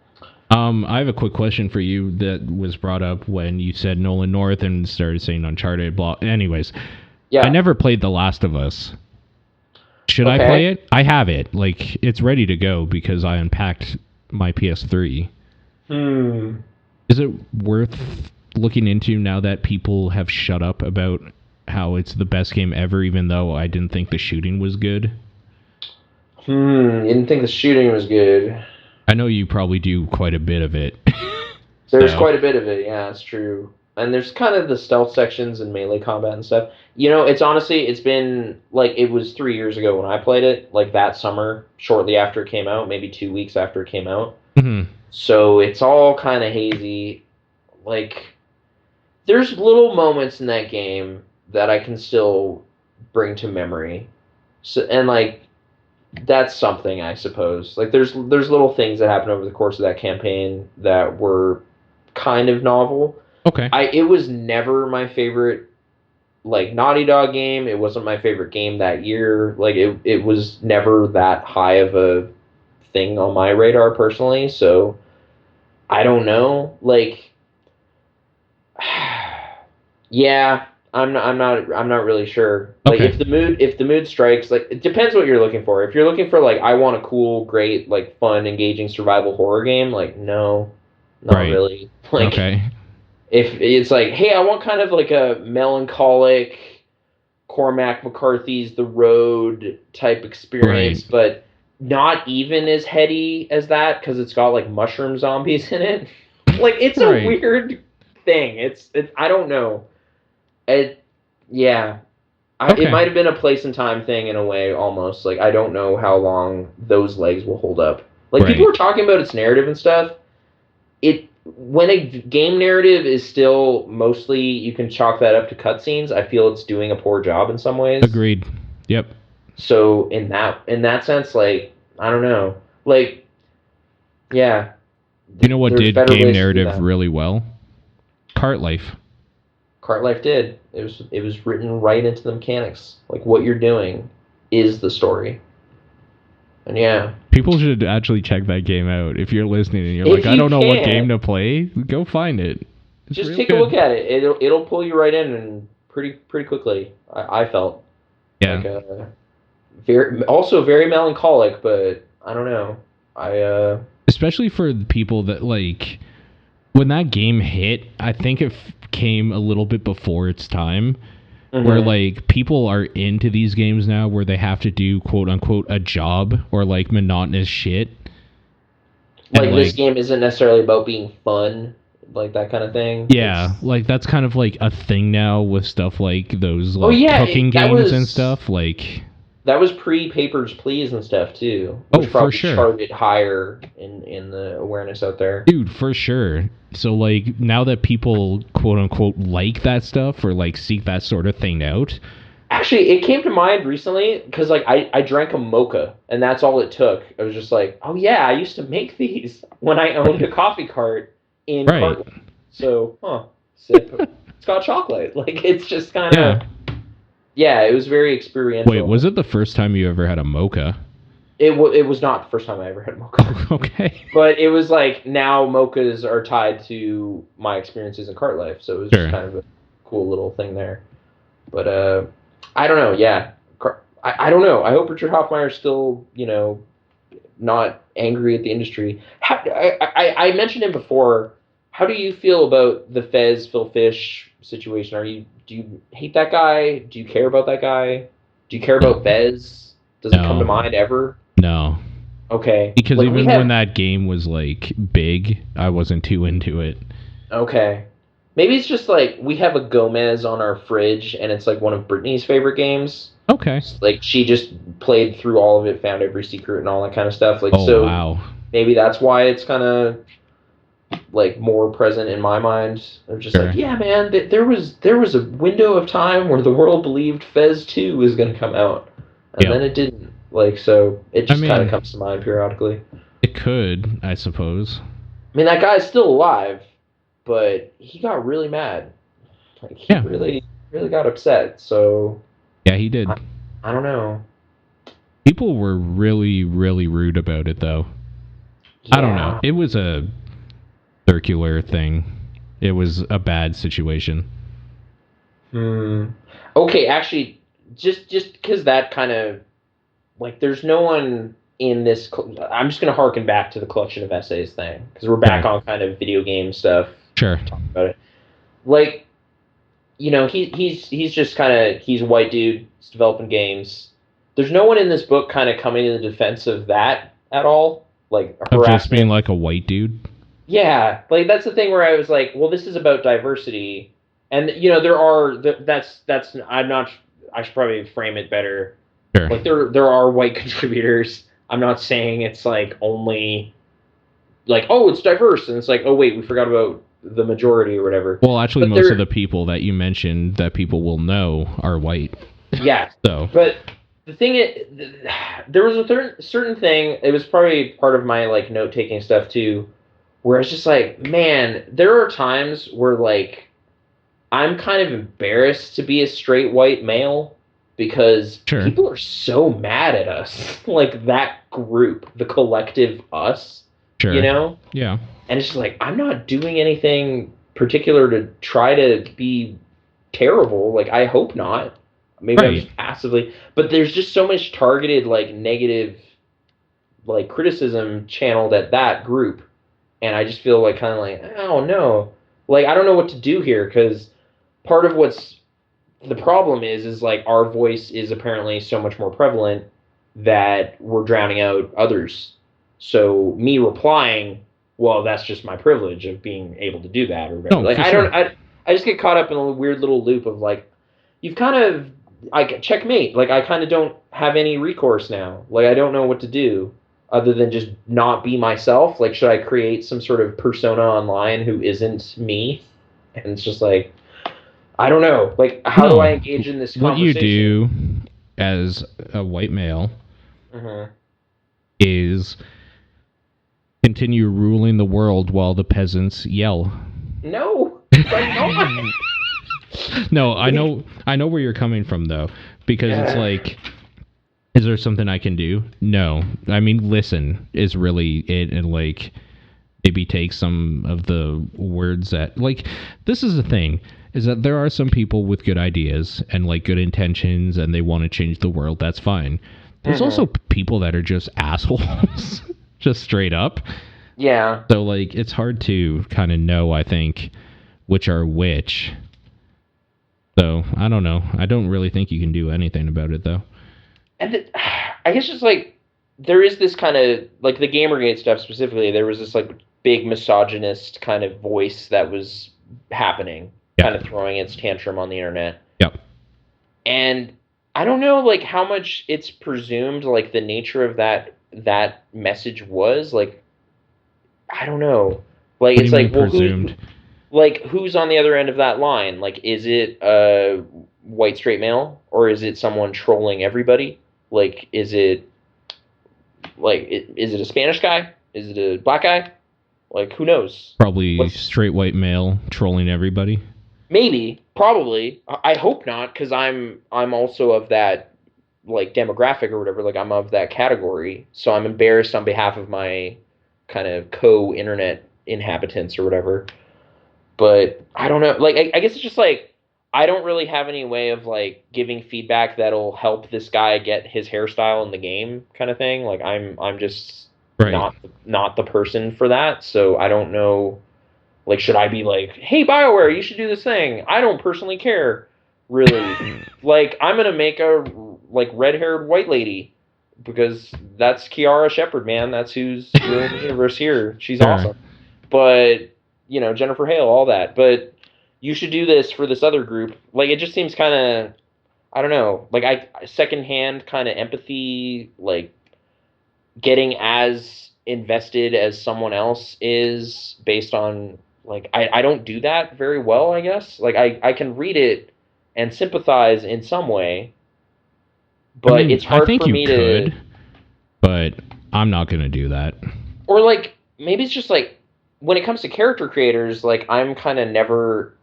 I have a quick question for you that was brought up when you said Nolan North and started saying Uncharted. Blah. Anyways, yeah. I never played The Last of Us. Should I play it? I have it. Like, it's ready to go because I unpacked my PS3. Is it worth looking into now that people have shut up about how it's the best game ever, even though I didn't think the shooting was good? You didn't think the shooting was good. I know you probably do quite a bit of it. There's quite a bit of it, yeah, it's true. And there's kind of the stealth sections and melee combat and stuff. You know, it's been, like, it was 3 years ago when I played it, like that summer, shortly after it came out, maybe 2 weeks after it came out. Mm-hmm. So it's all kind of hazy. Like, there's little moments in that game that I can still bring to memory. So, and, like, that's something, I suppose. Like, there's little things that happen over the course of that campaign that were kind of novel. Okay. It was never my favorite, like, Naughty Dog game. It wasn't my favorite game that year. Like, it was never that high of a thing on my radar personally. So I don't know. Like, yeah, I'm not really sure. Like, okay. if the mood strikes, like, it depends what you're looking for. If you're looking for, like, I want a cool, great, like, fun, engaging survival horror game, like, no, not really. Like, okay. If it's like, hey, I want kind of like a melancholic Cormac McCarthy's The Road type experience, but not even as heady as that because it's got like mushroom zombies in it. Like, it's a weird thing. It's I don't know. It might have been a place and time thing in a way, almost. Like, I don't know how long those legs will hold up. Like, people were talking about its narrative and stuff. When a game narrative is still mostly, you can chalk that up to cutscenes, I feel it's doing a poor job in some ways. Agreed. Yep. So in that sense, like, I don't know. Like, yeah. You know what did game narrative really well? Cart Life. Cart Life did. It was written right into the mechanics. Like, what you're doing is the story. And yeah. People should actually check that game out. If you're listening and you're like, I don't know what game to play, go find it. Just take a look at it. It'll pull you right in and pretty quickly. I felt. Yeah. Like, also very melancholic, but I don't know. Especially for the people that, like, when that game hit, I think it came a little bit before its time. Mm-hmm. Where, like, people are into these games now where they have to do, quote-unquote, a job or, like, monotonous shit. Like, this game isn't necessarily about being fun, like, that kind of thing. Yeah, like, that's kind of, like, a thing now with stuff like those, like, cooking games and stuff, like... That was pre-Papers, Please and stuff, too. Which probably charted higher in the awareness out there. Dude, for sure. So, like, now that people, quote-unquote, like that stuff or, like, seek that sort of thing out... Actually, it came to mind recently because, like, I drank a mocha, and that's all it took. I was just like, oh, yeah, I used to make these when I owned a coffee cart in Cartland. So, sip. It's got chocolate. Like, it's just kind of... Yeah, it was very experiential. Wait, was it the first time you ever had a mocha? It was not the first time I ever had a mocha. Okay. But it was like, now mochas are tied to my experiences in cart life, so it was just kind of a cool little thing there. But I don't know. Yeah, I don't know. I hope Richard Hoffmeyer's still, not angry at the industry. I mentioned him before. How do you feel about the Phil Fish situation? Do you hate that guy? Do you care about that guy? Do you care about Fez? Does it come to No, mind ever? no. Okay, Because like we even when have. that game was like big, I wasn't too into it. Okay, maybe it's just like we have a Gomez on our fridge, and it's like one of Brittany's favorite games. Okay. Like she just played through all of it, found every secret and all that kind of stuff. Like Oh so, wow. maybe that's why it's kind of like more present in my mind. I'm just like, Sure. yeah, man, there was a window of time where the world believed Fez 2 was going to come out, and Yep. then it didn't. Like, so it I just kind of mean, comes to mind periodically. it could, I suppose. I mean, that guy's still alive, but he got really mad. Like, he Yeah. really got upset. So Yeah, he did. I, I don't know. People were really, really rude about it, though. I don't know. Yeah. It was a circular thing. It was a bad situation. Hmm. Okay, actually, just because that kind of like there's no one in this. I'm just gonna harken back to the collection of essays thing because we're back Sure. on kind of video game stuff. Sure. Talking about it, like he's just kind of he's a white dude. He's developing games. There's no one in this book kind of coming in the defense of that at all, like Of just being harassment. like a white dude. Yeah, like that's the thing where I was like, well, this is about diversity, and there are that's I'm not. I should probably frame it better. Sure. Like there are white contributors. I'm not saying it's like only like oh it's diverse and it's like oh wait we forgot about the majority or whatever. Well, actually, But most of the people that you mentioned that people will know are white. yeah. So, But the thing is, there was a certain thing. It was probably part of my like note taking stuff too, where it's just like man, there are times where like I'm kind of embarrassed to be a straight white male because sure. people are so mad at us. Like that group, the collective us, you Sure. know? Yeah. And it's just like, I'm not doing anything particular to try to be terrible. Like, I hope not. Maybe I'm Right. just passively. But there's just so much targeted, like, negative, like, criticism channeled at that group. And I just feel like kind of like, oh no. Like, I don't know what to do here because part of what's the problem is like our voice is apparently so much more prevalent that we're drowning out others. So me replying, well, that's just my privilege of being able to do that or whatever. No, Like for I sure. don't, I just get caught up in a weird little loop of like, you've kind of, I checkmate. Like I kind of don't have any recourse now. Like I don't know what to do other than just not be myself. Like should I create some sort of persona online who isn't me? And it's just like I don't know. Like, how do No. I engage in this What you conversation? do as a white male Mm-hmm. is continue ruling the world while the peasants yell. No, because I'm not. No, I know where you're coming from though, because it's like, is there something I can do? No. I mean, listen is really it, and like maybe take some of the words that like this is the thing is that there are some people with good ideas and like good intentions and they want to change the world. That's fine. There's also Mm-hmm. people that are just assholes, just straight up. Yeah, So like it's hard to kind of know, I think, which are which. So I don't know. I don't really think you can do anything about it though. and I guess just like there is this kind of like the GamerGate stuff specifically. There was this like big misogynist kind of voice that was happening, kind Yep. of throwing its tantrum on the internet, Yep. and I don't know like how much it's presumed like the nature of that message was like I don't know. Like What do you it's mean like, well, presumed? who's on the other end of that line? Like, is it a white straight male or is it someone trolling everybody? Like, is it is it a Spanish guy? Is it a black guy? Like, who knows? Probably What's straight white male trolling everybody. maybe, probably. I hope not, because I'm also of that like demographic or whatever. Like, I'm of that category, so I'm embarrassed on behalf of my kind of co-internet inhabitants or whatever. But I don't know. Like I guess it's just like I don't really have any way of like giving feedback that'll help this guy get his hairstyle in the game, kind of thing. Like I'm just Right. not the person for that. So I don't know. Like, should I be like, hey, BioWare, you should do this thing? I don't personally care, really. Like, I'm gonna make a like red-haired white lady because that's Kiara Shepherd, man. That's who's ruling the universe here. She's Sure. awesome. But Jennifer Hale, all that. But you should do this for this other group. Like, it just seems kind of, I don't know, like I secondhand kind of empathy, like getting as invested as someone else is based on like I don't do that very well, I guess. Like I can read it and sympathize in some way, I but mean, it's I hard think for you me to, could, but I'm not going to do that. or like maybe it's just like when it comes to character creators, like I'm kind of never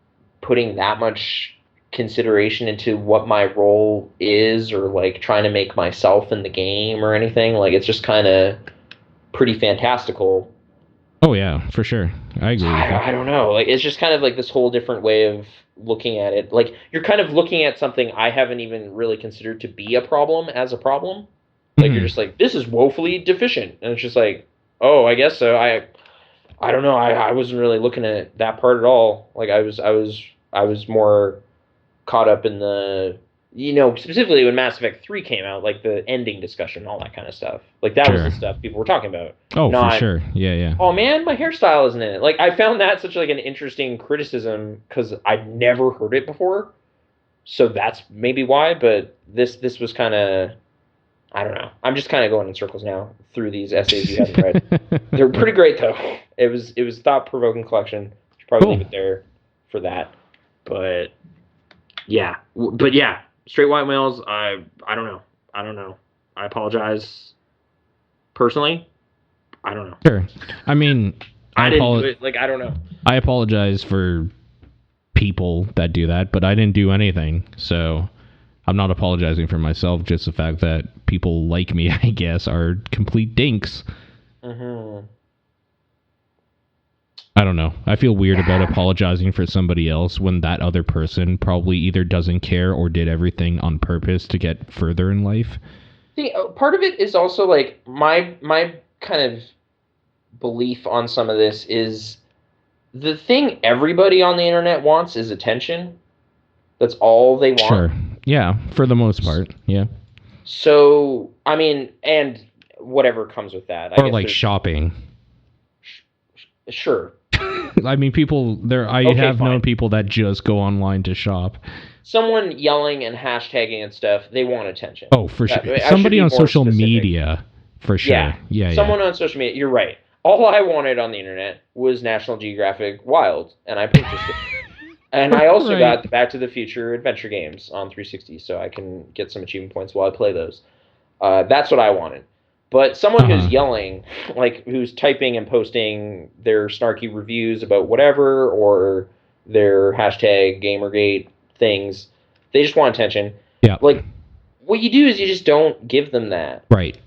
putting that much consideration into what my role is or like trying to make myself in the game or anything. Like it's just kind of pretty fantastical. Oh, yeah, for sure. I agree with you. I don't know. Like it's just kind of like this whole different way of looking at it. Like you're kind of looking at something I haven't even really considered to be a problem as a problem. Like you're just like, this is woefully deficient. And it's just like, oh, I guess so. I don't know. I wasn't really looking at that part at all. Like I was more caught up in the specifically when Mass Effect 3 came out, like the ending discussion, all that kind of stuff. Like that was the stuff people were talking about. Oh, for Not, sure. Yeah, yeah. oh man, my hairstyle isn't in it. Like I found that such like an interesting criticism because I'd never heard it before. So that's maybe why, but this was kind of, I don't know. I'm just kind of going in circles now through these essays you haven't read. They're pretty great though. It was thought provoking collection. Should probably leave it there for that. But yeah, straight white males. I don't know. I don't know. I apologize personally. I don't know. Sure. I mean, I didn't do it. Like I don't know. I apologize for people that do that, but I didn't do anything, so I'm not apologizing for myself. Just the fact that people like me, I guess, are complete dinks. Mm-hmm. I don't know. I feel weird about apologizing for somebody else when that other person probably either doesn't care or did everything on purpose to get further in life. See, part of it is also like my kind of belief on some of this is the thing everybody on the internet wants is attention. That's all they want. Sure. Yeah, for the most part. Yeah. So, I mean, and whatever comes with that. Or like shopping. Sure. I mean, people there. I have known people that just go online to shop. Someone yelling and hashtagging and stuff, they want attention. Oh, for sure. Somebody on social media, for sure. Yeah. Someone on social media. You're right. All I wanted on the internet was National Geographic Wild, and I purchased it. And I also got the Back to the Future adventure games on 360, so I can get some achievement points while I play those. That's what I wanted. But someone who's yelling, like who's typing and posting their snarky reviews about whatever, or their hashtag Gamergate things, they just want attention. Yeah. Like, what you do is you just don't give them that. Right.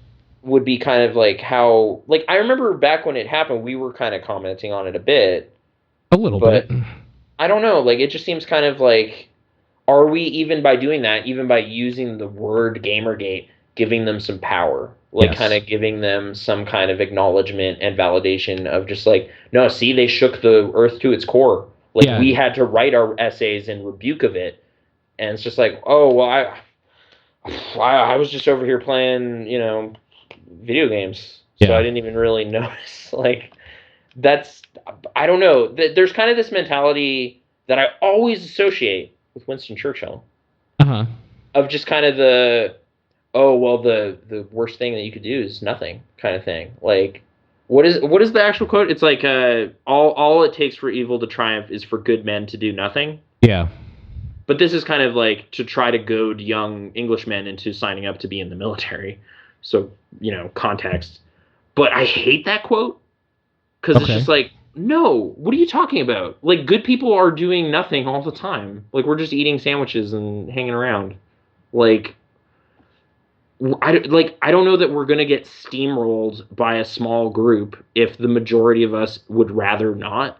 Would be kind of like how, like, I remember back when it happened, we were kind of commenting on it a bit. A little bit. I don't know. Like, it just seems kind of like, are we even by doing that, even by using the word Gamergate, giving them some power? Like, kind of giving them some kind of acknowledgement and validation of just like, no, see, they shook the earth to its core. Like, we had to write our essays in rebuke of it. And it's just like, oh, well, I was just over here playing, video games. So I didn't even really notice. Like, that's, I don't know. There's kind of this mentality that I always associate with Winston Churchill. Of just kind of the, oh, well, the worst thing that you could do is nothing kind of thing. Like, what is the actual quote? It's like, all it takes for evil to triumph is for good men to do nothing. Yeah. But this is kind of like to try to goad young Englishmen into signing up to be in the military. So, context. But I hate that quote because it's just like, no, what are you talking about? Like, good people are doing nothing all the time. Like, we're just eating sandwiches and hanging around. Like, I don't know that we're going to get steamrolled by a small group if the majority of us would rather not.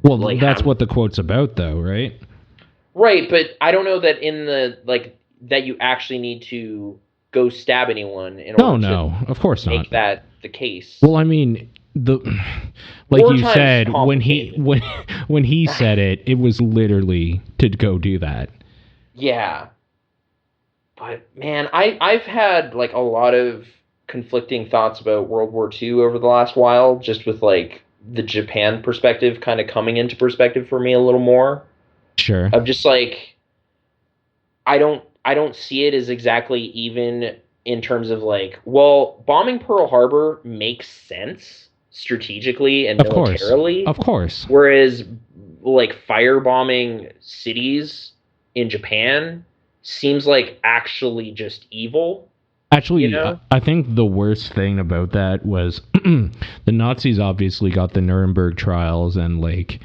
Well, that's what the quote's about, though, right? Right, but I don't know that in the like that you actually need to go stab anyone in No, order to no, of course not. make that the case. Well, I mean, the like you Wartime's said complicated. when he said it, it was literally to go do that. Yeah. But man, I've had like a lot of conflicting thoughts about World War II over the last while, just with like the Japan perspective kind of coming into perspective for me a little more. Sure. Of just like I don't see it as exactly even in terms of like, well, bombing Pearl Harbor makes sense strategically and Of course. militarily, Of course. whereas like firebombing cities in Japan seems like actually just evil, you Actually, know? I think the worst thing about that was the Nazis obviously got the Nuremberg trials and like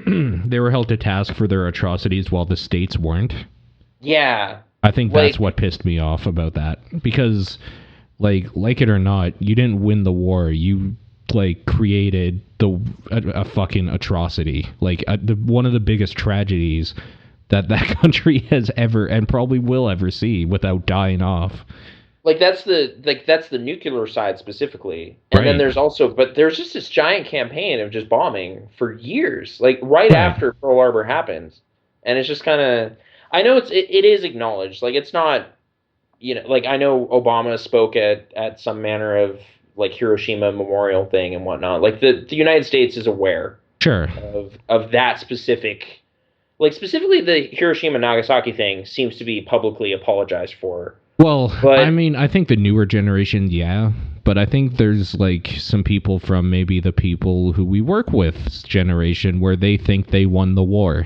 they were held to task for their atrocities while the states weren't. Yeah. I think that's Like what pissed me off about that because like it or not, you didn't win the war. You like created a fucking atrocity. Like one of the biggest tragedies that country has ever and probably will ever see without dying off. that's the nuclear side specifically, and then Right. there's also, but there's just this giant campaign of just bombing for years, like right Right. after Pearl Harbor happens, and it's just kind of, I know it is acknowledged, like it's not, like I know Obama spoke at some manner of like Hiroshima memorial thing and whatnot, like the United States is aware Sure. of that specific, like specifically the Hiroshima Nagasaki thing seems to be publicly apologized for, Well, I but mean, I think the newer generation, yeah, but I think there's like some people from maybe the people who we work with generation where they think they won the war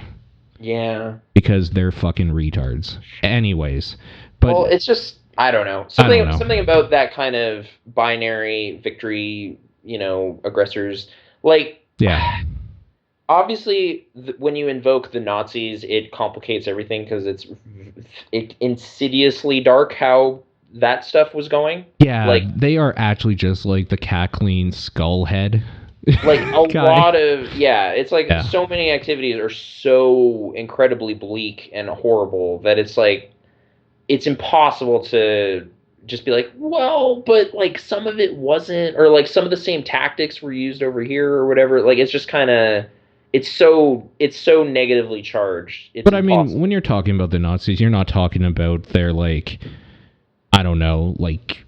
yeah. because they're fucking retards. Anyways, but Well, it's just I don't know. I don't Something know. about that kind of binary victory, aggressors. Like Yeah. obviously when you invoke the Nazis, it complicates everything because it insidiously dark how that stuff was going. Yeah, Like they are actually just like the cackling skull head like a guy. lot of, yeah, it's like Yeah. so many activities are so incredibly bleak and horrible that it's like it's impossible to just be like, well, but like some of it wasn't, or like some of the same tactics were used over here or whatever. Like it's just kind of, it's so negatively charged. It's But I mean, impossible. when you're talking about the Nazis, you're not talking about their like I don't know, like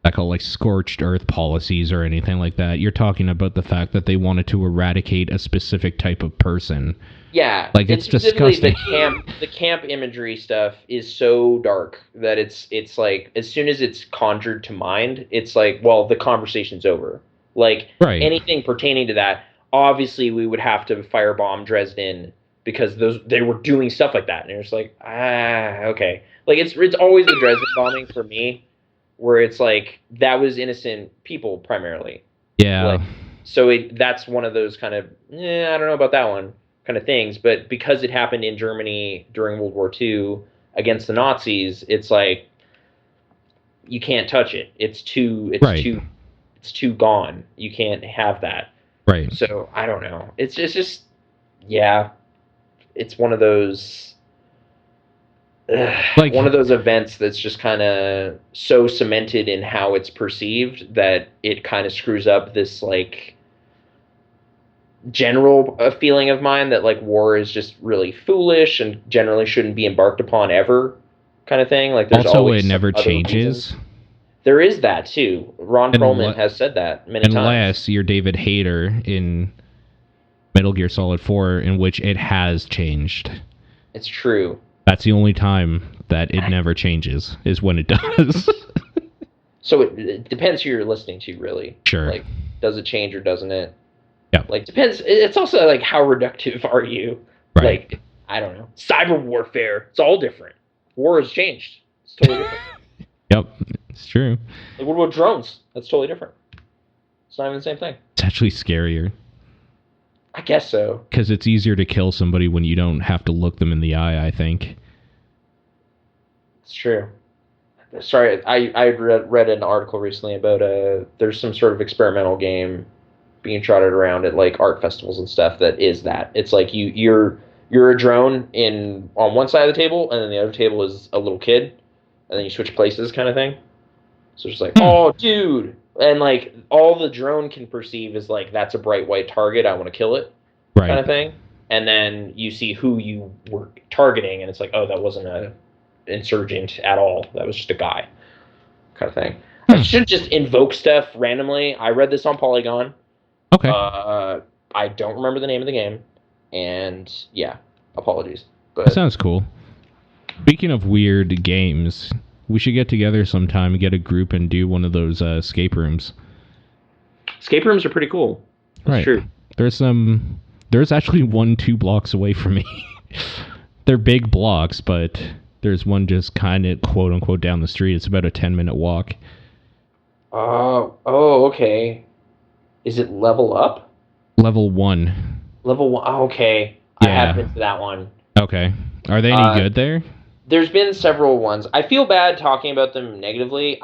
I call like scorched earth policies or anything like that. You're talking about the fact that they wanted to eradicate a specific type of person. Yeah, Like it's it's specifically disgusting. the camp imagery stuff is so dark that it's like as soon as it's conjured to mind, it's like, well, the conversation's over. Like Right. anything pertaining to that, obviously we would have to firebomb Dresden because those they were doing stuff like that, and it's like, okay. Like it's always the Dresden bombing for me, where it's like that was innocent people primarily. Yeah. Like so that's one of those kind of, I don't know about that one kind of things, but because it happened in Germany during World War II against the Nazis, it's like you can't touch it. Right. It's too gone. You can't have that. Right. So I don't know. It's just yeah. It's one of those Like one of those events that's just kind of so cemented in how it's perceived that it kind of screws up this like general feeling of mine that like war is just really foolish and generally shouldn't be embarked upon ever, kind of thing. Like there's also it always some never other reasons. changes There is that too. Ron Perlman unless, has said that many times. unless you're David Hayter in Metal Gear Solid 4 in which it has changed. It's true. That's the only time that it never changes is when it does. So it depends who you're listening to, really. Sure. Like, does it change or doesn't it? Yeah. Like, depends. It's also like how reductive are you? Right. Like, I don't know. Cyber warfare. It's all different. War has changed. It's totally different. Yep. It's true. Like, what about drones? That's totally different. It's not even the same thing. It's actually scarier. I guess so. Because it's easier to kill somebody when you don't have to look them in the eye, I think. It's true. Sorry, I read an article recently about there's some sort of experimental game being trotted around at like art festivals and stuff that is that. It's like you're you're a drone on one side of the table, and then the other table is a little kid, and then you switch places, kind of thing. So it's like, oh, dude, and like all the drone can perceive is like that's a bright white target. I want to kill it, kind of thing. And then you see who you were targeting, and it's like, oh, that wasn't a insurgent at all. That was just a guy, kind of thing. I should just invoke stuff randomly. I read this on Polygon. Okay. I don't remember the name of the game, and yeah, apologies. But that sounds cool. Speaking of weird games, we should get together sometime and get a group and do one of those escape rooms. Escape rooms are pretty cool. That's true. There's actually one 2 blocks away from me. They're big blocks, but there's one just kind of quote unquote down the street. It's about a 10-minute walk. Okay. Is it Level Up? Level 1. Level 1. Oh, okay. Yeah. I have been to that one. Okay. Are they any good there? There's been several ones. I feel bad talking about them negatively.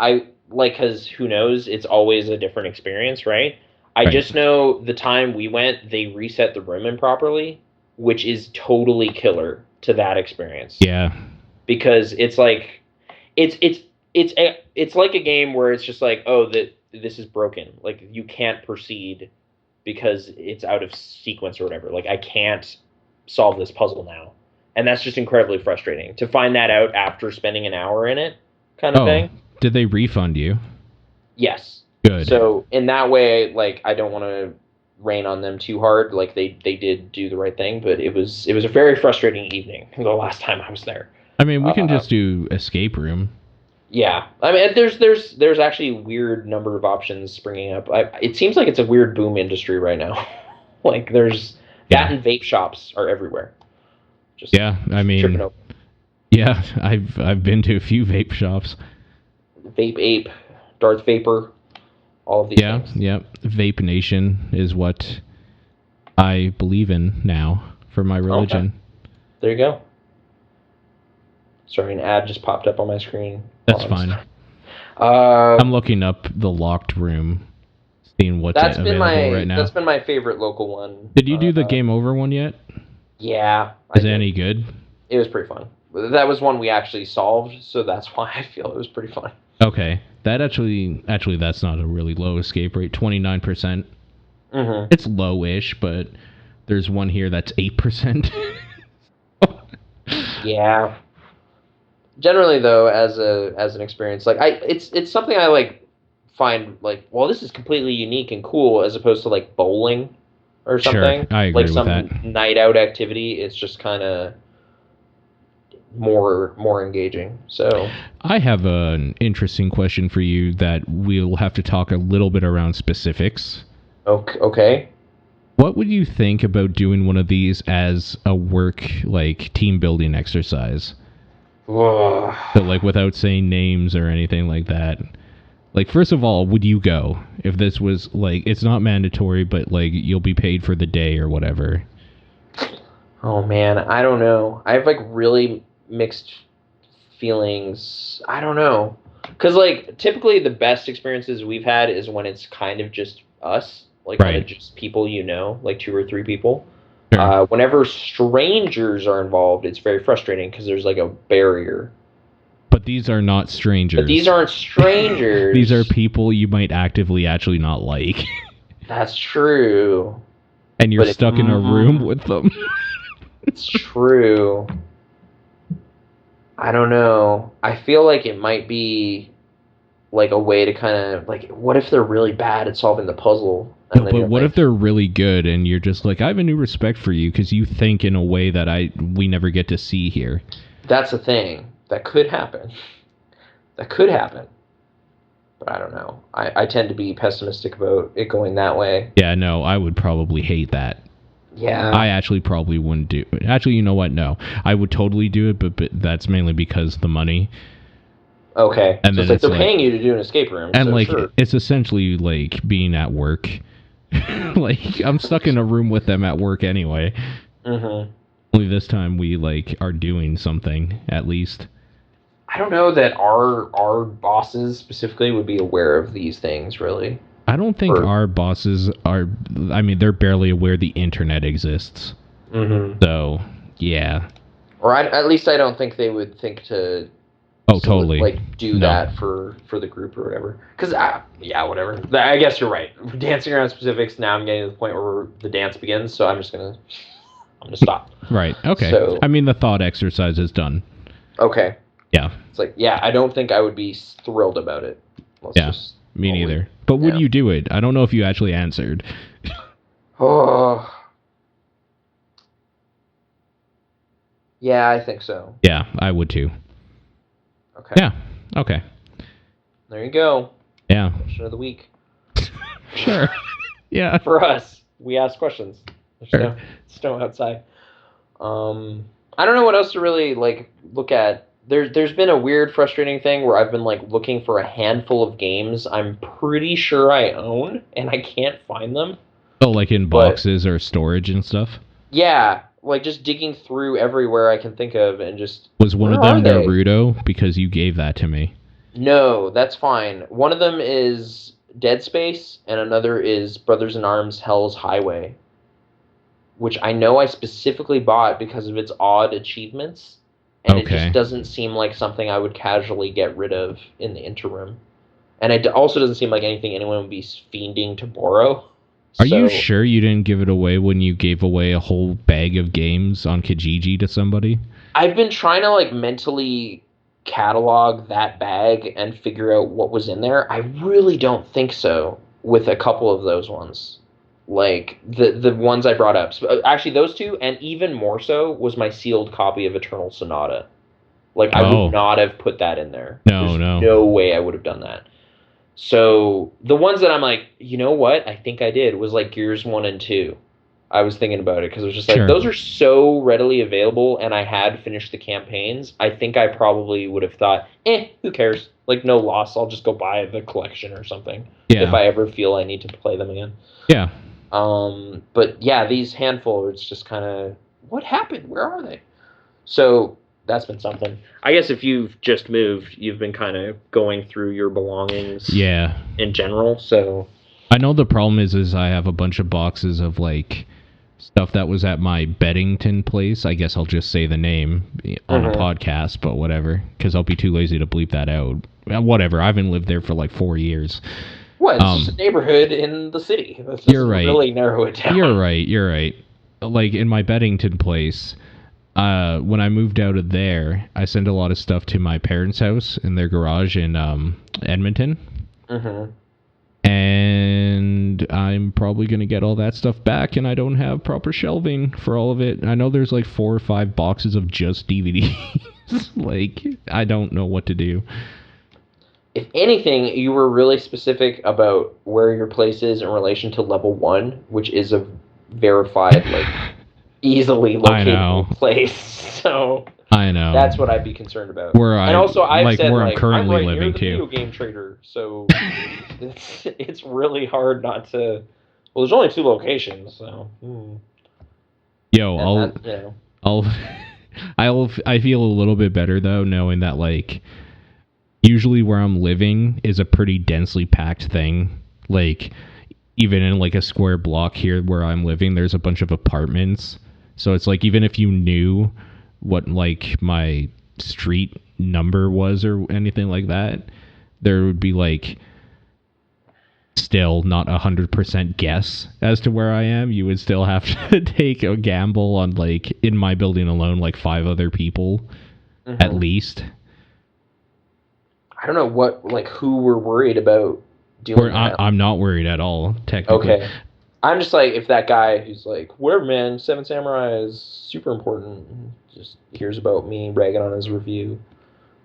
Because who knows? It's always a different experience, right? I just know the time we went, they reset the room improperly, which is totally killer to that experience. Yeah. Because it's like, it's like a game where it's just like, oh, this is broken. Like, you can't proceed because it's out of sequence or whatever. Like, I can't solve this puzzle now. And that's just incredibly frustrating. To find that out after spending an hour in it, kind of thing. Did they refund you? Yes. Good. So, in that way, like, I don't want to rain on them too hard. Like, they did do the right thing, but it was a very frustrating evening the last time I was there. I mean, we can just do escape room. Yeah, I mean, there's actually a weird number of options springing up. It seems like it's a weird boom industry right now. Like there's that and vape shops are everywhere. Just I mean, yeah, I've been to a few vape shops. Vape Ape, Darth Vapor, all of these things. Yeah, Vape Nation is what I believe in now for my religion. Okay. There you go. Sorry, an ad just popped up on my screen. That's fine. I'm looking up the locked room, seeing what's available right now. That's been my favorite local one. Did you do the Game Over one yet? Yeah. Is it any good? It was pretty fun. That was one we actually solved, so that's why I feel it was pretty fun. Okay. That actually that's not a really low escape rate, 29%. Mm-hmm. It's low-ish, but there's one here that's 8%. Yeah. Generally, though, as an experience, like it's something I like find like, well, this is completely unique and cool, as opposed to like bowling or something. Sure, I agree with that. Like some night out activity. It's just kind of more engaging. So I have an interesting question for you that we'll have to talk a little bit around specifics. Okay. What would you think about doing one of these as a work like team building exercise? Whoa. So, like, without saying names or anything like that. Like, first of all, would you go if this was, like, it's not mandatory, but, like, you'll be paid for the day or whatever? Oh, man, I don't know. I have, like, really mixed feelings. I don't know. Because, like, typically the best experiences we've had is when it's kind of just us. Like, when it's just people you know, like 2 or 3 people. Sure. Whenever strangers are involved, it's very frustrating because there's like a barrier. But these are not strangers. But these aren't strangers. These are people you might actively actually not like. That's true. And you're stuck in a room with them. It's true. I don't know. I feel like it might be like a way to kind of like, what if they're really bad at solving the puzzle? No, but what if they're really good and you're just like, I have a new respect for you because you think in a way that we never get to see here. That's the thing. That could happen. But I don't know. I tend to be pessimistic about it going that way. Yeah, no, I would probably hate that. Yeah. I actually probably wouldn't do it. Actually, you know what? No. I would totally do it, but that's mainly because the money. Okay. And so it's like they're paying you to do an escape room. And so like, it's essentially like being at work. Like, I'm stuck in a room with them at work anyway. Mm-hmm. Only this time we like are doing something, at least. I don't know that our bosses specifically would be aware of these things, really. I don't think our bosses are. I mean, they're barely aware the internet exists. Mm-hmm. So yeah. Or at least I don't think they would think to. Oh, totally. Like do that for the group or whatever. Because yeah, whatever. I guess you're right. Dancing around specifics. Now I'm getting to the point where the dance begins. So I'm gonna stop. Right. Okay. So, I mean, the thought exercise is done. Okay. Yeah. It's like, yeah, I don't think I would be thrilled about it. Me neither. But would you do it? I don't know if you actually answered. Oh. Yeah, I think so. Yeah, I would too. Okay. Yeah. Okay. There you go. Yeah. Question of the week. Sure. Yeah. For us, we ask questions. Sure. Snow outside. I don't know what else to really look at. There's been a weird, frustrating thing where I've been looking for a handful of games I'm pretty sure I own, and I can't find them. Oh, like in boxes or storage and stuff? Yeah, just digging through everywhere I can think of and just... Was one of them Naruto? Because you gave that to me. No, that's fine. One of them is Dead Space, and another is Brothers in Arms Hell's Highway, which I know I specifically bought because of its odd achievements. And it just doesn't seem like something I would casually get rid of in the interim. And it also doesn't seem like anything anyone would be fiending to borrow. Are you sure you didn't give it away when you gave away a whole bag of games on Kijiji to somebody? I've been trying to mentally catalog that bag and figure out what was in there. I really don't think so with a couple of those ones. The ones I brought up. Actually, those two, and even more so, was my sealed copy of Eternal Sonata. I would not have put that in there. There's no way I would have done that. So, the ones that I'm you know what? I think I did, was Gears 1 and 2. I was thinking about it, because it was just those are so readily available, and I had finished the campaigns. I think I probably would have thought, who cares? No loss, I'll just go buy the collection or something. Yeah. If I ever feel I need to play them again. Yeah. But yeah, these handful, it's just kind of, what happened? Where are they? So that's been something. I guess if you've just moved, you've been kind of going through your belongings. Yeah. In general, so. I know the problem is I have a bunch of boxes of stuff that was at my Beddington place. I guess I'll just say the name on a podcast, but whatever, because I'll be too lazy to bleep that out. Whatever, I haven't lived there for 4 years. What? It's just a neighborhood in the city. You're right. Really narrow it down. You're right. In my Beddington place, when I moved out of there, I sent a lot of stuff to my parents' house in their garage in Edmonton. Mm-hmm. And I'm probably going to get all that stuff back, and I don't have proper shelving for all of it. I know there's 4 or 5 boxes of just DVDs. I don't know what to do. If anything, you were really specific about where your place is in relation to level 1, which is a verified, easily locatable place. So I know that's what I'd be concerned about. And also, I've said where I'm currently I'm living too. Video game trader, so it's really hard not to. Well, there's only 2 locations, so. Yo, I feel a little bit better though, knowing that usually where I'm living is a pretty densely packed thing. Even in a square block here where I'm living, there's a bunch of apartments. So it's even if you knew what my street number was or anything like that, there would be still not 100% guess as to where I am. You would still have to take a gamble on in my building alone 5 other people at least. I don't know what who we're worried about doing that. I'm not worried at all, technically. Okay. I'm just if that guy who's whatever, man, 7 Samurai is super important, just hears about me bragging on his review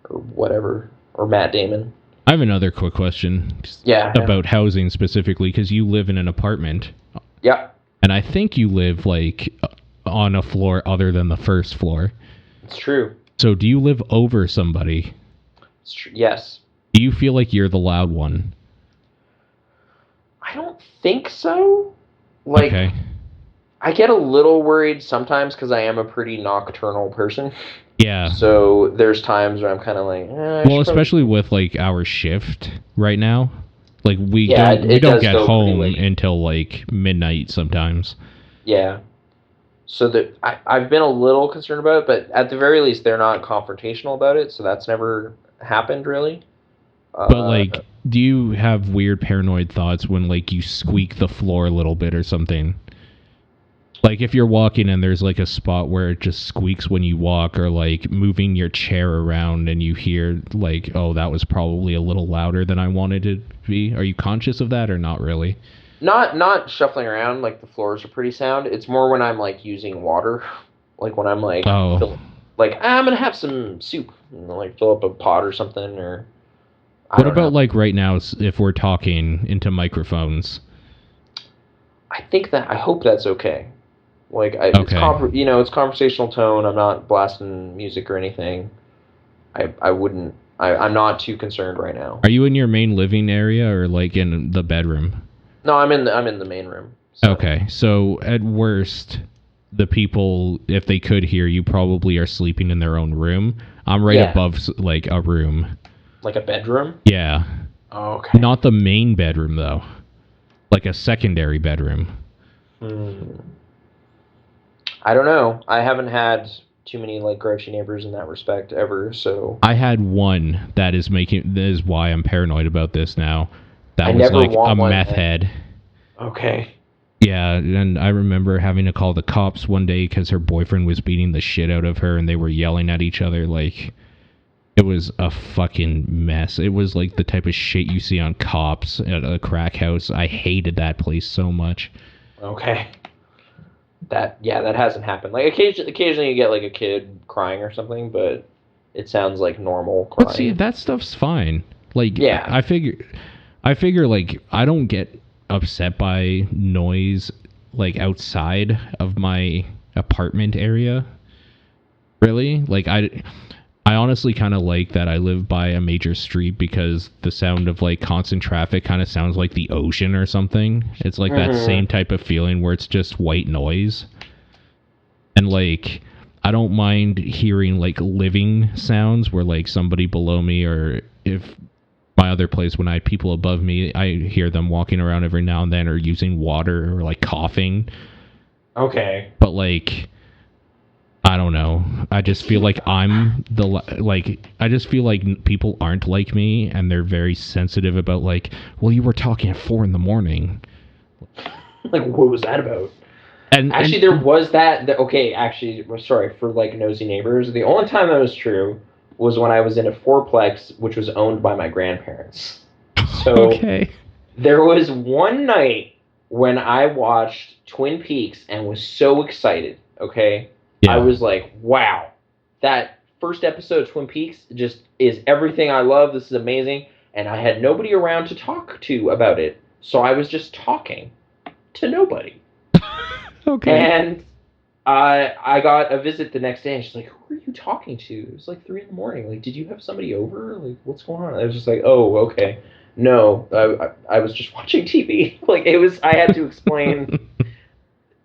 or whatever, or Matt Damon. I have another quick question. About housing specifically, because you live in an apartment. Yeah. And I think you live on a floor other than the first floor. It's true. So do you live over somebody? Yes. Do you feel like you're the loud one? I don't think so. Okay. I get a little worried sometimes because I am a pretty nocturnal person. Yeah. So there's times where I'm kind of well, especially with our shift right now. We don't get home until midnight sometimes. Yeah. So that I've been a little concerned about it, but at the very least, they're not confrontational about it. So that's never happened really. But like, do you have weird paranoid thoughts when like you squeak the floor a little bit or something? Like if you're walking and there's like a spot where it just squeaks when you walk, or like moving your chair around and you hear like, oh, that was probably a little louder than I wanted it to be. Are you conscious of that or not really? Not shuffling around, like the floors are pretty sound. It's more when I'm like using water, like when I'm like Oh. like I'm gonna have some soup, like fill up a pot or something, or I What don't know. about like right now if we're talking into microphones? I think that I hope that's okay. Like Okay. it's conversational tone. I'm not blasting music or anything. I wouldn't. I'm not too concerned right now. Are you in your main living area or like in the bedroom? No, I'm in the main room. So. Okay. So at worst, the people, if they could hear you, probably are sleeping in their own room. I'm right above like a room. Like a bedroom? Yeah. Okay. Not the main bedroom though. Like a secondary bedroom. I don't know. I haven't had too many like grouchy neighbors in that respect ever, so I had one that is why I'm paranoid about this now. That I was never like a want one meth then. head. Okay. Yeah, and I remember having to call the cops one day because her boyfriend was beating the shit out of her and they were yelling at each other. Like, it was a fucking mess. It was like the type of shit you see on Cops at a crack house. I hated that place so much. Okay. That hasn't happened. Like occasionally you get like a kid crying or something, but it sounds like normal But see, crying. that stuff's fine. Like, Yeah. I figure like I don't get upset by noise like outside of my apartment area. Really? Like I honestly kind of like that I live by a major street because the sound of like constant traffic kind of sounds like the ocean or something. It's like that same type of feeling where it's just white noise. And like I don't mind hearing like living sounds where like somebody below me, or if my other place when I had people above me, I hear them walking around every now and then or using water or like coughing. Okay. But like I don't know. I just feel like I'm the like I just feel like people aren't like me and they're very sensitive about like, well, you were talking at 4 a.m. Like what was that about? And actually, there was okay, actually, sorry for like nosy neighbors. The only time that was true was when I was in a fourplex, which was owned by my grandparents. So okay. There was one night when I watched Twin Peaks and was so excited. Okay, Yeah. I was like, "Wow, that first episode of Twin Peaks just is everything I love. This is amazing." And I had nobody around to talk to about it, so I was just talking to nobody. Okay. And I got a visit the next day, and she's like, "Who are you talking to?" It was like 3 a.m. Like, did you have somebody over? Like, what's going on? I was just like, "Oh, okay." No, I was just watching TV. Like, it was. I had to explain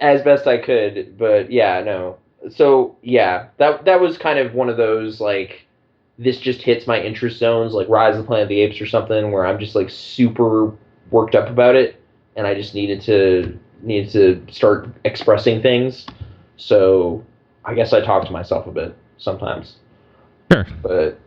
as best I could, but yeah, no. So yeah, that was kind of one of those like this just hits my interest zones, like Rise of the Planet of the Apes or something, where I'm just like super worked up about it, and I just needed to start expressing things. So I guess I talk to myself a bit sometimes. Sure. But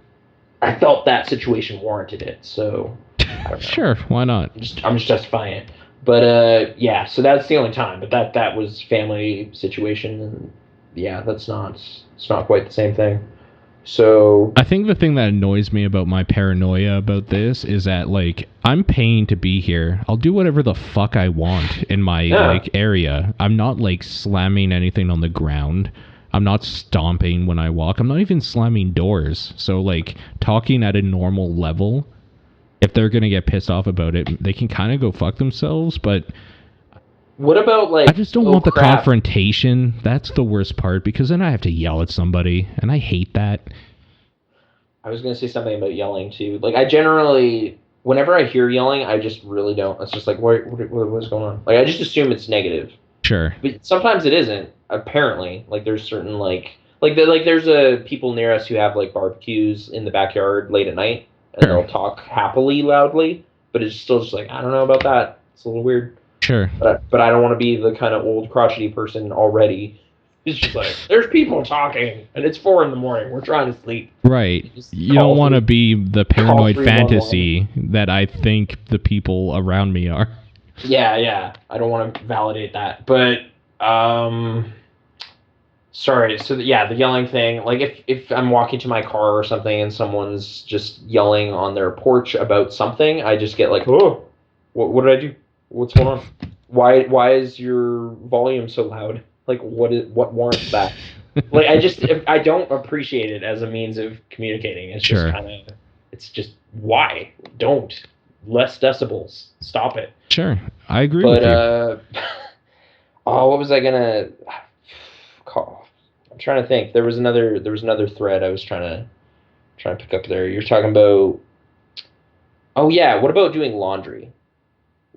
I felt that situation warranted it, so I don't know. Sure, why not? I'm just justifying it. But yeah, so that's the only time. But that was family situation, and yeah, it's not quite the same thing. So I think the thing that annoys me about my paranoia about this is that like I'm paying to be here. I'll do whatever the fuck I want in my like area. I'm not like slamming anything on the ground. I'm not stomping when I walk. I'm not even slamming doors. So like talking at a normal level, if they're going to get pissed off about it, they can kind of go fuck themselves, but what about like I just don't want the confrontation. That's the worst part because then I have to yell at somebody and I hate that. I was going to say something about yelling too. Like I generally whenever I hear yelling, I just really don't. It's just like what's going on? Like I just assume it's negative. Sure. But sometimes it isn't. Apparently, like there's certain there's people near us who have like barbecues in the backyard late at night and they'll talk happily loudly, but it's still just like I don't know about that. It's a little weird. Sure. But I don't want to be the kind of old crotchety person already He's just like, there's people talking, and it's 4 a.m. We're trying to sleep. Right. You don't want to be the paranoid fantasy that I think the people around me are. Yeah. I don't want to validate that. But, sorry. So, the yelling thing. Like, if I'm walking to my car or something and someone's just yelling on their porch about something, I just get like, oh, what did I do? What's going on? Why is your volume so loud? Like, what warrants that? Like, I don't appreciate it as a means of communicating. It's just it's just, why? Don't. Less decibels. Stop it. Sure. I agree with you. Oh, what was I gonna call? I'm trying to think. There was another thread I was trying to pick up there. You're talking about, oh yeah, what about doing laundry?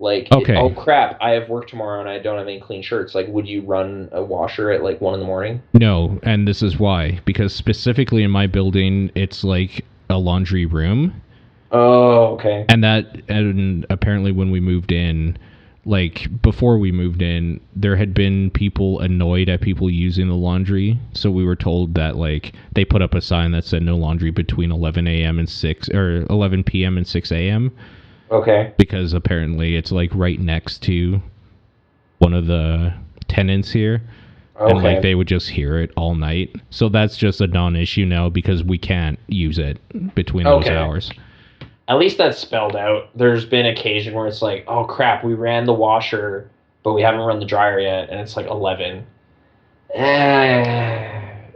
Like, okay. Oh crap, I have work tomorrow and I don't have any clean shirts. Like, would you run a washer at like 1 a.m? No, and this is why. Because specifically in my building, it's like a laundry room. Oh, okay. And apparently when we moved in, like before we moved in, there had been people annoyed at people using the laundry. So we were told that like they put up a sign that said no laundry between 11 a.m. and 6 or 11 p.m. and 6 a.m. Okay. Because apparently it's like right next to one of the tenants here. Okay. And like they would just hear it all night. So that's just a non-issue now because we can't use it between those hours. At least that's spelled out. There's been occasion where it's like, oh crap, we ran the washer, but we haven't run the dryer yet, and it's like 11. I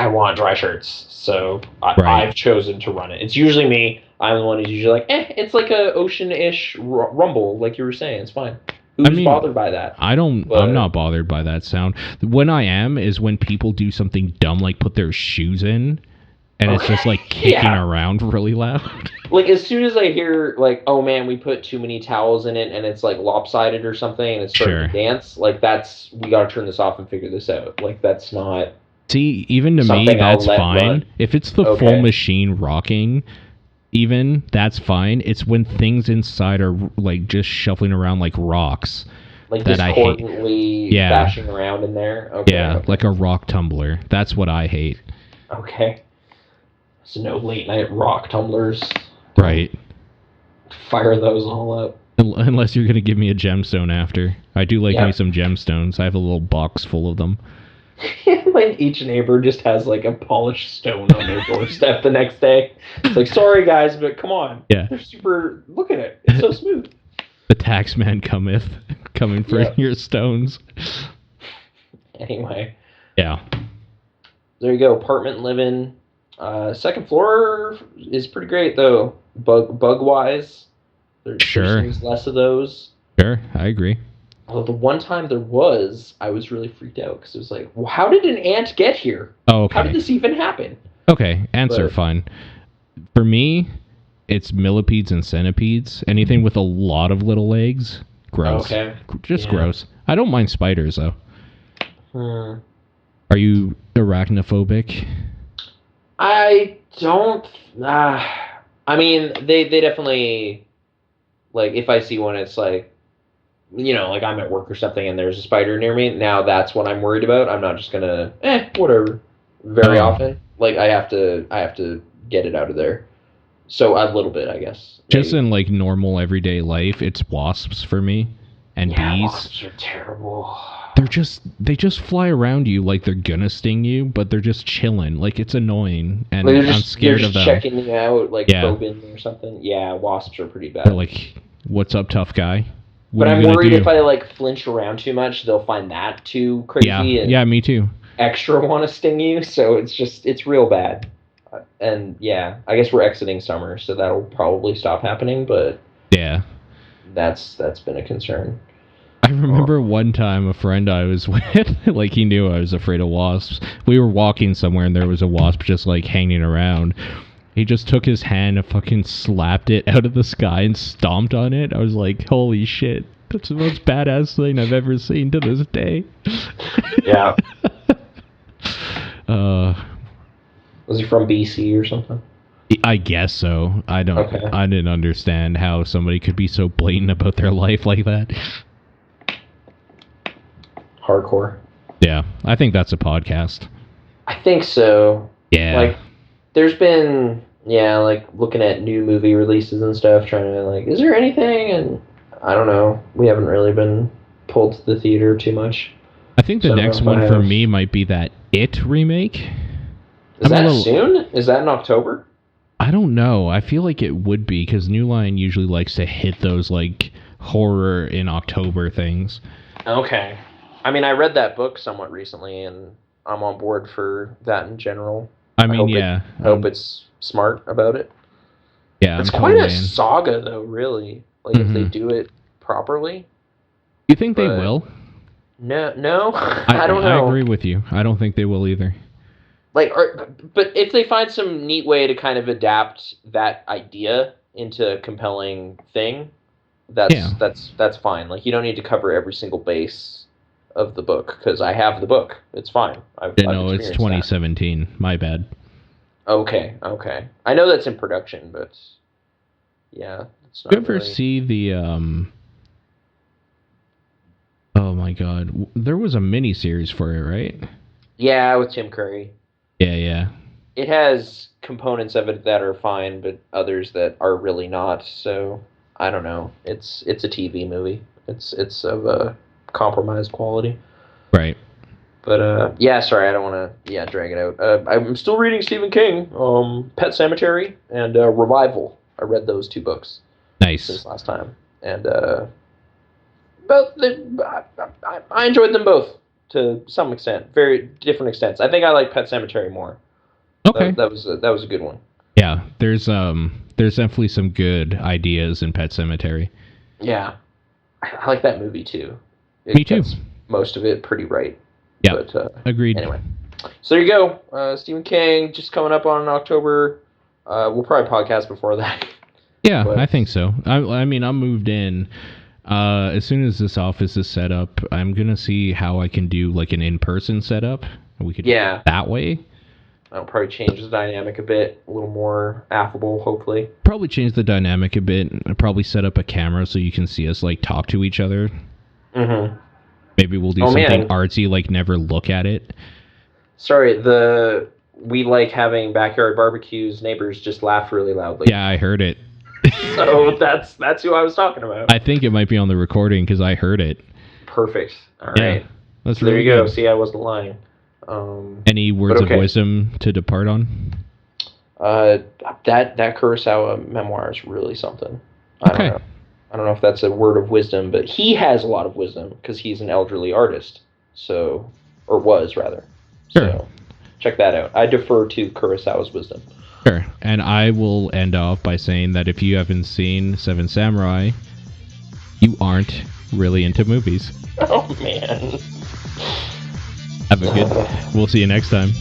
want dry shirts, so I've chosen to run it. It's usually me. I'm the one who's usually like, it's like a ocean-ish rumble, like you were saying. It's fine. Who's bothered by that? I'm not bothered by that sound. When I am is when people do something dumb, like put their shoes in, and it's just like kicking around really loud. Like as soon as I hear like, oh man, we put too many towels in it, and it's like lopsided or something, and it's starting to dance. Like we gotta turn this off and figure this out. Like that's not. See, even to me, that's fine. If it's the full machine rocking, even that's fine. It's when things inside are like just shuffling around like rocks. Like that discordantly bashing around in there. Okay, like a rock tumbler. That's what I hate. Okay. So no late night rock tumblers. Right. Fire those all up. Unless you're going to give me a gemstone after. I do like me some gemstones. I have a little box full of them. Like each neighbor just has like a polished stone on their doorstep the next day. It's like, sorry guys, but come on. Yeah. They're super, look at it. It's so smooth. The tax man coming for your stones. Anyway. Yeah. There you go. Apartment living. Second floor is pretty great though. Bug wise, there's less of those. Sure, I agree. Although the one time there was, I was really freaked out because it was like, well, how did an ant get here? Oh, okay. How did this even happen? Okay, ants are fine. For me, it's millipedes and centipedes. Anything with a lot of little legs, gross. Okay. Just gross. I don't mind spiders though. Are you arachnophobic? I don't. I mean, they definitely, like, if I see one, it's like, you know, like I'm at work or something and there's a spider near me. Now that's what I'm worried about. I'm not just gonna, whatever. Very often, like I have to get it out of there. So a little bit, I guess. Maybe. Just in like normal everyday life, it's wasps for me and bees. Wasps are terrible. They just fly around you like they're gonna sting you, but they're just chilling. Like it's annoying, and I'm scared of them. Checking you out, like probing or something. Yeah, wasps are pretty bad. They're like, "What's up, tough guy?" But I'm worried if I like flinch around too much, they'll find that too crazy. Yeah, me too. Extra want to sting you, so it's real bad. And yeah, I guess we're exiting summer, so that'll probably stop happening. But yeah, that's been a concern. I remember one time a friend I was with, like he knew I was afraid of wasps. We were walking somewhere and there was a wasp just like hanging around. He just took his hand and fucking slapped it out of the sky and stomped on it. I was like, holy shit. That's the most badass thing I've ever seen to this day. Yeah. Was he from BC or something? I guess so. I didn't understand how somebody could be so blatant about their life like that. Hardcore. Yeah, I think that's a podcast. I think so. Yeah. Like, there's been, like, looking at new movie releases and stuff, trying to, like, is there anything? And I don't know. We haven't really been pulled to the theater too much. I think the next one for me might be that It remake. Is that soon? Is that in October? I don't know. I feel like it would be, because New Line usually likes to hit those, like, horror in October things. Okay. I mean, I read that book somewhat recently, and I'm on board for that in general. I hope it's smart about it. Yeah, it's quite a saga, though. Really, like if they do it properly. You think they will? No. I don't know. I agree with you. I don't think they will either. Like, but if they find some neat way to kind of adapt that idea into a compelling thing, that's fine. Like, you don't need to cover every single base of the book, because I have the book. It's fine. No, it's 2017. That. My bad. Okay. I know that's in production, but yeah. It's not you ever see the Oh my god, there was a mini series for it, right? Yeah, with Tim Curry. Yeah. It has components of it that are fine, but others that are really not. So I don't know. It's a TV movie. It's of a compromised quality. Right. But sorry, I don't want to drag it out. I'm still reading Stephen King, Pet Sematary and Revival. I read those 2 books. Nice. Since last time, and I enjoyed them both to some extent, very different extents. I think I like Pet Sematary more. Okay, that was a good one. Yeah, there's definitely some good ideas in Pet Sematary. Yeah, I like that movie too. Me too. Most of it pretty right. Yeah, agreed. Anyway, so there you go. Stephen King just coming up on October. We'll probably podcast before that. Yeah, I think so. I mean, I'm moved in. As soon as this office is set up, I'm going to see how I can do like an in-person setup. We could do it that way. I'll probably change the dynamic a bit, a little more affable, hopefully. Probably change the dynamic a bit. I'll probably set up a camera so you can see us like talk to each other. Mm-hmm. Maybe we'll do something artsy, like never look at it. Sorry, we like having backyard barbecues. Neighbors just laugh really loudly. Yeah, I heard it. So that's who I was talking about. I think it might be on the recording because I heard it. Perfect. All right. That's really there you go. See, I wasn't lying. Any words of wisdom to depart on? That Kurosawa memoir is really something. I don't know if that's a word of wisdom, but he has a lot of wisdom because he's an elderly artist. So, or was rather. Sure. So, check that out. I defer to Kurosawa's wisdom. Sure. And I will end off by saying that if you haven't seen Seven Samurai, you aren't really into movies. Oh, man. Have a good... We'll see you next time.